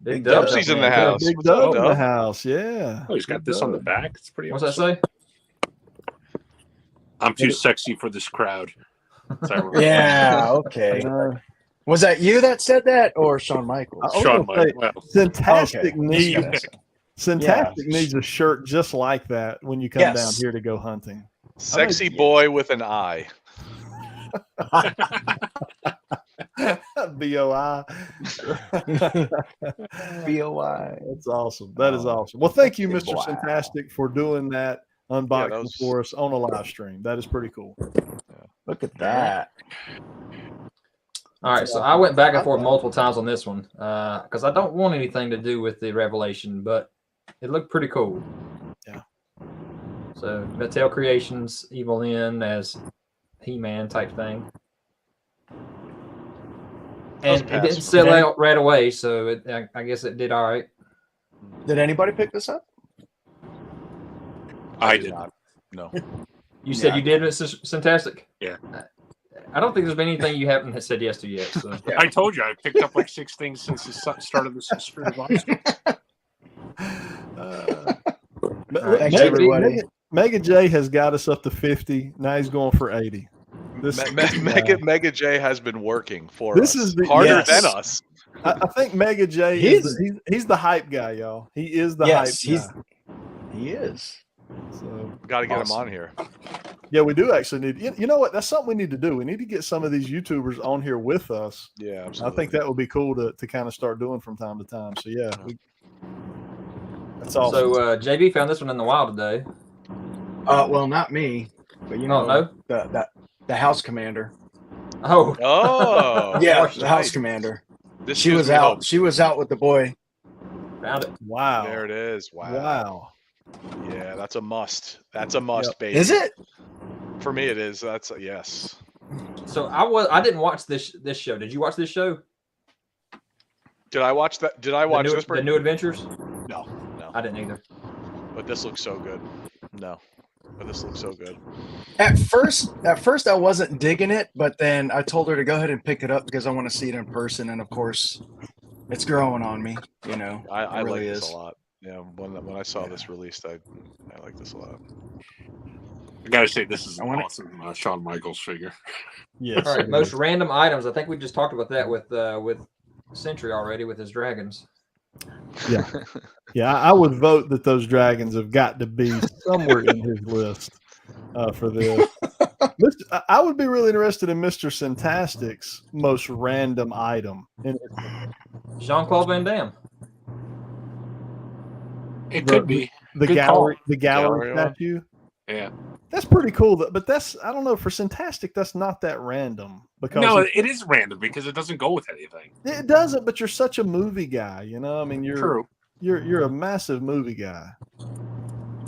Speaker 5: Big
Speaker 2: Dubsy's in the house.
Speaker 1: Big
Speaker 2: What's up,
Speaker 1: Dub in the
Speaker 2: Dub?
Speaker 1: house. Yeah.
Speaker 3: Oh, he's got
Speaker 1: Big
Speaker 3: this on the
Speaker 1: Dub.
Speaker 3: back. It's pretty
Speaker 5: What's that
Speaker 3: awesome.
Speaker 5: say?
Speaker 3: I'm too sexy for this crowd.
Speaker 4: Yeah, okay. Was that you that said that, or Shawn Michaels?
Speaker 3: Shawn Michaels. Well,
Speaker 1: Fantastic
Speaker 4: Okay.
Speaker 1: needs Sintastic needs a shirt just like that when you come down here to go hunting.
Speaker 2: Sexy boy with an eye.
Speaker 1: BOI.
Speaker 4: BOI.
Speaker 1: That's awesome. That is awesome. Well, thank you, Mr.
Speaker 4: Wow.
Speaker 1: Sintastic, for doing that unboxing
Speaker 2: that was-
Speaker 1: for us on a live stream. That is pretty cool.
Speaker 4: Look at that.
Speaker 5: All right, so I went back and forth multiple times on this one because I don't want anything to do with the Revelation, but it looked pretty cool.
Speaker 1: Yeah.
Speaker 5: So Mattel Creations, Evil Lynn as He-Man type thing. And it didn't sell out right away, so I guess it did all right.
Speaker 4: Did anybody pick this up?
Speaker 3: I did.
Speaker 2: No.
Speaker 5: You said you did, Mr. Sintastic?
Speaker 3: Yeah.
Speaker 5: I don't think there's been anything you haven't said yes to yet. So.
Speaker 3: I told you I picked up like 6 things since the start of this stream of live stream.
Speaker 4: Thanks, everybody.
Speaker 1: Mega J has got us up to 50. Now he's going for 80.
Speaker 2: Mega J has been working for
Speaker 1: This
Speaker 2: us
Speaker 1: is the-
Speaker 2: harder
Speaker 1: yes.
Speaker 2: than us.
Speaker 1: I think Mega J he's the hype guy, y'all. He is the hype guy.
Speaker 4: He is.
Speaker 1: So
Speaker 2: Got to get him on here.
Speaker 1: yeah, we do actually need. You know what? That's something we need to do. We need to get some of these YouTubers on here with us.
Speaker 2: Yeah,
Speaker 1: I
Speaker 2: absolutely.
Speaker 1: think that would be cool to kind of start doing from time to time. So yeah, that's awesome.
Speaker 5: So JB found this one in the wild today.
Speaker 4: Well, not me, but you know,
Speaker 5: no?
Speaker 4: the house commander.
Speaker 5: Oh.
Speaker 2: Oh.
Speaker 4: Yeah,
Speaker 2: nice.
Speaker 4: the house commander.
Speaker 2: This
Speaker 4: She
Speaker 2: gives
Speaker 4: was
Speaker 2: me
Speaker 4: out.
Speaker 2: hope.
Speaker 4: She was out with the boy.
Speaker 5: Found it.
Speaker 1: Wow.
Speaker 2: There it is. Wow.
Speaker 1: Wow.
Speaker 2: Yeah, that's a must. That's a must, baby.
Speaker 4: Is it?
Speaker 2: For me, it is. That's a yes.
Speaker 5: So I didn't watch this show. Did you watch this show?
Speaker 2: Did I watch that? Did I watch this?
Speaker 5: The New Adventures?
Speaker 2: No.
Speaker 5: I didn't either.
Speaker 2: But this looks so good. No. But this looks so good.
Speaker 4: At first, I wasn't digging it, but then I told her to go ahead and pick it up because I want to see it in person, and of course, it's growing on me. You know,
Speaker 2: I
Speaker 4: really
Speaker 2: like this
Speaker 4: is.
Speaker 2: a lot. Yeah, when I saw this released, I like this a lot.
Speaker 3: I gotta say, this is
Speaker 4: I
Speaker 3: an
Speaker 4: want it.
Speaker 3: awesome Shawn Michaels figure.
Speaker 1: Yes.
Speaker 5: All right, most random items. I think we just talked about that with Sentry already with his dragons.
Speaker 1: Yeah. Yeah, I would vote that those dragons have got to be somewhere in his list for this. I would be really interested in Mr. Sintastic's most random item. And
Speaker 5: Jean-Claude Van Damme.
Speaker 3: It could be.
Speaker 1: the
Speaker 3: Good
Speaker 1: gallery,
Speaker 3: call.
Speaker 1: the gallery
Speaker 2: Gallery one.
Speaker 1: statue.
Speaker 3: Yeah.
Speaker 1: That's pretty cool, but that's I don't know for Sintastic. That's not that random because
Speaker 3: No, it is random because it doesn't go with anything.
Speaker 1: it doesn't. But you're such a movie guy, you know. I mean,
Speaker 3: True.
Speaker 1: You're a massive movie guy.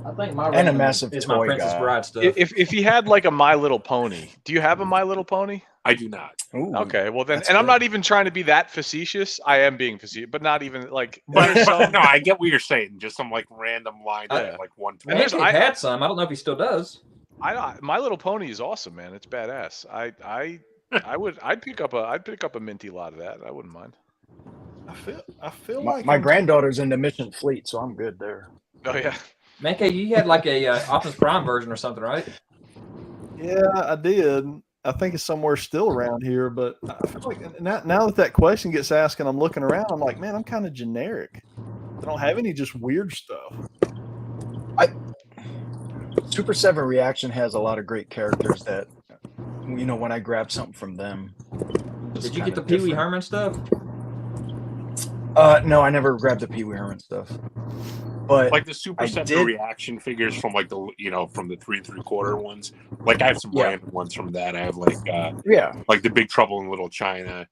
Speaker 5: I think my
Speaker 4: And a
Speaker 5: random
Speaker 4: massive
Speaker 5: is my
Speaker 4: toy
Speaker 5: Princess
Speaker 4: guy.
Speaker 5: Bride stuff.
Speaker 2: If he had like a My Little Pony, do you have a My Little Pony?
Speaker 3: I do not.
Speaker 4: Ooh,
Speaker 2: Okay, well then,
Speaker 4: That's
Speaker 2: and I'm
Speaker 4: good.
Speaker 2: not even trying to be that facetious. I am being facetious, but not even like.
Speaker 3: But,
Speaker 2: there's
Speaker 3: but
Speaker 2: some-
Speaker 3: no, I get what you're saying. Just some like random line
Speaker 2: Yeah.
Speaker 3: at like 120.
Speaker 2: And there's-
Speaker 5: ManCave had some. I don't know if he still does.
Speaker 2: My Little Pony is awesome, man. It's badass. I'd pick up a minty lot of that. I wouldn't mind.
Speaker 1: I feel
Speaker 4: my,
Speaker 1: like
Speaker 4: my
Speaker 1: I'm-
Speaker 4: granddaughter's in the Mission Fleet, so I'm good there.
Speaker 2: Oh yeah.
Speaker 5: ManCave, you had like a Optimus Prime version or something, right?
Speaker 1: Yeah, I did. I think it's somewhere still around here, but I feel like now that question gets asked and I'm looking around, I'm like, man, I'm kind of generic. I don't have any just weird stuff.
Speaker 4: Super 7 Reaction has a lot of great characters that, you know, when I grab something from them. it's
Speaker 5: Did you get the
Speaker 4: kinda
Speaker 5: Pee Wee
Speaker 4: different.
Speaker 5: Herman stuff?
Speaker 4: No, I never grabbed the Pee Wee Herman stuff. But
Speaker 3: Like the Super
Speaker 4: I
Speaker 3: 7
Speaker 4: did-
Speaker 3: reaction figures from like the from the 3 3/4 ones. Like I have some
Speaker 4: Yeah.
Speaker 3: random ones from that. I have like
Speaker 4: yeah,
Speaker 3: the Big Trouble in Little China.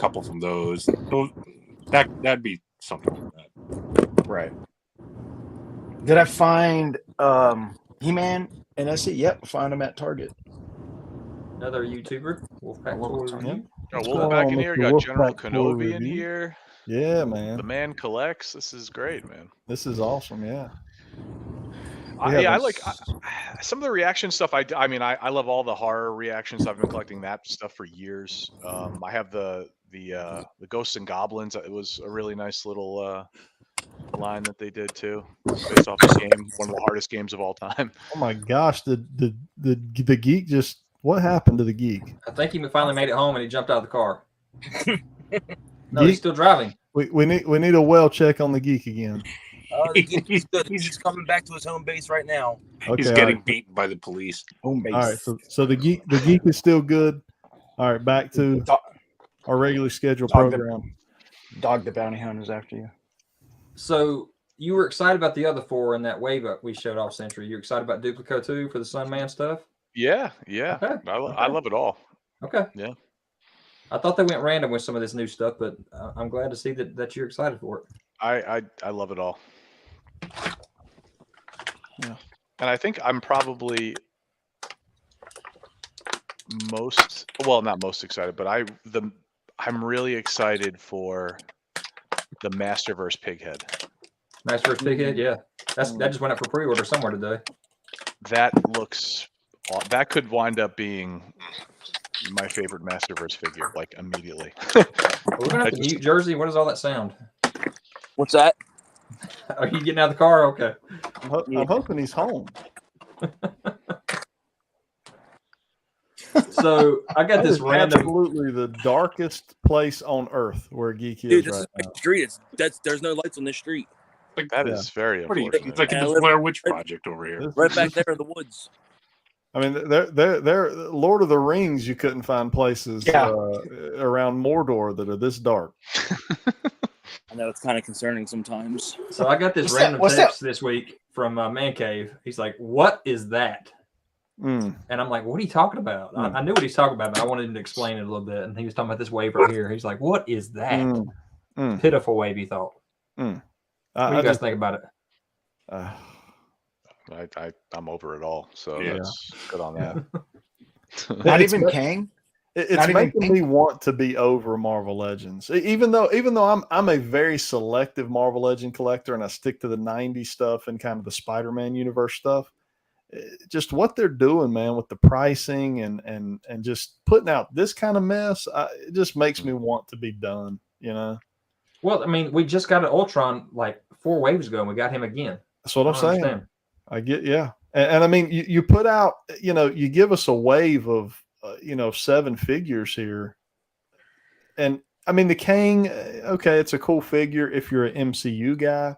Speaker 3: couple from those. That'd be something like that.
Speaker 4: Right. Did I find He-Man and SE? Yep, found him at Target.
Speaker 5: Another YouTuber, Wolfpack Toy Review.
Speaker 2: Got Wolfpack in here. Got General Kenobi in here.
Speaker 1: Yeah, man.
Speaker 2: The man collects. This is great, man.
Speaker 1: This is awesome. Yeah.
Speaker 2: I like some of the reaction stuff. I mean, I love all the horror reactions. I've been collecting that stuff for years. I have the Ghosts and Goblins. It was a really nice little line that they did too, based off this game, one of the hardest games of all time.
Speaker 1: Oh my gosh, the Geek just, what happened to the Geek?
Speaker 5: I think he finally made it home and he jumped out of the car. No,
Speaker 1: Geek,
Speaker 5: he's still driving.
Speaker 1: We need a well check on the Geek again.
Speaker 6: The Geek is good. He's coming back to his home base right now.
Speaker 1: Okay,
Speaker 3: He's getting beaten by the police.
Speaker 4: Home base.
Speaker 1: All right, so the Geek is still good. All right, back to our regularly scheduled program.
Speaker 4: Dog the Bounty Hunter's after you.
Speaker 5: So you were excited about the other four in that wave up we showed off Sentry. You're excited about Duplico 2 for the Sunman stuff?
Speaker 2: Yeah.
Speaker 5: Okay.
Speaker 2: I love it all.
Speaker 5: Okay.
Speaker 2: Yeah.
Speaker 5: I thought they went random with some of this new stuff, but I'm glad to see that you're excited for it.
Speaker 2: I love it all. Yeah. And I think I'm probably not most excited, but I'm really excited for the Masterverse Pighead.
Speaker 5: Masterverse Pighead, yeah. That just went up for pre-order somewhere today.
Speaker 2: That could wind up being my favorite Masterverse figure, like immediately.
Speaker 5: We're gonna have to mute Jersey. What does all that sound?
Speaker 6: What's that?
Speaker 5: Are you getting out of the car? Okay.
Speaker 1: I'm hoping he's home.
Speaker 5: So I got this random.
Speaker 1: Absolutely the darkest place on earth where Geek is.
Speaker 6: Dude, this
Speaker 1: right
Speaker 6: is my
Speaker 1: now.
Speaker 6: street. There's no lights on this street.
Speaker 2: That is very unfortunate.
Speaker 3: It's like in the Blair Witch Project over here.
Speaker 6: Right back there in the woods.
Speaker 1: I mean, they're Lord of the Rings. You couldn't find places around Mordor that are this dark.
Speaker 6: I know it's kind of concerning sometimes.
Speaker 5: So I got this random text this week from ManCave. He's like, "What is that?" And I'm like, "What are you talking about?" I knew what he's talking about, but I wanted him to explain it a little bit. And he was talking about this wave right here. He's like, "What is that?" Pitiful wave, he thought. What do you guys think about it?
Speaker 2: I'm over it all. So
Speaker 3: Yeah.
Speaker 2: that's good on that.
Speaker 4: Not even Kang.
Speaker 1: It's making me want to be over Marvel Legends, even though I'm a very selective Marvel Legend collector and I stick to the '90s stuff and kind of the Spider-Man universe stuff. Just what they're doing, man, with the pricing and just putting out this kind of mess, it just makes me want to be done. You know.
Speaker 5: Well, I mean, we just got an Ultron like 4 waves ago, and we got him again.
Speaker 1: That's what I'm saying. I get, and I mean, you put out, you give us a wave of. 7 figures here. And I mean, the Kang, okay, it's a cool figure if you're an MCU guy,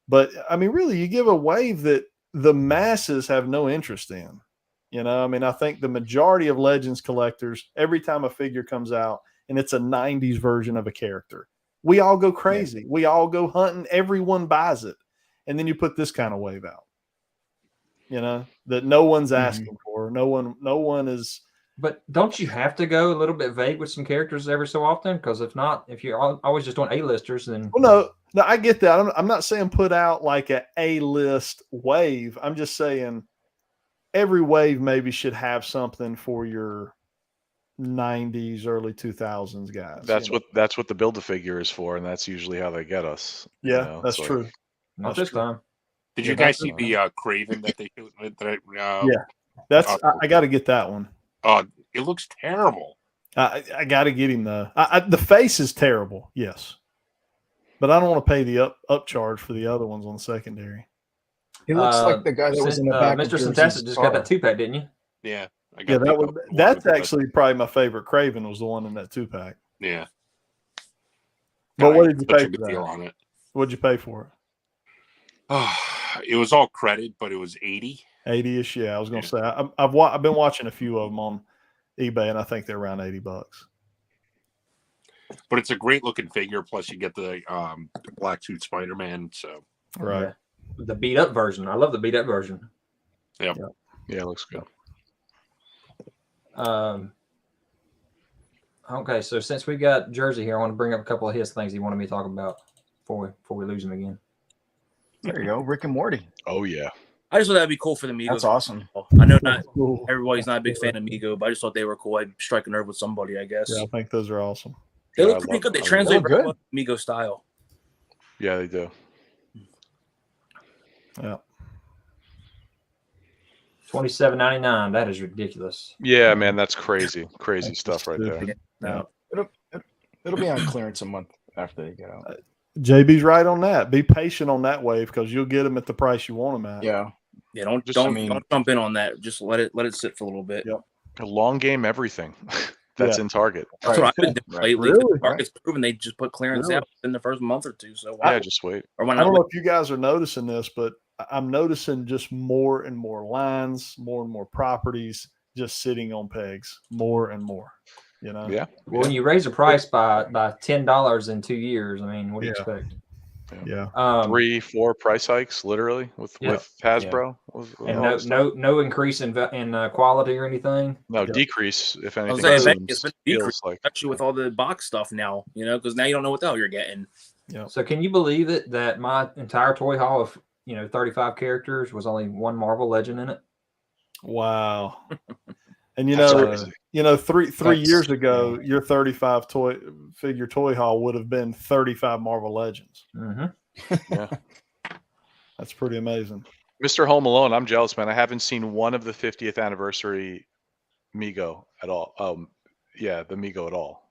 Speaker 1: but I mean, really, you give a wave that the masses have no interest in. I mean, I think the majority of Legends collectors, every time a figure comes out and it's a 90s version of a character, we all go crazy. Yeah. We all go hunting. Everyone buys it. And then you put this kind of wave out, that no one's asking for. No one is.
Speaker 5: But don't you have to go a little bit vague with some characters every so often? Because if not, if you're always just doing A-listers, then...
Speaker 1: Well, no, I get that. I'm not saying put out like an A-list wave. I'm just saying every wave maybe should have something for your 90s, early 2000s guys.
Speaker 2: That's what the Build-A-Figure is for, and that's usually how they get us.
Speaker 1: Yeah, that's true.
Speaker 5: Not this time.
Speaker 3: Did you guys see the Craven that they showed?
Speaker 1: That's I got to get that one.
Speaker 3: It looks terrible.
Speaker 1: I got to get him though. The face is terrible, yes, but I don't want to pay the upcharge for the other ones on the secondary.
Speaker 4: He looks like the guy that was in the back.
Speaker 5: Mr. Sintastic just got that 2-pack, didn't you?
Speaker 3: Yeah,
Speaker 1: that's actually probably my favorite Craven was the one in that 2-pack.
Speaker 3: Yeah,
Speaker 1: but what did you pay for that?
Speaker 3: On it.
Speaker 1: What'd you pay for it?
Speaker 3: It was all credit, but it was 80.
Speaker 1: 80-ish, yeah. I was going to say I've been watching a few of them on eBay, and I think they're around $80.
Speaker 3: But it's a great looking figure. Plus, you get the black suit Spider-Man. So
Speaker 1: right,
Speaker 5: the beat up version. I love the beat up version.
Speaker 3: Yep.
Speaker 2: Yeah, it looks good.
Speaker 5: I Okay, so since we got Jersey here, I want to bring up a couple of his things he wanted me to talk about before we lose him again.
Speaker 4: There you go, Rick and Morty.
Speaker 2: Oh yeah.
Speaker 6: I just thought that'd be cool for the Migos.
Speaker 4: That's awesome.
Speaker 6: I know not
Speaker 1: Cool.
Speaker 6: everybody's not a big fan of Migo, but I just thought they were cool. I'd strike a nerve with somebody, I guess.
Speaker 1: Yeah, I think those are awesome.
Speaker 6: They
Speaker 2: Yeah,
Speaker 6: look pretty good. They
Speaker 2: I love
Speaker 6: translate
Speaker 4: them.
Speaker 6: very well to Migo style.
Speaker 2: Yeah, they do.
Speaker 1: Yeah.
Speaker 5: $27.99. That is ridiculous.
Speaker 2: Yeah, man, that's crazy. Crazy stuff right there.
Speaker 1: Yeah.
Speaker 4: It'll be on clearance a month after they get out.
Speaker 1: JB's right on that. Be patient on that wave because you'll get them at the price you want them at.
Speaker 4: Yeah.
Speaker 6: Yeah, don't
Speaker 2: Just-
Speaker 6: don't,
Speaker 2: I mean-
Speaker 6: don't jump in on that. Just let it sit for a little bit.
Speaker 1: Yep.
Speaker 2: A long game everything. That's in Target.
Speaker 6: That's what I've been doing
Speaker 4: Right.
Speaker 6: lately.
Speaker 1: Really?
Speaker 6: Target's proven they just put clearance
Speaker 1: Really?
Speaker 6: out in the first month or two. So why?
Speaker 2: Yeah, just wait.
Speaker 6: Or why
Speaker 1: I
Speaker 6: not?
Speaker 1: don't know if you guys are noticing this, but I'm noticing just more and more lines, more and more properties just sitting on pegs, more and more. You know?
Speaker 2: Yeah.
Speaker 5: Well, when you raise the price by $10 in 2 years, I mean, what do you
Speaker 1: Yeah.
Speaker 5: expect?
Speaker 1: Yeah.
Speaker 2: 3-4 price hikes, literally, with Hasbro.
Speaker 5: And no increase in quality or anything.
Speaker 2: No
Speaker 1: Yeah.
Speaker 2: decrease, if
Speaker 6: I
Speaker 2: anything.
Speaker 6: was saying,
Speaker 2: It
Speaker 6: it's been
Speaker 2: feels
Speaker 6: decreased,
Speaker 2: like
Speaker 6: especially with all the box stuff now, because now you don't know what the hell you're getting.
Speaker 5: So can you believe it that my entire toy haul of 35 characters was only one Marvel Legend in it?
Speaker 1: Wow. And
Speaker 2: That's crazy.
Speaker 1: three years ago, your 35 figure toy haul would have been 35 Marvel Legends.
Speaker 5: Mm-hmm.
Speaker 2: Yeah.
Speaker 1: That's pretty amazing.
Speaker 2: Mr. Home Alone, I'm jealous, man. I haven't seen one of the 50th anniversary Mego at all. The Mego at all.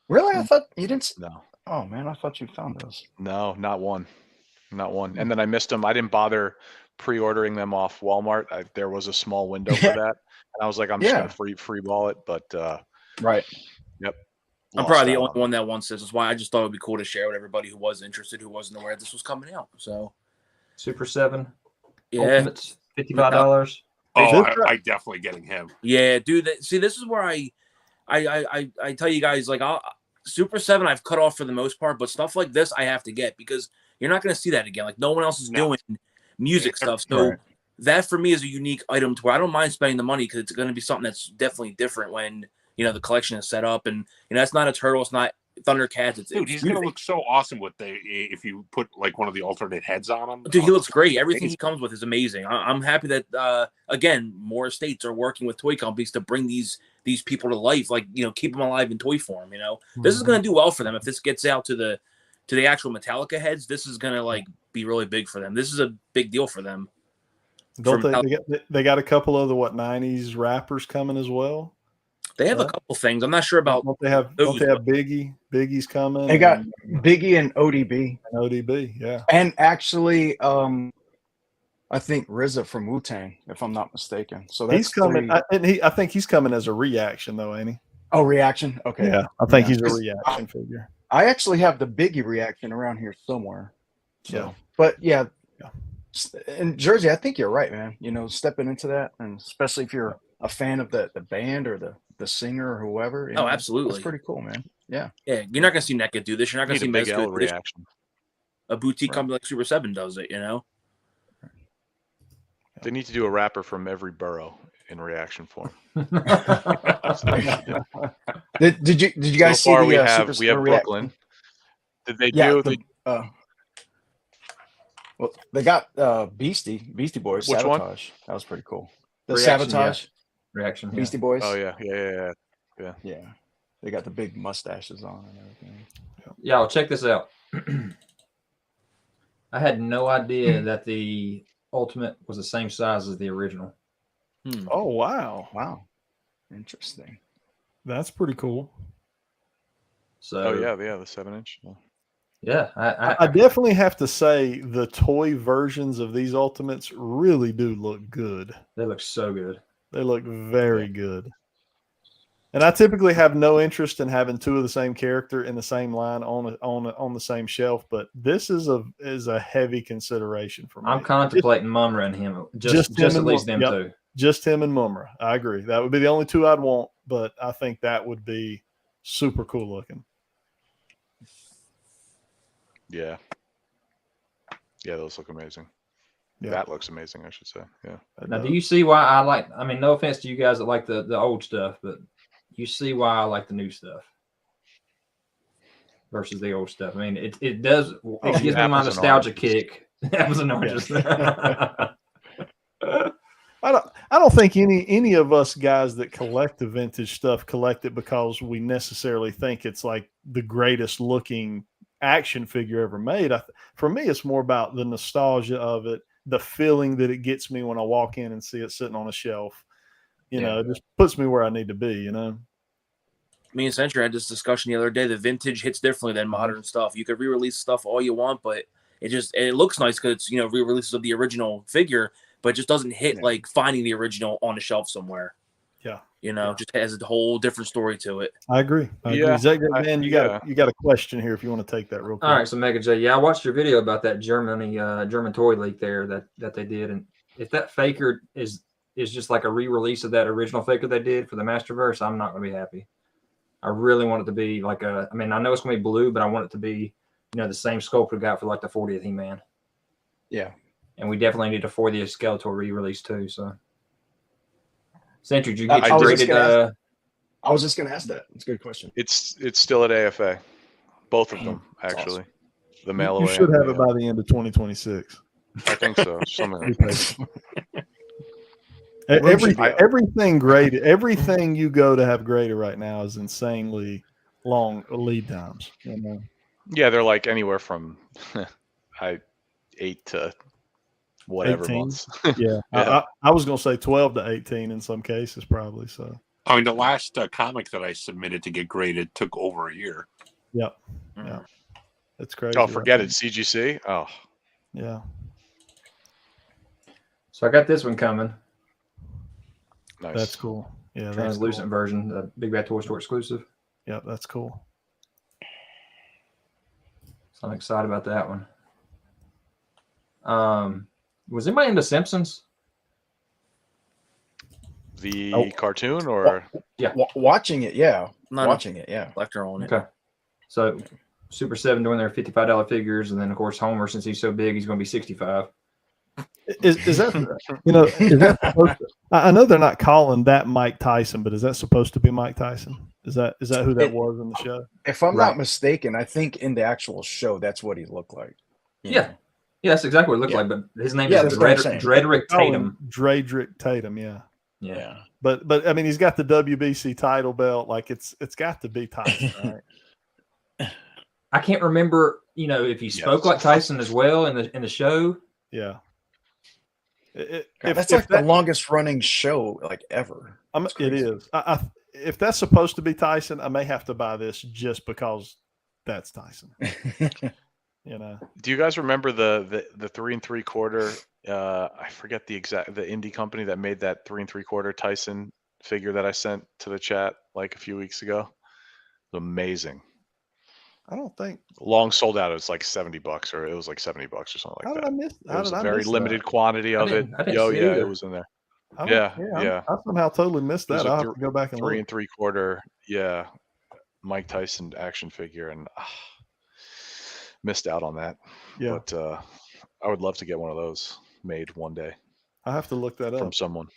Speaker 4: Really? I thought you didn't.
Speaker 2: No.
Speaker 4: Oh man, I thought you found those.
Speaker 2: No, not one. Not one. And then I missed them. I didn't bother pre-ordering them off Walmart. There was a small window for that. And I was like, I'm just going to free ball it. But
Speaker 4: right.
Speaker 2: Yep.
Speaker 6: I'm probably the only one that wants this. That's why I just thought it would be cool to share with everybody who was interested, who wasn't aware this was coming out. So
Speaker 5: Super 7.
Speaker 6: Yeah.
Speaker 5: Ultimates, $55.
Speaker 3: Oh, I definitely getting him.
Speaker 6: Yeah, dude. See, this is where I tell you guys, like, Super 7 I've cut off for the most part, but stuff like this I have to get because you're not going to see that again. Like, no one else is doing music stuff. So that for me is a unique item to where I don't mind spending the money because it's going to be something that's definitely different when, the collection is set up. And, it's not a turtle. It's not Thundercats.
Speaker 3: Dude, he's going to look so awesome with if you put like one of the alternate heads on him.
Speaker 6: Dude, he looks great. Everything he comes with is amazing. I'm happy that, again, more estates are working with toy companies to bring these people to life, like, keep them alive in toy form. This is going to do well for them. If this gets out to the actual Metallica heads, this is going to be really big for them. This is a big deal for them.
Speaker 1: Don't they got a couple of the 90s rappers coming as well?
Speaker 6: They have a couple things. I'm not sure about.
Speaker 1: Don't they have Biggie? Biggie's coming.
Speaker 4: They got Biggie and ODB.
Speaker 1: Yeah.
Speaker 4: And actually, I think RZA from Wu-Tang, if I'm not mistaken. So that's
Speaker 1: he's coming. I think he's coming as a reaction, though, ain't he?
Speaker 4: Oh, reaction. Okay.
Speaker 1: Yeah, I think he's a reaction figure.
Speaker 4: I actually have the Biggie reaction around here somewhere. So,
Speaker 1: Yeah.
Speaker 4: But yeah. In Jersey, I think you're right, man. Stepping into that, and especially if you're a fan of the band or the singer or whoever.
Speaker 6: Oh, absolutely.
Speaker 4: That's pretty cool, man. Yeah.
Speaker 6: Yeah, you're not gonna see Neca do this. You're not gonna see
Speaker 2: a big L reaction.
Speaker 6: A boutique company like Super 7 does it.
Speaker 2: They need to do a rapper from every borough in reaction form.
Speaker 4: Did you guys see
Speaker 2: we
Speaker 4: the
Speaker 2: have Brooklyn. Did they do?
Speaker 4: Well, they got Beastie Boys.
Speaker 2: Which
Speaker 4: Sabotage.
Speaker 2: one?
Speaker 4: That was pretty cool. The
Speaker 5: Reaction,
Speaker 4: Sabotage.
Speaker 5: Reaction. Yeah.
Speaker 4: Beastie Boys.
Speaker 2: Oh yeah.
Speaker 4: Yeah. They got the big mustaches on and everything.
Speaker 5: Yeah, well, check this out. I had no idea that the Ultimate was the same size as the original.
Speaker 1: Oh wow!
Speaker 4: Wow, interesting.
Speaker 1: That's pretty cool.
Speaker 5: So
Speaker 2: the 7-inch.
Speaker 5: Yeah,
Speaker 1: I definitely have to say the toy versions of these Ultimates really do look good.
Speaker 5: They look so good.
Speaker 1: They look very good. And I typically have no interest in having two of the same character in the same line on the same shelf, but this is a heavy consideration for me.
Speaker 5: I'm contemplating Mumra and him. Just at least them two.
Speaker 1: Just him and Mumra. I agree. That would be the only two I'd want, but I think that would be super cool looking.
Speaker 2: Yeah. Yeah, those look amazing.
Speaker 1: Yeah.
Speaker 2: That looks amazing, I should say. Yeah.
Speaker 5: Now, do you see why I mean, no offense to you guys that like the old stuff, but you see why I like the new stuff versus the old stuff. I mean, it does. It gives me my nostalgia kick. Apples and oranges.
Speaker 1: I don't think any of us guys that collect the vintage stuff collect it because we necessarily think it's like the greatest looking action figure ever made. For me, it's more about the nostalgia of it, the feeling that it gets me when I walk in and see it sitting on a shelf. You know, it just puts me where I need to be, you know.
Speaker 6: Me and Sentry had this discussion the other day. The vintage hits differently than modern stuff. You could re-release stuff all you want, but it looks nice because it's, you know, re-releases of the original figure, but it just doesn't hit like finding the original on a shelf somewhere. Yeah. You know, just has a whole different story to it.
Speaker 1: I agree. ZacJacDan, you got a question here if you want to take that real quick.
Speaker 5: All right, so Mega J, yeah, I watched your video about that German toy leak there that they did, and if that faker is just like a re-release of that original faker they did for the Masterverse, I'm not going to be happy. I really want it to be like I mean, I know it's going to be blue, but I want it to be, you know, the same sculpt we got for like the 40th He-Man.
Speaker 4: Yeah.
Speaker 5: And we definitely need a 40th Skeletor re-release too, so. Sentry, did you get your graded?
Speaker 4: I was just going to ask that. It's a good question.
Speaker 2: It's still at AFA. Both of them, actually. Awesome. The mail
Speaker 1: away. You should have it by the end of 2026
Speaker 2: I think so.
Speaker 1: Everything graded, everything you go to have graded right now is insanely long lead times. You know?
Speaker 2: Yeah, they're like anywhere from 8 to whatever
Speaker 1: 18?
Speaker 2: months.
Speaker 1: Yeah. I was going to say 12 to 18 in some cases, probably. So.
Speaker 3: I mean, the last comic that I submitted to get graded took over a year.
Speaker 1: Yep. Yeah. That's crazy.
Speaker 2: Oh, forget it. CGC. Oh.
Speaker 1: Yeah.
Speaker 5: So I got this one coming.
Speaker 2: Nice.
Speaker 1: That's cool. Yeah,
Speaker 5: translucent version, the Big Bad Toy Store exclusive.
Speaker 1: Yep, that's cool.
Speaker 5: So I'm excited about that one. Was anybody into Simpsons?
Speaker 2: The cartoon or
Speaker 4: watching it? Yeah,
Speaker 6: watching it. Yeah, collector on it.
Speaker 5: Okay, so Super 7 doing their $55 figures, and then of course Homer, since he's so big, he's going to be 65.
Speaker 1: Is that, you know, is that supposed to, I know they're not calling that Mike Tyson, but is that supposed to be Mike Tyson? Is that who that was in the show?
Speaker 4: If I'm not mistaken, I think in the actual show that's what he looked like.
Speaker 5: Yeah, that's exactly what it looked like. But his name is Dredrick Tatum.
Speaker 1: Dredrick Tatum, yeah.
Speaker 5: Yeah.
Speaker 1: But I mean, he's got the WBC title belt. Like it's got to be Tyson, right?
Speaker 5: I can't remember, you know, if he spoke like Tyson as well in the show.
Speaker 1: Yeah.
Speaker 4: That's like the longest running show like ever.
Speaker 1: It is. If that's supposed to be Tyson, I may have to buy this just because that's Tyson. You know.
Speaker 2: Do you guys remember the 3 3/4? I forget the indie company that made that 3 3/4 Tyson figure that I sent to the chat like a few weeks ago. It was amazing.
Speaker 1: I don't think
Speaker 2: long sold out. It was like $70 or it was like $70 or something like that. It was a very limited quantity of it. It was in there. Yeah.
Speaker 1: I somehow totally missed that. I'll have to go back and
Speaker 2: 3
Speaker 1: look.
Speaker 2: 3/4. Yeah. Mike Tyson action figure and missed out on that. Yeah. But I would love to get one of those made one day.
Speaker 1: I have to look that up
Speaker 2: from someone.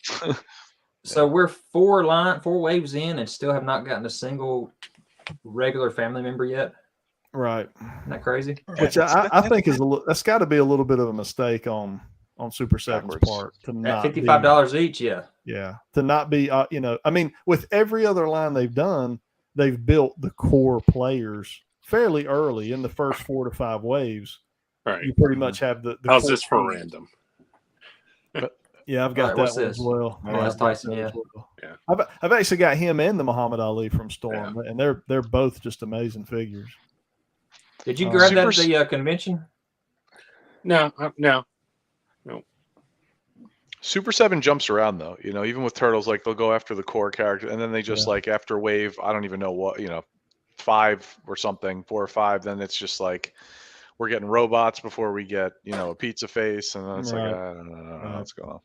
Speaker 5: So we're 4 waves in and still have not gotten a single regular family member yet.
Speaker 1: Right.
Speaker 5: Isn't that crazy?
Speaker 1: Which I think that's got to be a little bit of a mistake on Super 7's part to not
Speaker 5: at $55 each.
Speaker 1: Yeah. To not be, you know, I mean, with every other line they've done, they've built the core players fairly early in the first 4 to 5 waves.
Speaker 3: Right.
Speaker 1: You pretty much have the
Speaker 3: how's this for random?
Speaker 1: Yeah, I've got that one as well.
Speaker 5: Oh, that's Tyson. Yeah.
Speaker 1: I've actually got him and the Muhammad Ali from Storm, and they're both just amazing figures.
Speaker 5: Did you grab that at the convention?
Speaker 3: No.
Speaker 2: Super 7 jumps around though, you know, even with Turtles, like they'll go after the core character and then they just like after wave, I don't even know what, you know, 5 or something, 4 or 5, then it's just like we're getting robots before we get, you know, a pizza face, and then it's like I don't know what's going on.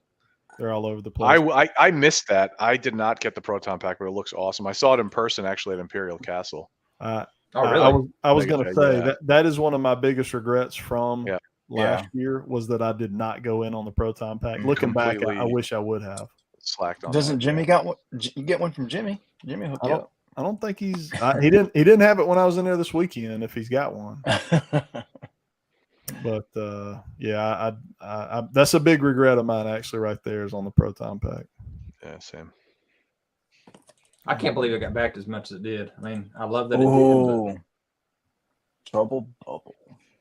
Speaker 1: They're all over the place.
Speaker 2: I missed that. I did not get the Proton Pack, but it looks awesome. I saw it in person actually at Imperial Castle.
Speaker 5: Oh, really?
Speaker 1: I was going to say that is one of my biggest regrets from last year was that I did not go in on the Proton Pack. Looking back, I wish I would have.
Speaker 2: slacked on.
Speaker 4: Doesn't Jimmy got one? You get one from Jimmy. Jimmy hooked you up.
Speaker 1: I don't think he didn't have it when I was in there this weekend. If he's got one, but yeah, I that's a big regret of mine actually. Right there is on the Proton pack.
Speaker 2: Yeah, same.
Speaker 5: I can't believe it got backed as much as it did. I mean, I love that it did.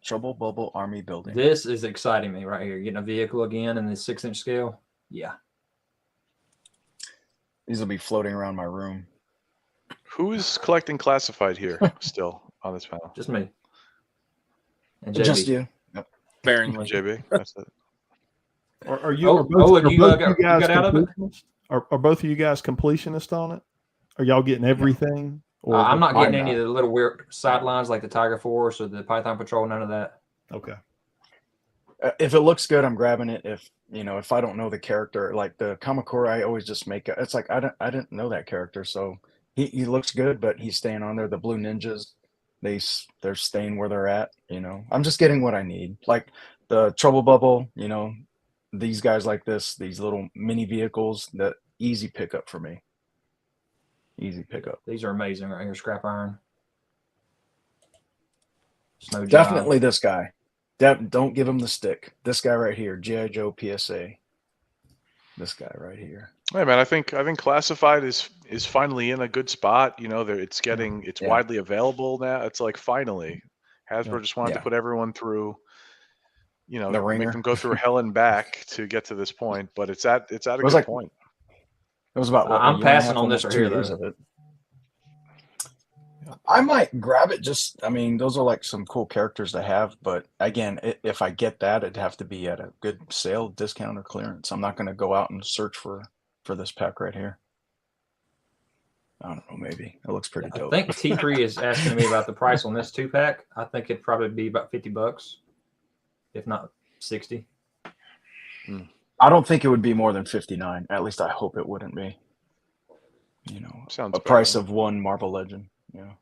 Speaker 4: Trouble Bubble Army Building.
Speaker 5: This is exciting me right here. Getting a vehicle again in the 6-inch scale. Yeah.
Speaker 4: These will be floating around my room.
Speaker 2: Who is collecting classified here still on this panel?
Speaker 5: Just me. And JB.
Speaker 4: Just you. Yep.
Speaker 6: Sparingly.
Speaker 2: JB. That's it.
Speaker 1: Are you?
Speaker 5: You got out of it?
Speaker 1: Are both of you guys completionists on it? Are y'all getting everything? Or
Speaker 5: I'm not getting any of the little weird sidelines like the Tiger Force or the Python Patrol. None of that.
Speaker 1: Okay.
Speaker 4: If it looks good, I'm grabbing it. If I don't know the character, like the Kamakura, I always just make it. It's like I didn't know that character, so he looks good, but he's staying on there. The Blue Ninjas, they're staying where they're at. I'm just getting what I need. Like the Trouble Bubble, these guys like this, these little mini vehicles, that easy pickup for me. Easy pickup.
Speaker 5: These are amazing right here. Scrap iron. Snow
Speaker 4: Definitely this guy. Don't give him the stick. This guy right here, G.I. Joe PSA. This guy right here.
Speaker 2: Hey man, I think classified is finally in a good spot. It's widely available now. It's like finally, Hasbro just wanted to put everyone through,
Speaker 4: the ringer.
Speaker 2: make them go through hell and back to get to this point. But it's at a good point.
Speaker 4: It was about.
Speaker 5: I'm passing on this right here, though.
Speaker 4: I might grab it. Those are like some cool characters to have. But again, if I get that, it'd have to be at a good sale, discount, or clearance. I'm not going to go out and search for this pack right here. I don't know. Maybe it looks pretty dope.
Speaker 5: I think T3 is asking me about the price on this 2-pack. I think it'd probably be about $50, if not 60.
Speaker 4: I don't think it would be more than 59. At least I hope it wouldn't be.
Speaker 2: Sounds
Speaker 4: price of one Marvel Legend. Yeah.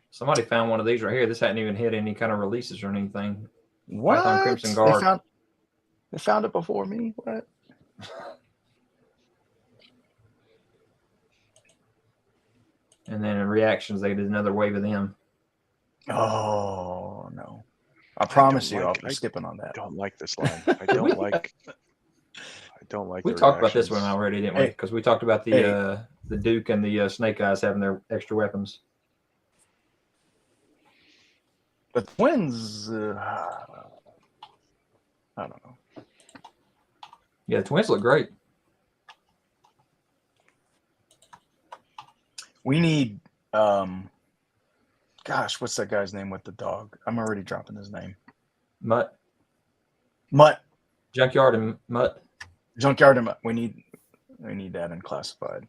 Speaker 5: Somebody found one of these right here. This hadn't even hit any kind of releases or anything.
Speaker 4: What?
Speaker 5: Python Crimson Guard.
Speaker 4: They found it before me. What?
Speaker 5: And then in reactions, they did another wave of them.
Speaker 4: Oh no! I promise you, I'll be skipping on that.
Speaker 2: I don't like this line. I don't like.
Speaker 5: We talked about this one already, didn't we? Because we talked about the Duke and the Snake Eyes having their extra weapons.
Speaker 4: The twins, I don't know.
Speaker 5: Yeah, the twins look great.
Speaker 4: We need, what's that guy's name with the dog? I'm already dropping his name.
Speaker 5: Mutt.
Speaker 4: Junkyard
Speaker 5: and Mutt.
Speaker 4: We need that in classified.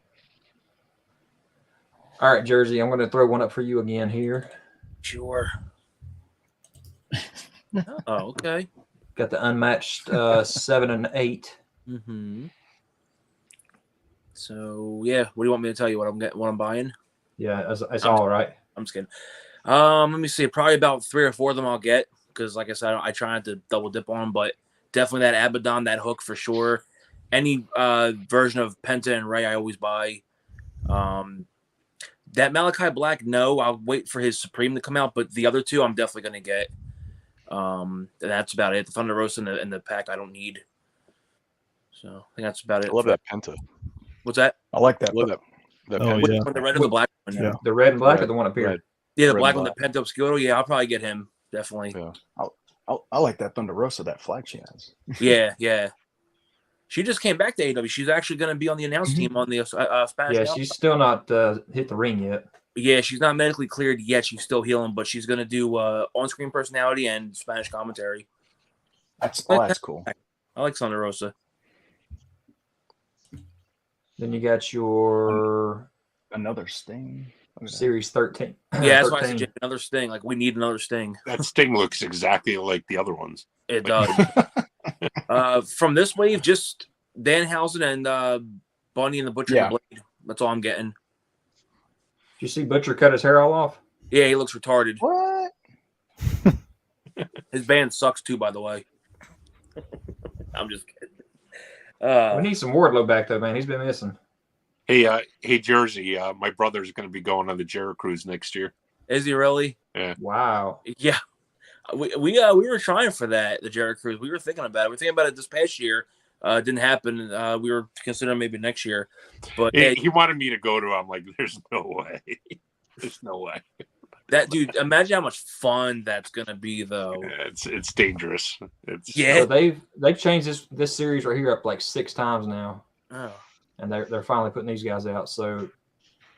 Speaker 5: All right, Jersey. I'm going to throw one up for you again here.
Speaker 6: Sure. Oh, okay.
Speaker 5: Got the unmatched 7 and 8.
Speaker 6: Mm-hmm. So yeah, what do you want me to tell you? What I'm buying?
Speaker 5: Yeah, it's all right.
Speaker 6: I'm just kidding. Let me see. Probably about 3 or 4 of them I'll get because, like I said, I try not to double dip on them, but definitely that Abaddon, that hook for sure. Any version of Penta and Ray, I always buy. That Malachi Black, no, I'll wait for his Supreme to come out, but the other 2 I'm definitely gonna get. That's about it. The Thunder Rosa and the pack I don't need. So I think that's about it.
Speaker 2: I love that Penta.
Speaker 6: What's that?
Speaker 4: I like that.
Speaker 2: I love that
Speaker 1: Penta.
Speaker 6: Yeah. The red and the black one.
Speaker 1: Yeah.
Speaker 5: The red and black or the one up here?
Speaker 2: Red.
Speaker 6: Yeah, the black one, the Penta Obscuro. Yeah, I'll probably get him. Definitely.
Speaker 2: Yeah.
Speaker 4: I like that Thunder Rosa, that flag she has.
Speaker 6: Yeah. She just came back to AEW. She's actually going to be on the announce team on the Spanish.
Speaker 5: Yeah, she's still not hit the ring yet.
Speaker 6: Yeah, she's not medically cleared yet. She's still healing, but she's going to do on-screen personality and Spanish commentary.
Speaker 4: That's cool.
Speaker 6: I like Thunder Rosa.
Speaker 5: Then you got your
Speaker 4: another Sting.
Speaker 5: Series 13.
Speaker 6: Yeah, that's why I said another Sting. Like, we need another Sting.
Speaker 3: That Sting looks exactly like the other ones.
Speaker 6: It does. From this wave, just Danhausen and Bunny and the Butcher and the Blade. That's all I'm getting.
Speaker 5: Did you see Butcher cut his hair all off?
Speaker 6: Yeah, he looks retarded.
Speaker 4: What?
Speaker 6: His band sucks too, by the way. I'm just kidding.
Speaker 5: We need some Wardlow back though, man. He's been missing.
Speaker 3: Hey, Jersey. My brother's going to be going on the Jericho Cruise next year.
Speaker 6: Is he really?
Speaker 3: Yeah.
Speaker 5: Wow.
Speaker 6: Yeah. We were trying for that, the Jericho Cruise. We were thinking about it. We were thinking about it this past year. It didn't happen. We were considering maybe next year. But
Speaker 3: he wanted me to go to. I'm like, there's no way. There's no way.
Speaker 6: That dude, imagine how much fun that's gonna be, though.
Speaker 3: Yeah, it's dangerous.
Speaker 5: So they've changed this series right here up like 6 times now.
Speaker 6: Oh.
Speaker 5: And they're finally putting these guys out. So,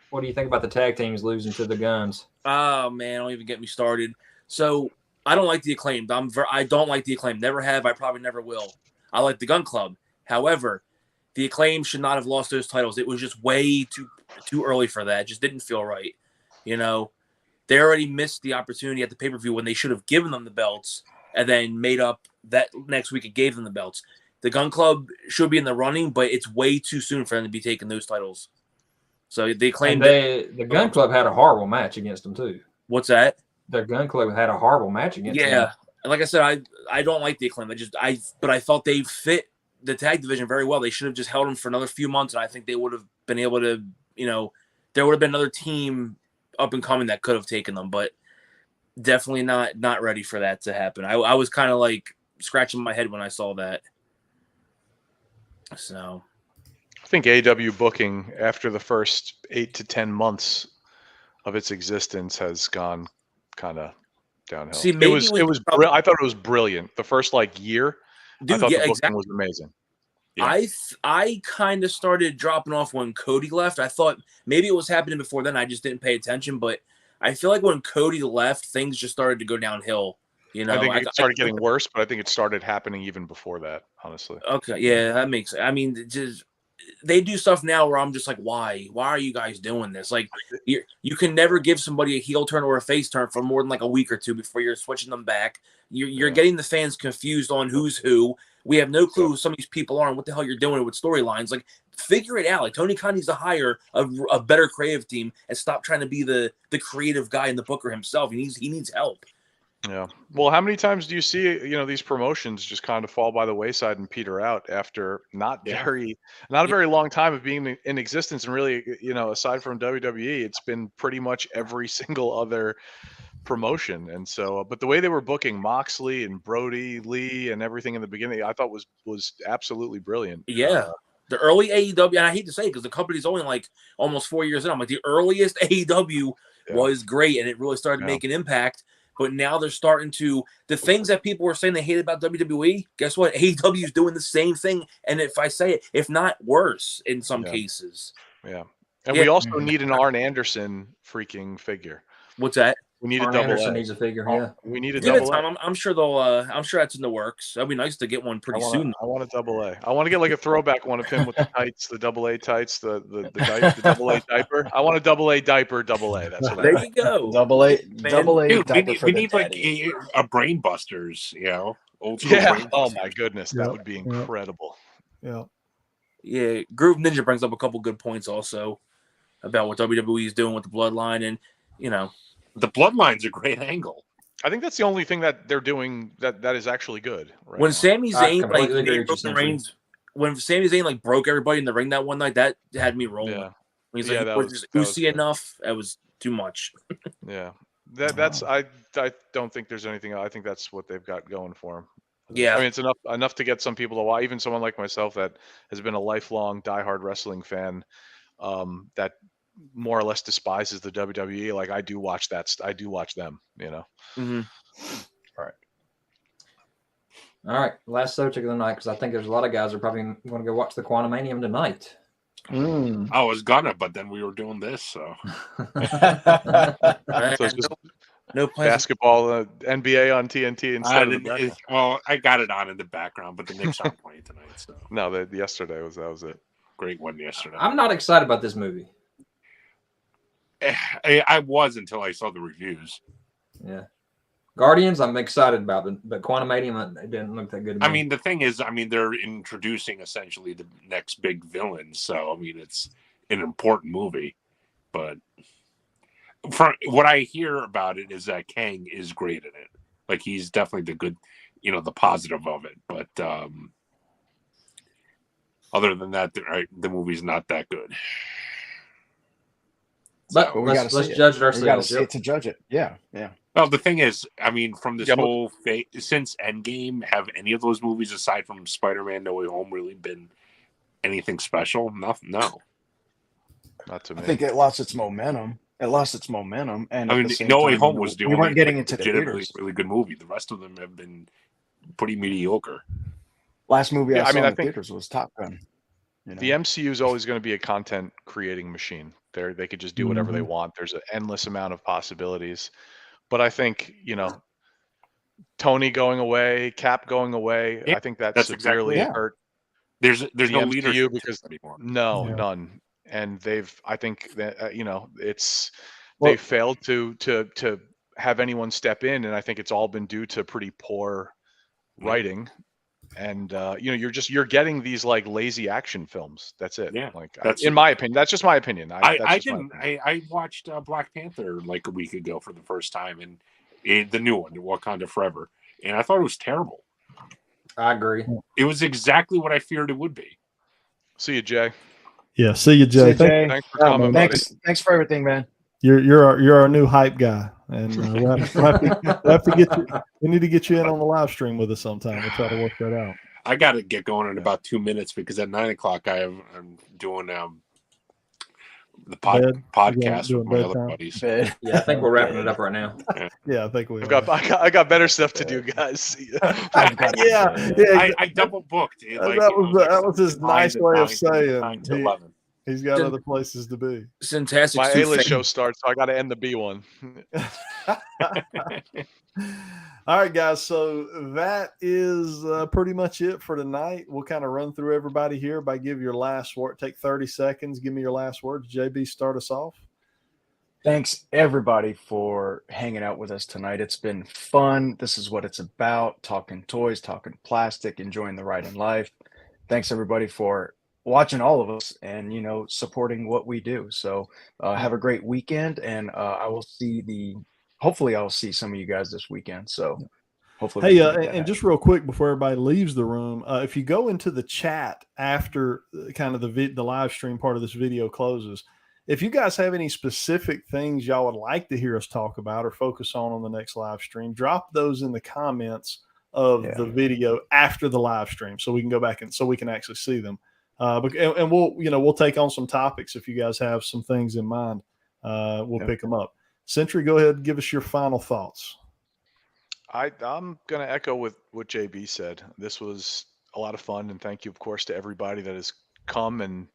Speaker 5: what do you think about the tag teams losing to the Guns?
Speaker 6: Oh man, don't even get me started. So I don't like the Acclaimed. I don't like the Acclaimed. Never have. I probably never will. I like the Gun Club. However, the Acclaimed should not have lost those titles. It was just way too early for that. It just didn't feel right. You know, they already missed the opportunity at the pay-per-view when they should have given them the belts and then made up that next week and gave them the belts. The Gun Club should be in the running, but it's way too soon for them to be taking those titles. So they claim
Speaker 5: the Gun Club had a horrible match against them too.
Speaker 6: What's that?
Speaker 5: The Gun Club had a horrible match against them.
Speaker 6: Yeah, like I said, I don't like the Acclaim. But I thought they fit the tag division very well. They should have just held them for another few months, and I think they would have been able to. You know, there would have been another team up and coming that could have taken them, but definitely not ready for that to happen. I was kind of like scratching my head when I saw that. So,
Speaker 2: I think AEW booking after the first 8 to 10 months of its existence has gone kind of downhill.
Speaker 6: See,
Speaker 2: I thought it was brilliant. The first year,
Speaker 6: dude,
Speaker 2: I thought the booking was amazing.
Speaker 6: Yeah. I kind of started dropping off when Cody left. I thought maybe it was happening before then. I just didn't pay attention, but I feel like when Cody left, things just started to go downhill. You know,
Speaker 2: I think it started getting worse, but I think it started happening even before that, honestly.
Speaker 6: Okay, yeah, that makes sense. I mean, just they do stuff now where I'm just like, why? Why are you guys doing this? Like, you can never give somebody a heel turn or a face turn for more than like a week or two before you're switching them back. You're getting the fans confused on who's who. We have no clue who some of these people are and what the hell you're doing with storylines. Like, figure it out. Like, Tony Khan needs to hire a better creative team and stop trying to be the creative guy and the booker himself. He needs help.
Speaker 2: Yeah. Well, how many times do you see, these promotions just kind of fall by the wayside and peter out after not a very long time of being in existence? And really, aside from WWE, it's been pretty much every single other promotion. And so, but the way they were booking Moxley and Brody Lee and everything in the beginning, I thought was absolutely brilliant.
Speaker 6: Yeah. The early AEW, and I hate to say it because the company's only like almost 4 years in. I'm like, the earliest AEW was great, and it really started to make an impact. But now they're starting to the things that people were saying they hated about WWE. Guess what? AEW is doing the same thing, and if I say it, if not worse, in some cases.
Speaker 2: Yeah, and we also need an Arn Anderson freaking figure.
Speaker 6: What's that?
Speaker 2: We need
Speaker 5: Arn
Speaker 2: a double
Speaker 5: Anderson
Speaker 2: A.
Speaker 5: needs a figure. Yeah,
Speaker 2: we need a double A.
Speaker 6: I'm sure they'll. I'm sure that's in the works. That'd be nice to get one pretty soon.
Speaker 2: I want a double A. I want to get like a throwback one of him with the tights, the double A tights, the double A diaper. I want a double A diaper, double A. That's what
Speaker 6: there you go.
Speaker 4: Double A
Speaker 3: Dude,
Speaker 4: diaper.
Speaker 3: We need like a Brain Busters, old school.
Speaker 2: Yeah. Oh my goodness, that would be incredible.
Speaker 1: Yeah.
Speaker 6: Yeah. Groove Ninja brings up a couple good points also about what WWE is doing with the Bloodline, and
Speaker 3: the Bloodline's a great angle.
Speaker 2: I think that's the only thing that they're doing that is actually good. Right
Speaker 6: when
Speaker 2: now.
Speaker 6: Sami Zayn when Sami Zayn broke everybody in the ring that one night, that had me rolling. Yeah. He's like, was Uzi enough? That was too much.
Speaker 2: Yeah. That's I don't think there's anything. I think that's what they've got going for them.
Speaker 6: Yeah.
Speaker 2: I mean, it's enough to get some people to watch. Even someone like myself that has been a lifelong diehard wrestling fan, that more or less despises the WWE. Like I do watch that. I do watch them.
Speaker 6: Mm-hmm.
Speaker 5: All right. Last subject of the night, because I think there's a lot of guys are probably going to go watch the Quantumanium tonight.
Speaker 3: I was gonna, but then we were doing this, so.
Speaker 2: So it's just
Speaker 6: no
Speaker 2: basketball, NBA on TNT instead of
Speaker 3: well, I got it on in the background, but the Knicks aren't playing tonight. So
Speaker 2: no, yesterday that was it.
Speaker 3: Great one yesterday.
Speaker 5: I'm not excited about this movie.
Speaker 3: I was until I saw the reviews.
Speaker 5: Yeah. Guardians, I'm excited about, but Quantumanium, it didn't look that good to me.
Speaker 3: I mean, the thing is, they're introducing essentially the next big villain, so it's an important movie. But from what I hear about it is that Kang is great in it. Like he's definitely the good, the positive of it. But Other than that, the movie's not that good.
Speaker 5: But
Speaker 4: we
Speaker 5: let's
Speaker 4: gotta see
Speaker 5: judge it
Speaker 4: We got to
Speaker 5: ourselves.
Speaker 4: see it to judge it. Yeah.
Speaker 3: Well, the thing is, I mean, from this
Speaker 2: Yeah, but-
Speaker 3: whole since Endgame, have any of those movies aside from Spider-Man: No Way Home really been anything special? Nothing. No.
Speaker 2: Not to me.
Speaker 4: I think it lost its momentum. And
Speaker 3: I mean, No Way Home was the
Speaker 4: we
Speaker 3: only
Speaker 4: weren't getting into the
Speaker 3: legitimately
Speaker 4: theaters.
Speaker 3: really good movie. The rest of them have been pretty mediocre.
Speaker 4: Last movie
Speaker 2: Yeah,
Speaker 4: I
Speaker 2: I
Speaker 4: saw
Speaker 2: mean,
Speaker 4: in
Speaker 2: I
Speaker 4: the
Speaker 2: think-
Speaker 4: theaters was Top Gun. You know?
Speaker 2: The MCU is always going to be a content creating machine. They could just do whatever they want. There's an endless amount of possibilities. But I think, Tony going away, Cap going away,
Speaker 3: Yeah,
Speaker 2: I think that
Speaker 3: that's
Speaker 2: severely
Speaker 3: exactly it.
Speaker 2: hurt
Speaker 3: There's
Speaker 2: the
Speaker 3: no
Speaker 2: MCU
Speaker 3: leadership
Speaker 2: because
Speaker 3: anymore.
Speaker 2: none. And I think that
Speaker 4: Well-
Speaker 2: they failed to have anyone step in, and I think it's all been due to pretty poor writing. And you're getting these like lazy action films. That's it.
Speaker 3: Yeah,
Speaker 2: In my opinion, that's just my opinion.
Speaker 3: I watched Black Panther like a week ago for the first time, and the new one, Wakanda Forever, and I thought it was terrible.
Speaker 5: I agree.
Speaker 3: It was exactly what I feared it would be.
Speaker 2: See you, Jay.
Speaker 1: Yeah, see you, Jay.
Speaker 4: See you, Jay.
Speaker 2: Thanks for coming, buddy.
Speaker 4: Thanks for everything, man.
Speaker 1: You're our new hype guy, and we'll have to get you. We need to get you in on the live stream with us sometime. We'll try to work that out.
Speaker 3: I got to get going in about 2 minutes because at 9:00 I'm doing the podcast with my other buddies.
Speaker 5: Yeah, I think we're wrapping it up right now.
Speaker 1: Yeah, I think we.
Speaker 2: I got better stuff to do, guys. See ya.
Speaker 3: I double booked.
Speaker 1: That was his nice way of saying
Speaker 3: 9 to 11.
Speaker 1: He's got other places to be.
Speaker 6: Sintastic.
Speaker 2: My A-list show starts, so I got to end the B one.
Speaker 1: All right, guys. So that is pretty much it for tonight. We'll kind of run through everybody here by give your last word. Take 30 seconds. Give me your last words. JB, start us off.
Speaker 4: Thanks, everybody, for hanging out with us tonight. It's been fun. This is what it's about, talking toys, talking plastic, enjoying the ride in life. Thanks, everybody, for watching all of us and, supporting what we do. So have a great weekend, and hopefully I'll see some of you guys this weekend. So hopefully.
Speaker 1: Hey, and just real quick before everybody leaves the room, if you go into the chat after kind of the live stream part of this video closes, if you guys have any specific things y'all would like to hear us talk about or focus on the next live stream, drop those in the comments of the video after the live stream, so we can go back and so we can actually see them. And we'll take on some topics if you guys have some things in mind. We'll pick them up. Sentry, go ahead and give us your final thoughts.
Speaker 2: I'm going to echo with what JB said. This was a lot of fun, and thank you, of course, to everybody that has come and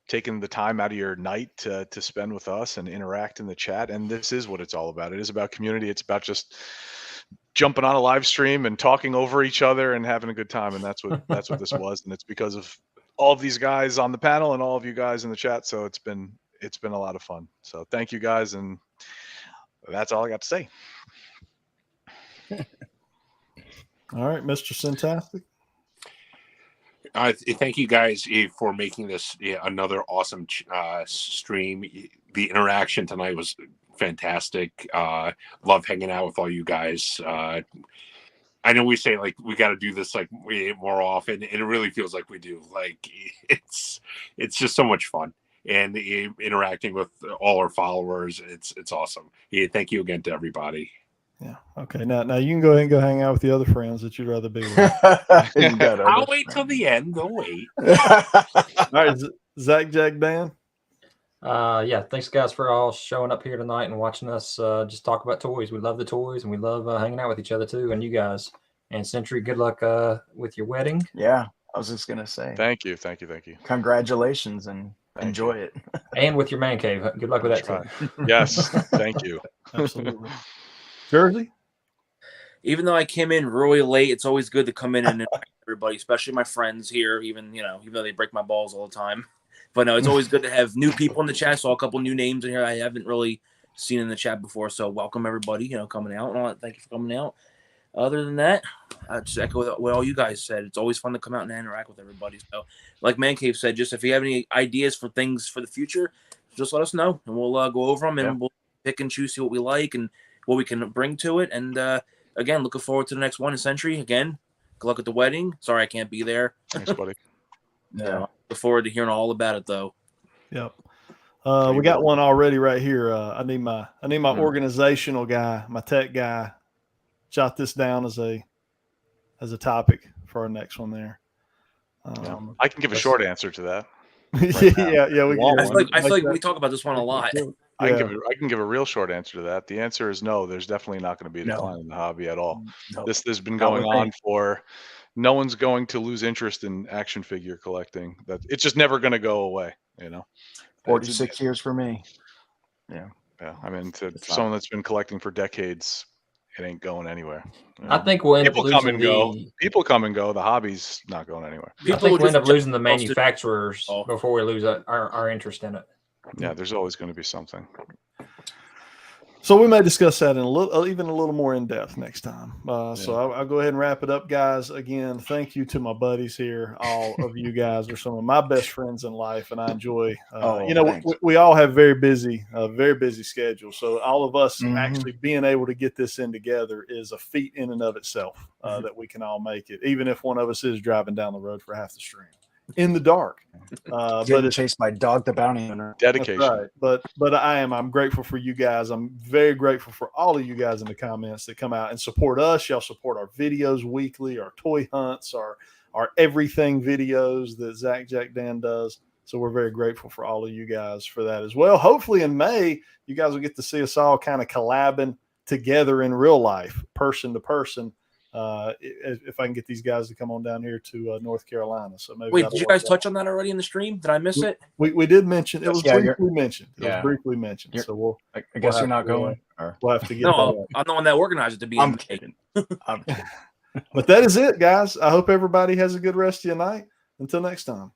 Speaker 2: taken the time out of your night to spend with us and interact in the chat. And this is what it's all about. It is about community. It's about just jumping on a live stream and talking over each other and having a good time. And that's what this was. And it's because of all of these guys on the panel and all of you guys in the chat. So it's been a lot of fun. So thank you guys. And that's all I got to say.
Speaker 1: All right, Mr. Sintastic.
Speaker 3: Thank you guys for making this another awesome stream. The interaction tonight was fantastic. Love hanging out with all you guys. I know we say like we got to do this like more often, and it really feels like we do. Like it's just so much fun, and interacting with all our followers, it's awesome. Thank you again to everybody.
Speaker 1: Yeah. Okay. Now you can go ahead and go hang out with the other friends that you'd rather be with.
Speaker 3: I'll wait till the end. Don't wait.
Speaker 1: All right, ZacJacDan.
Speaker 5: Yeah, thanks guys for all showing up here tonight and watching us just talk about toys. We love the toys, and we love hanging out with each other too, and you guys. And Sentry, good luck with your wedding.
Speaker 4: Yeah, I was just gonna say.
Speaker 2: Thank you.
Speaker 4: Congratulations, and enjoy it.
Speaker 5: And with your man cave, good luck with that too.
Speaker 2: Yes, thank you.
Speaker 1: Absolutely. Jersey.
Speaker 6: Even though I came in really late, it's always good to come in and invite everybody, especially my friends here. Even though they break my balls all the time. But no, it's always good to have new people in the chat. Saw a couple new names in here I haven't really seen in the chat before. So welcome everybody, coming out and all that. Thank you for coming out. Other than that, I just echo what all you guys said. It's always fun to come out and interact with everybody. So like ManCave said, just if you have any ideas for things for the future, just let us know and we'll go over them and we'll pick and choose, see what we like and what we can bring to it. And again, looking forward to the next one. And Sentry, again, good luck at the wedding. Sorry I can't be there.
Speaker 2: Thanks, buddy.
Speaker 6: Yeah. Look forward to hearing all about it, though.
Speaker 1: Yep. We got one already right here. I need my organizational guy, my tech guy. Jot this down as a topic for our next one there.
Speaker 2: I can give a short answer to that.
Speaker 6: I feel like we talk about this one a lot.
Speaker 2: I can give a real short answer to that. The answer is no. There's definitely not going to be a decline in the hobby at all. This has been going on for. No one's going to lose interest in action figure collecting. That it's just never going to go away.
Speaker 4: 46 years for me. Yeah.
Speaker 2: I mean, to someone that's been collecting for decades, it ain't going anywhere.
Speaker 5: I think we'll end up losing
Speaker 2: People come and go. The hobby's not going anywhere.
Speaker 5: I think we'll end up losing the manufacturers before we lose our interest in it.
Speaker 2: Yeah, there's always going to be something.
Speaker 1: So we may discuss that in even a little more in depth next time. So I'll go ahead and wrap it up, guys. Again, thank you to my buddies here. All of you guys are some of my best friends in life, and I enjoy. We all have very busy schedules. So all of us actually being able to get this in together is a feat in and of itself. That we can all make it, even if one of us is driving down the road for half the stream in the dark.
Speaker 4: Getting chased by Dog the Bounty Hunter.
Speaker 2: Dedication.
Speaker 1: Right. But I'm grateful for you guys. I'm very grateful for all of you guys in the comments that come out and support us. Y'all support our videos weekly, our toy hunts, our everything videos that ZacJacDan does. So we're very grateful for all of you guys for that as well. Hopefully in May, you guys will get to see us all kind of collabing together in real life, person to person. If I can get these guys to come on down here to North Carolina. So maybe.
Speaker 6: Wait, did you guys touch on that already in the stream? Did I miss it?
Speaker 1: We did mention it. Was briefly mentioned. It was briefly mentioned. So
Speaker 4: I guess you're not going.
Speaker 1: We'll have to get.
Speaker 6: No, I'm the one that organized it to be.
Speaker 4: I'm kidding.
Speaker 1: But that is it, guys. I hope everybody has a good rest of your night. Until next time.